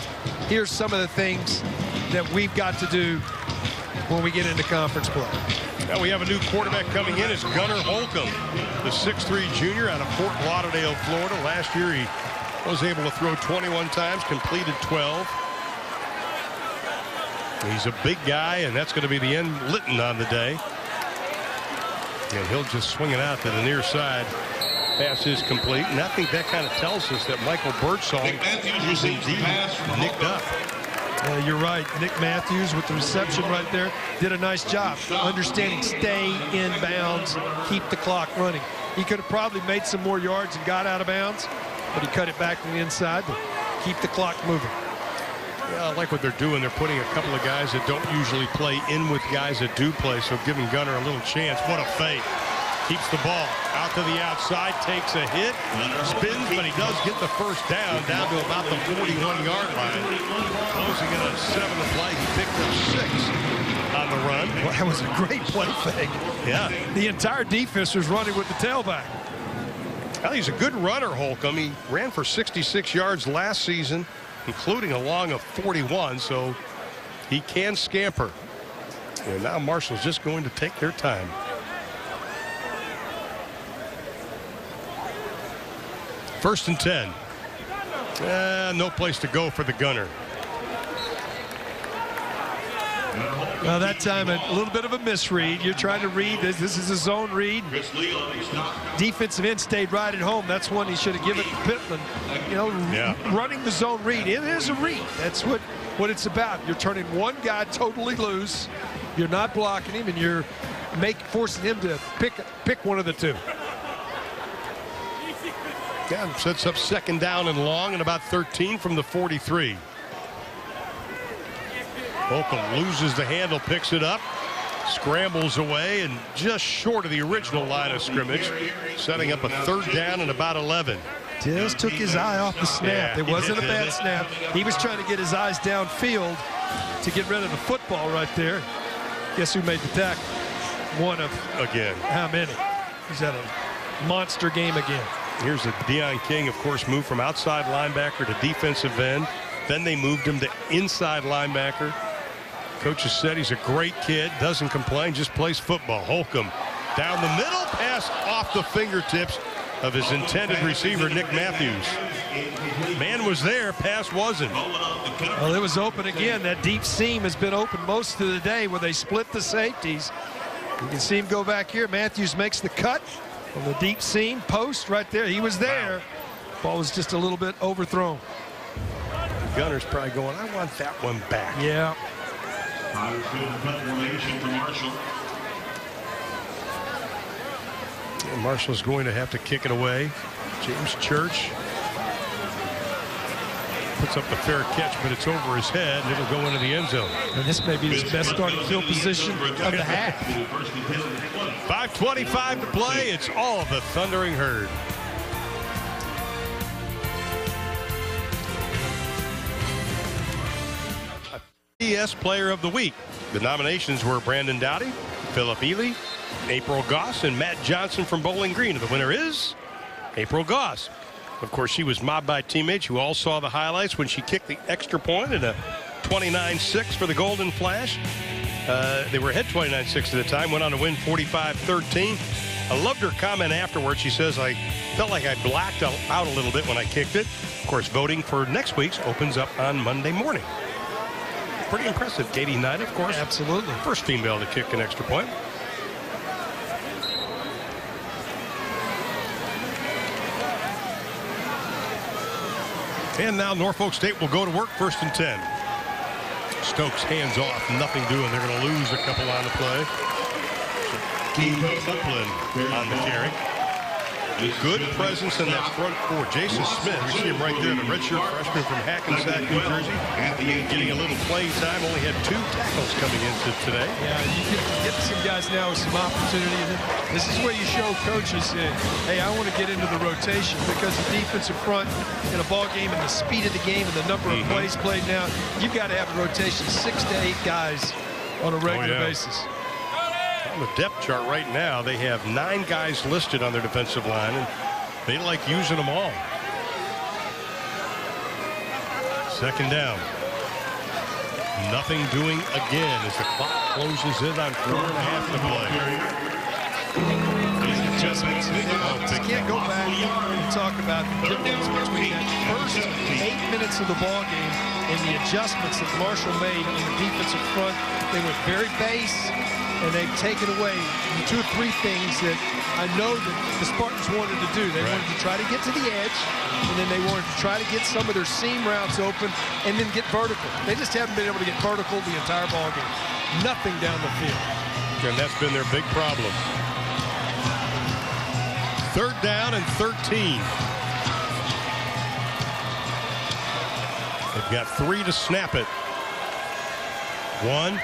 here's some of the things that we've got to do when we get into conference play. Now we have a new quarterback coming in. It's Gunnar Holcomb, the 6'3" junior out of Fort Lauderdale, Florida. Last year he was able to throw 21 times, completed 12. He's a big guy, and that's going to be the end Litton on the day. And he'll just swing it out to the near side. Pass is complete, and I think that kind of tells us that Michael Birdsong is indeed nicked up. You're right. Nick Matthews with the reception right there did a nice job understanding stay in bounds, keep the clock running. He could have probably made some more yards and got out of bounds, but he cut it back to the inside to keep the clock moving. Yeah, I like what they're doing. They're putting a couple of guys that don't usually play in with guys that do play, so giving Gunnar a little chance. What a fake. Keeps the ball out to the outside, takes a hit, spins, but he does get the first down to about the 41-yard line. Closing in on 7 to play. He picked up 6 on the run. Well, that was a great play fake. Yeah. The entire defense was running with the tailback. Well, he's a good runner, Holcomb. He ran for 66 yards last season, including a long of 41, so he can scamper. And now Marshall's just going to take their time. First and 10. No place to go for the Gunner. Well, that time a little bit of a misread. You're trying to read this. This is a zone read. Defensive end stayed right at home. That's one he should have given Pittman. You know, running the zone read. It is a read. That's what it's about. You're turning one guy totally loose. You're not blocking him, and you're forcing him to pick one of the two. Yeah, sets up second down and long and about 13 from the 43. Holcomb loses the handle, picks it up, scrambles away, and just short of the original line of scrimmage, setting up a third down and about 11. Just took his eye off the snap. It wasn't a bad snap. He was trying to get his eyes downfield to get rid of the football right there. Guess who made the tackle? One of again. How many? He's had a monster game again. Here's a Deion King, of course, moved from outside linebacker to defensive end. Then they moved him to inside linebacker. Coaches said he's a great kid, doesn't complain, just plays football. Holcomb down the middle, pass off the fingertips of his intended receiver, Nick Matthews. Man was there, pass wasn't. Well, it was open again. That deep seam has been open most of the day where they split the safeties. You can see him go back here. Matthews makes the cut on the deep seam post right there. He was there. Ball was just a little bit overthrown. Gunner's probably going, I want that one back. Yeah. And Marshall's going to have to kick it away. James Church puts up the fair catch, but it's over his head, and it'll go into the end zone. And this may be his best starting field position of the half. 5:25 to play. It's all of the Thundering Herd. CBS Player of the Week. The nominations were Brandon Dowdy, Philip Ely, April Goss, and Matt Johnson from Bowling Green. The winner is April Goss. Of course, she was mobbed by teammates who all saw the highlights when she kicked the extra point in a 29-6 for the Golden Flash. They were ahead 29-6 at the time, went on to win 45-13. I loved her comment afterwards. She says, I felt like I blacked out a little bit when I kicked it. Of course, voting for next week's opens up on Monday morning. Pretty impressive. Katie Knight, of course. Absolutely. First female to kick an extra point. And now Norfolk State will go to work, 1st and 10. Stokes hands off, nothing doing. They're going to lose a couple on the play. Copeland on the carry. Good presence in that front four. Jason Smith, we see him right there, the redshirt freshman from Hackensack, New Jersey, getting a little play time. Only had 2 tackles coming into today. Yeah, you can get some guys now with some opportunity. And this is where you show coaches, hey, I want to get into the rotation, because the defensive front in a ball game and the speed of the game and the number of plays played now, you've got to have a rotation 6 to 8 guys on a regular basis. On the depth chart right now, they have 9 guys listed on their defensive line, and they like using them all. 2nd down. Nothing doing again as the clock closes in on 4.5 to play. Adjustments. You can't go back and talk about the difference between that first 8 minutes of the ball game and the adjustments that Marshall made on the defensive front. They went very base, and they've taken away 2 or 3 things that I know that the Spartans wanted to do. They wanted to try to get to the edge, and then they wanted to try to get some of their seam routes open and then get vertical. They just haven't been able to get vertical the entire ball game. Nothing down the field. And that's been their big problem. 3rd down and 13. They've got 3 to snap it. 1.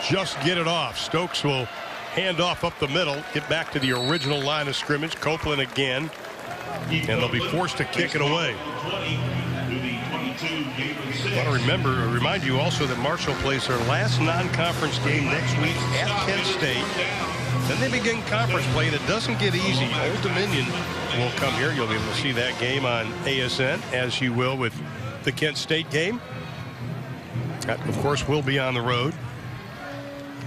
Just get it off. Stokes will hand off up the middle, get back to the original line of scrimmage. Copeland again, and they'll be forced to kick it away. I want to remind you also that Marshall plays their last non-conference game next week at Kent State. Then they begin conference play, and it doesn't get easy. Old Dominion will come here. You'll be able to see that game on ASN, as you will with the Kent State game. That, of course, will be on the road.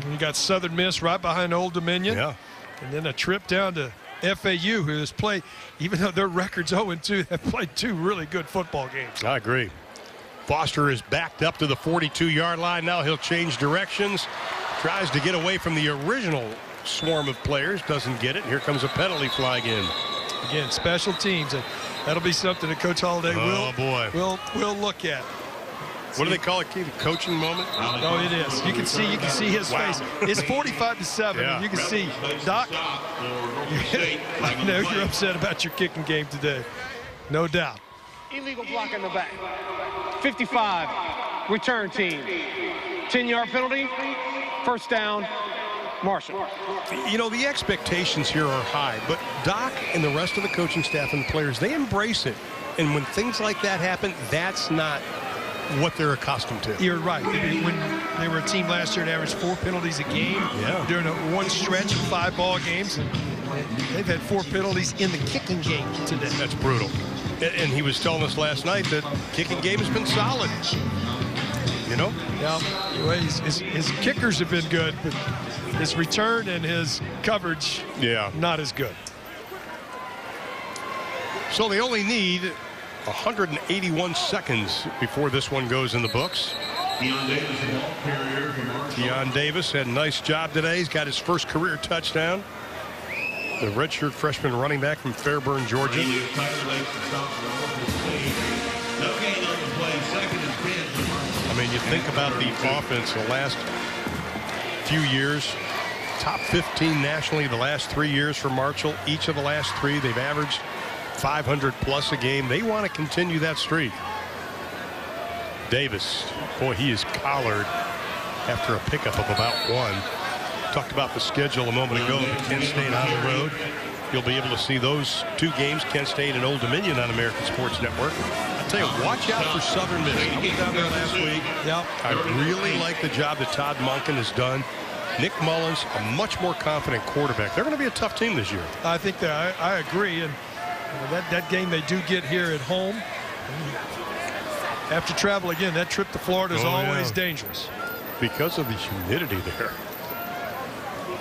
You got Southern Miss right behind Old Dominion. Yeah. And then a trip down to FAU, who has played, even though their record's 0-2, they've played 2 really good football games. I agree. Foster is backed up to the 42-yard line. Now he'll change directions. Tries to get away from the original swarm of players. Doesn't get it. Here comes a penalty flag in. Again, special teams. That'll be something that Coach Holliday will look at. What do they call it, Keith? A coaching moment? Oh, it is. You can see his face. It's 45-7. Yeah. And you can see, Doc, I know you're upset about your kicking game today. No doubt. Illegal block in the back. 55, return team. 10-yard penalty, 1st down, Marshall. You know, the expectations here are high, but Doc and the rest of the coaching staff and the players, they embrace it. And when things like that happen, that's not what they're accustomed to. You're right. When they were a team last year that averaged 4 penalties a game during one stretch of 5 ball games, and they've had 4 penalties in the kicking game today. That's brutal. And he was telling us last night that kicking game has been solid. You know? Yeah. His kickers have been good, but his return and his coverage, not as good. So they only need 181 seconds before this one goes in the books. Deion Davis had a nice job today. He's got his first career touchdown. The redshirt freshman running back from Fairburn, Georgia. I mean, you think about the offense the last few years. Top 15 nationally the last 3 years for Marshall. Each of the last 3, they've averaged 500 plus a game. They want to continue that streak. Davis, boy, he is collared after a pickup of about 1. Talked about the schedule a moment ago. Kent State on the road. You'll be able to see those 2 games, Kent State and Old Dominion, on American Sports Network. I tell you, watch out for Southern Miss. I was down there last week. I really like the job that Todd Monken has done. Nick Mullins, a much more confident quarterback. They're going to be a tough team this year. I think that I agree. And that game they do get here at home. After travel again, that trip to Florida is always dangerous. Because of the humidity there.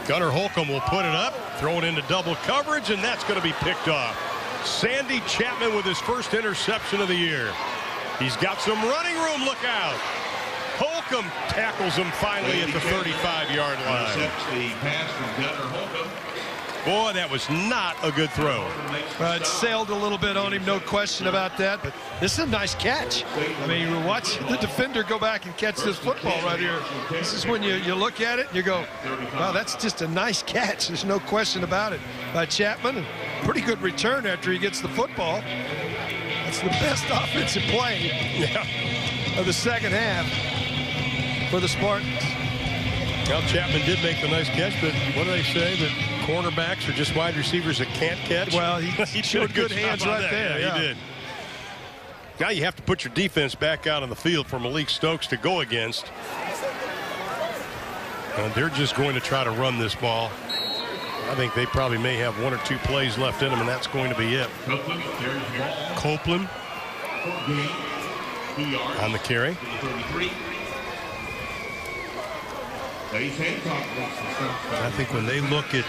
Gunnar Holcomb will put it up, throw it into double coverage, and that's going to be picked off. Sandy Chapman with his first interception of the year. He's got some running room. Look out. Holcomb tackles him finally at the 35-yard line. The pass from Gunnar Holcomb. Boy, that was not a good throw. It sailed a little bit on him, no question about that, but this is a nice catch. I mean, you watch the defender go back and catch this football right here. This is when you look at it and you go, wow, that's just a nice catch. There's no question about it by Chapman. And pretty good return after he gets the football. That's the best offensive play of the second half for the Spartans. Well, Chapman did make the nice catch, but what do they say? That cornerbacks are just wide receivers that can't catch? Well, he showed good hands right there. Yeah, he did. Now you have to put your defense back out on the field for Malik Stokes to go against. And they're just going to try to run this ball. I think they probably may have 1 or 2 plays left in them, and that's going to be it. Copeland on the carry. I think when they look at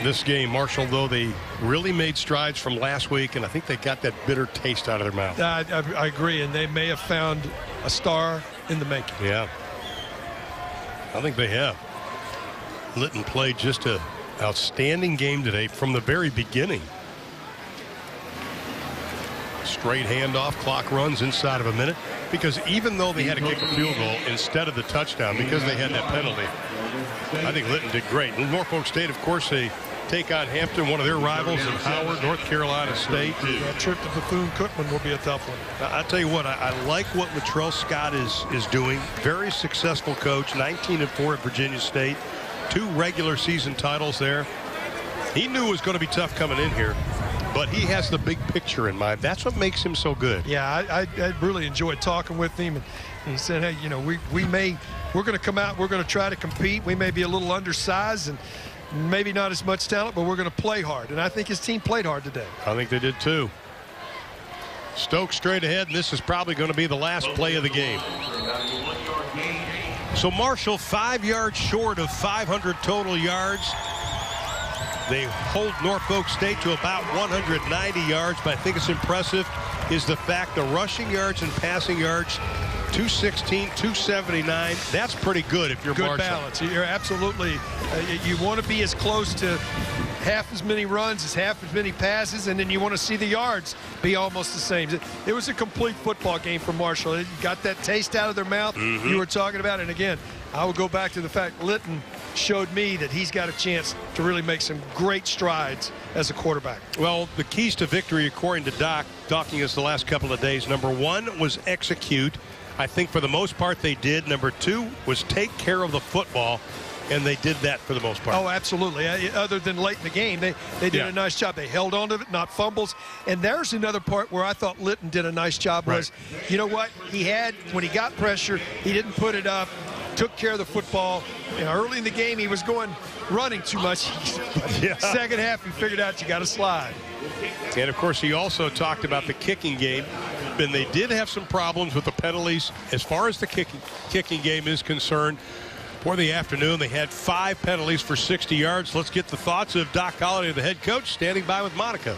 this game, Marshall, though, they really made strides from last week, and I think they got that bitter taste out of their mouth. I agree, and they may have found a star in the making. Yeah. I think they have. Litton played just an outstanding game today from the very beginning. Straight handoff, clock runs inside of a minute, because even though they had to kick a field goal instead of the touchdown because they had that penalty, I think Litton did great. And Norfolk State, of course, they take on Hampton, one of their rivals in Howard, North Carolina State. That trip to Bethune-Cookman will be a tough one. I'll tell you what, I like what Latrell Scott is doing. Very successful coach, 19-4 at Virginia State. 2 regular season titles there. He knew it was going to be tough coming in here, but he has the big picture in mind. That's what makes him so good. Yeah, I really enjoyed talking with him, and he said, hey, you know, we're going to come out, we're going to try to compete. We may be a little undersized and maybe not as much talent, but we're going to play hard. And I think his team played hard today. I think they did too. Stokes straight ahead, and this is probably going to be the last play of the game. So Marshall 5 yards short of 500 total yards. They hold Norfolk State to about 190 yards, but I think it's impressive is the fact the rushing yards and passing yards, 216, 279. That's pretty good if you're Marshall. Good balance. You're absolutely, you want to be as close to half as many runs as half as many passes, and then you want to see the yards be almost the same. It was a complete football game for Marshall. They got that taste out of their mouth you were talking about. And again, I will go back to the fact Litton showed me that he's got a chance to really make some great strides as a quarterback. Well, the keys to victory, according to Doc, talking us the last couple of days, number 1 was execute. I think for the most part they did. Number 2 was take care of the football, and they did that for the most part. Oh, absolutely. Other than late in the game, they did a nice job. They held on to it, not fumbles. And there's another part where I thought Litton did a nice job was, you know what, he had, when he got pressure, he didn't put it up, took care of the football. And early in the game, he was running too much. Second half, he figured out you got to slide. And, of course, he also talked about the kicking game. And they did have some problems with the penalties as far as the kicking game is concerned. For the afternoon, they had 5 penalties for 60 yards. Let's get the thoughts of Doc Holliday, the head coach, standing by with Monica.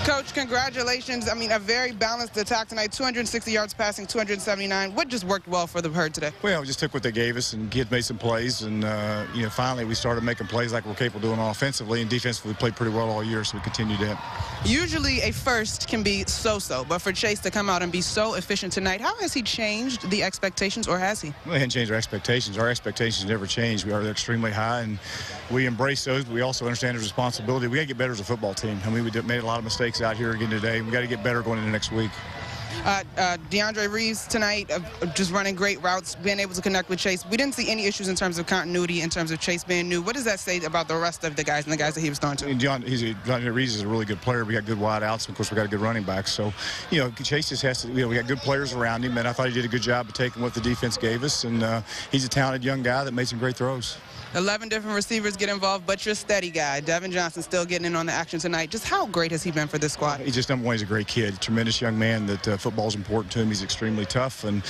Coach, congratulations. I mean, a very balanced attack tonight. 260 yards passing, 279. What just worked well for the Hurd today? Well, we just took what they gave us, and kids made some plays. And, you know, finally we started making plays like we're capable of doing offensively. And defensively, we played pretty well all year, so we continue to. Usually a first can be so-so, but for Chase to come out and be so efficient tonight, how has he changed the expectations, or has he? Well, he hadn't changed our expectations. Our expectations never change. We are extremely high, and we embrace those, but we also understand his responsibility. We got to get better as a football team. I mean, we made a lot of mistakes out here again today. We got to get better going into next week. DeAndre Reeves tonight, just running great routes, being able to connect with Chase. We didn't see any issues in terms of continuity, in terms of Chase being new. What does that say about the rest of the guys and the guys that he was throwing to? DeAndre Reeves is a really good player. We got good wide outs, and of course we got a good running back. So, you know, Chase just has to, you know, we got good players around him, and I thought he did a good job of taking what the defense gave us. And he's a talented young guy that made some great throws. 11 different receivers get involved, but you're a steady guy. Devin Johnson still getting in on the action tonight. Just how great has he been for this squad? He's just, number 1, he's a great kid, tremendous young man that football is important to him. He's extremely tough, and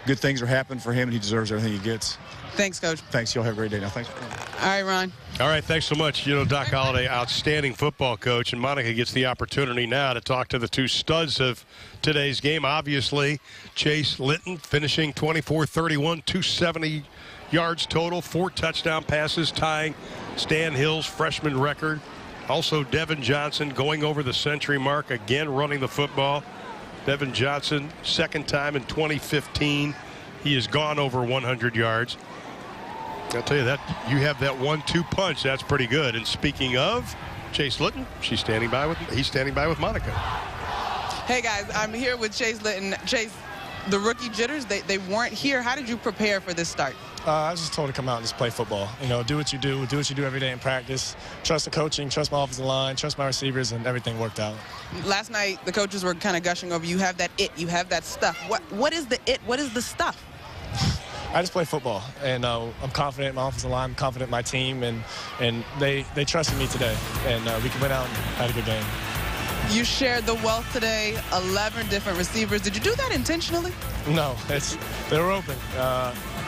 good things are happening for him, and he deserves everything he gets. Thanks, Coach. Thanks. Y'all have a great day now. Thanks for coming. All right, Ron. All right, thanks so much. You know, Doc Holliday, outstanding football coach, and Monica gets the opportunity now to talk to the two studs of today's game. Obviously, Chase Litton finishing 24-31, 270 yards total, 4 touchdown passes, tying Stan Hill's freshman record. Also, Devin Johnson going over the century mark, again running the football. Devin Johnson, second time in 2015. He has gone over 100 yards. I'll tell you that you have that 1-2 punch. That's pretty good. And speaking of Chase Litton, he's standing by with Monica. Hey guys, I'm here with Chase Litton. Chase, the rookie jitters, they weren't here. How did you prepare for this start? I was just told to come out and just play football. You know, do what you do every day in practice. Trust the coaching, trust my offensive line, trust my receivers, and everything worked out. Last night, the coaches were kind of gushing over you. Have that it, you have that stuff. What is the it? What is the stuff? I just play football, and I'm confident in my offensive line. I'm confident in my team, and they trusted me today, and we went out and had a good game. You shared the wealth today, 11 different receivers. Did you do that intentionally? No, they were open.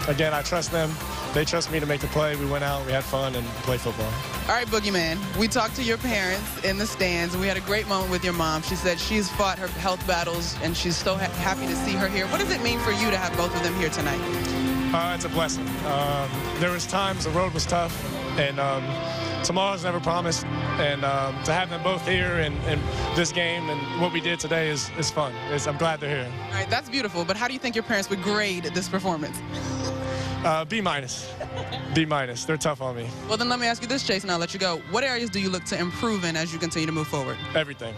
Again, I trust them. They trust me to make the play. We went out, we had fun, and played football. All right, Boogeyman, we talked to your parents in the stands, and we had a great moment with your mom. She said she's fought her health battles, and she's so happy to see her here. What does it mean for you to have both of them here tonight? It's a blessing. There was times the road was tough, and tomorrow's never promised. And to have them both here and this game and what we did today is fun. I'm glad they're here. All right, that's beautiful. But how do you think your parents would grade this performance? B-. B-. They're tough on me. Well, then let me ask you this, Chase, and I'll let you go. What areas do you look to improve in as you continue to move forward? Everything.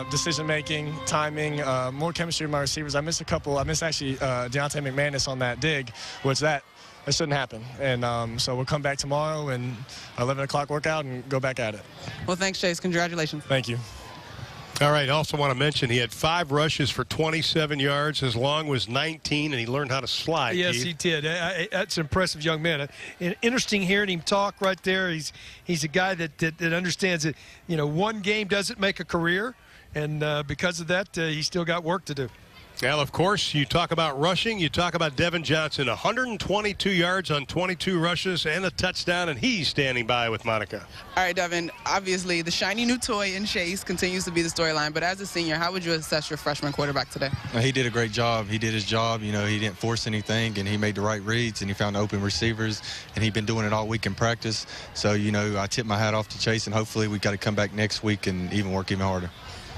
Decision-making, timing, more chemistry with my receivers. I missed actually Deontay McManus on that dig, which that shouldn't happen. And so we'll come back tomorrow and 11 o'clock workout and go back at it. Well, thanks, Chase. Congratulations. Thank you. All right, also want to mention he had 5 rushes for 27 yards. His long was 19, and he learned how to slide. Yes, Keith. he did. That's an impressive young man. Interesting hearing him talk right there. He's a guy that understands that, you know, one game doesn't make a career, and because of that, he's still got work to do. Well, of course, you talk about rushing. You talk about Devin Johnson, 122 yards on 22 rushes and a touchdown, and he's standing by with Monica. All right, Devin, obviously the shiny new toy in Chase continues to be the storyline, but as a senior, how would you assess your freshman quarterback today? He did a great job. He did his job. You know, he didn't force anything, and he made the right reads, and he found open receivers, and he's been doing it all week in practice. So, you know, I tip my hat off to Chase, and hopefully we got to come back next week and even work even harder.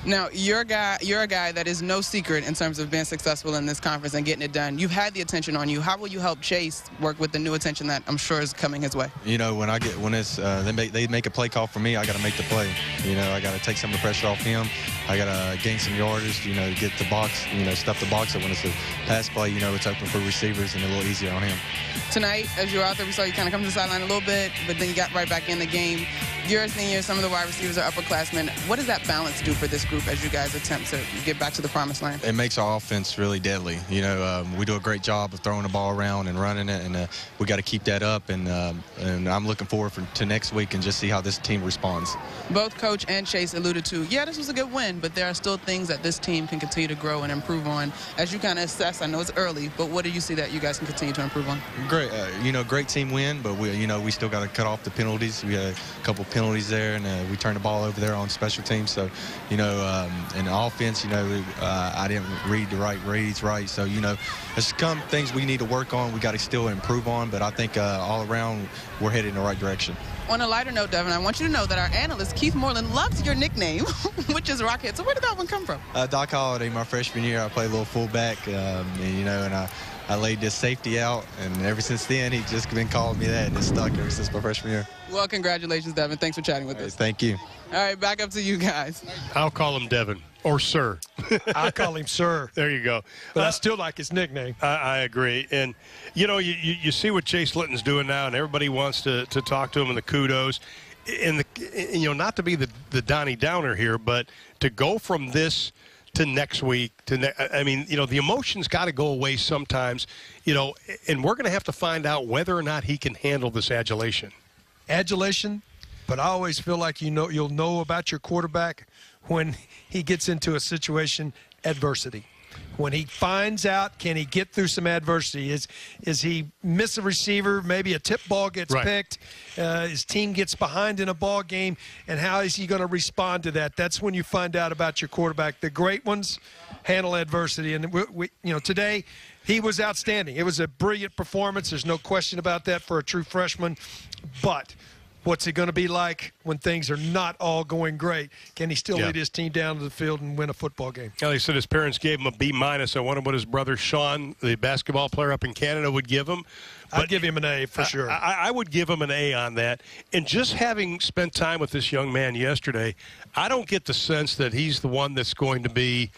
Now, you're a guy that is no secret in terms of being successful in this conference and getting it done. You've had the attention on you. How will you help Chase work with the new attention that I'm sure is coming his way? You know, when it's they make a play call for me, I got to make the play. You know, I got to take some of the pressure off him. I got to gain some yardage. You know, get the box. You know, stuff the box. So when it's a pass play, you know, it's open for receivers and a little easier on him. Tonight, as you were out there, we saw you kind of come to the sideline a little bit, but then you got right back in the game. You're a senior. Some of the wide receivers are upperclassmen. What does that balance do for this group as you guys attempt to get back to the promised land? It makes our offense really deadly. You know, we do a great job of throwing the ball around and running it, and we got to keep that up. And I'm looking forward to next week and just see how this team responds. Both Coach and Chase alluded to, yeah, this was a good win, but there are still things that this team can continue to grow and improve on. As you kind of assess, I know it's early, but what do you see that you guys can continue to improve on? Great, you know, great team win, but we still got to cut off the penalties. We had a couple penalties there, and we turned the ball over there on special teams. So, you know, in the offense, you know, I didn't read the right reads right. So, you know, there's some things we need to work on. We got to still improve on, but I think all around we're headed in the right direction. On a lighter note, Devin, I want you to know that our analyst, Keith Moreland, loves your nickname, which is Rockhead. So where did that one come from? Doc Holliday, my freshman year, I played a little fullback, and, you know, and I laid this safety out, and ever since then, he's just been calling me that, and it's stuck ever since my freshman year. Well, congratulations, Devin. Thanks for chatting with us. Thank you. All right, back up to you guys. I'll call him Devin. Or Sir. I call him Sir. There you go. But I still like his nickname. I agree. And, you know, you see what Chase Litton's doing now, and everybody wants to talk to him and the kudos. And, you know, not to be the Donnie Downer here, but to go from this to next week, I mean, you know, the emotions got to go away sometimes, you know, and we're going to have to find out whether or not he can handle this adulation. Adulation, but I always feel like you'll know about your quarterback when he gets into a situation, adversity. when he finds out, can he get through some adversity? Is he miss a receiver? Maybe a tip ball gets picked. His team gets behind in a ball game, and how is he going to respond to that? That's when you find out about your quarterback. The great ones handle adversity, and today he was outstanding. It was a brilliant performance. There's no question about that for a true freshman, but what's it going to be like when things are not all going great? Can he still lead his team down to the field and win a football game? Well, he said his parents gave him a B-. I wonder what his brother Sean, the basketball player up in Canada, would give him. I'd give him an A for sure. I would give him an A on that. And just having spent time with this young man yesterday, I don't get the sense that he's the one that's going to be,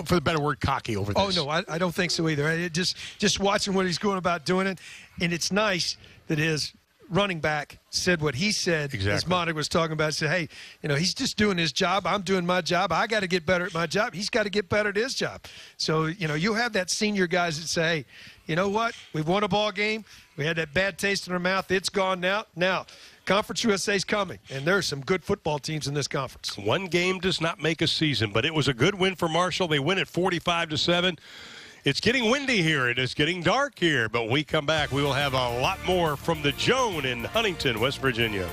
for the better word, cocky over this. Oh, no, I don't think so either. Just watching what he's going about doing it, and it's nice that his running back said what he said. Exactly. As Monica was talking about, said, hey, he's just doing his job. I'm doing my job. I got to get better at my job. He's got to get better at his job. So, you have that senior guys that say, hey, you know what? We've won a ball game. We had that bad taste in our mouth. It's gone now. Now, Conference USA's coming, and there are some good football teams in this conference. One game does not make a season, but it was a good win for Marshall. They win at 45-7. It's getting windy here. It is getting dark here. But when we come back, we will have a lot more from the Joan in Huntington, West Virginia.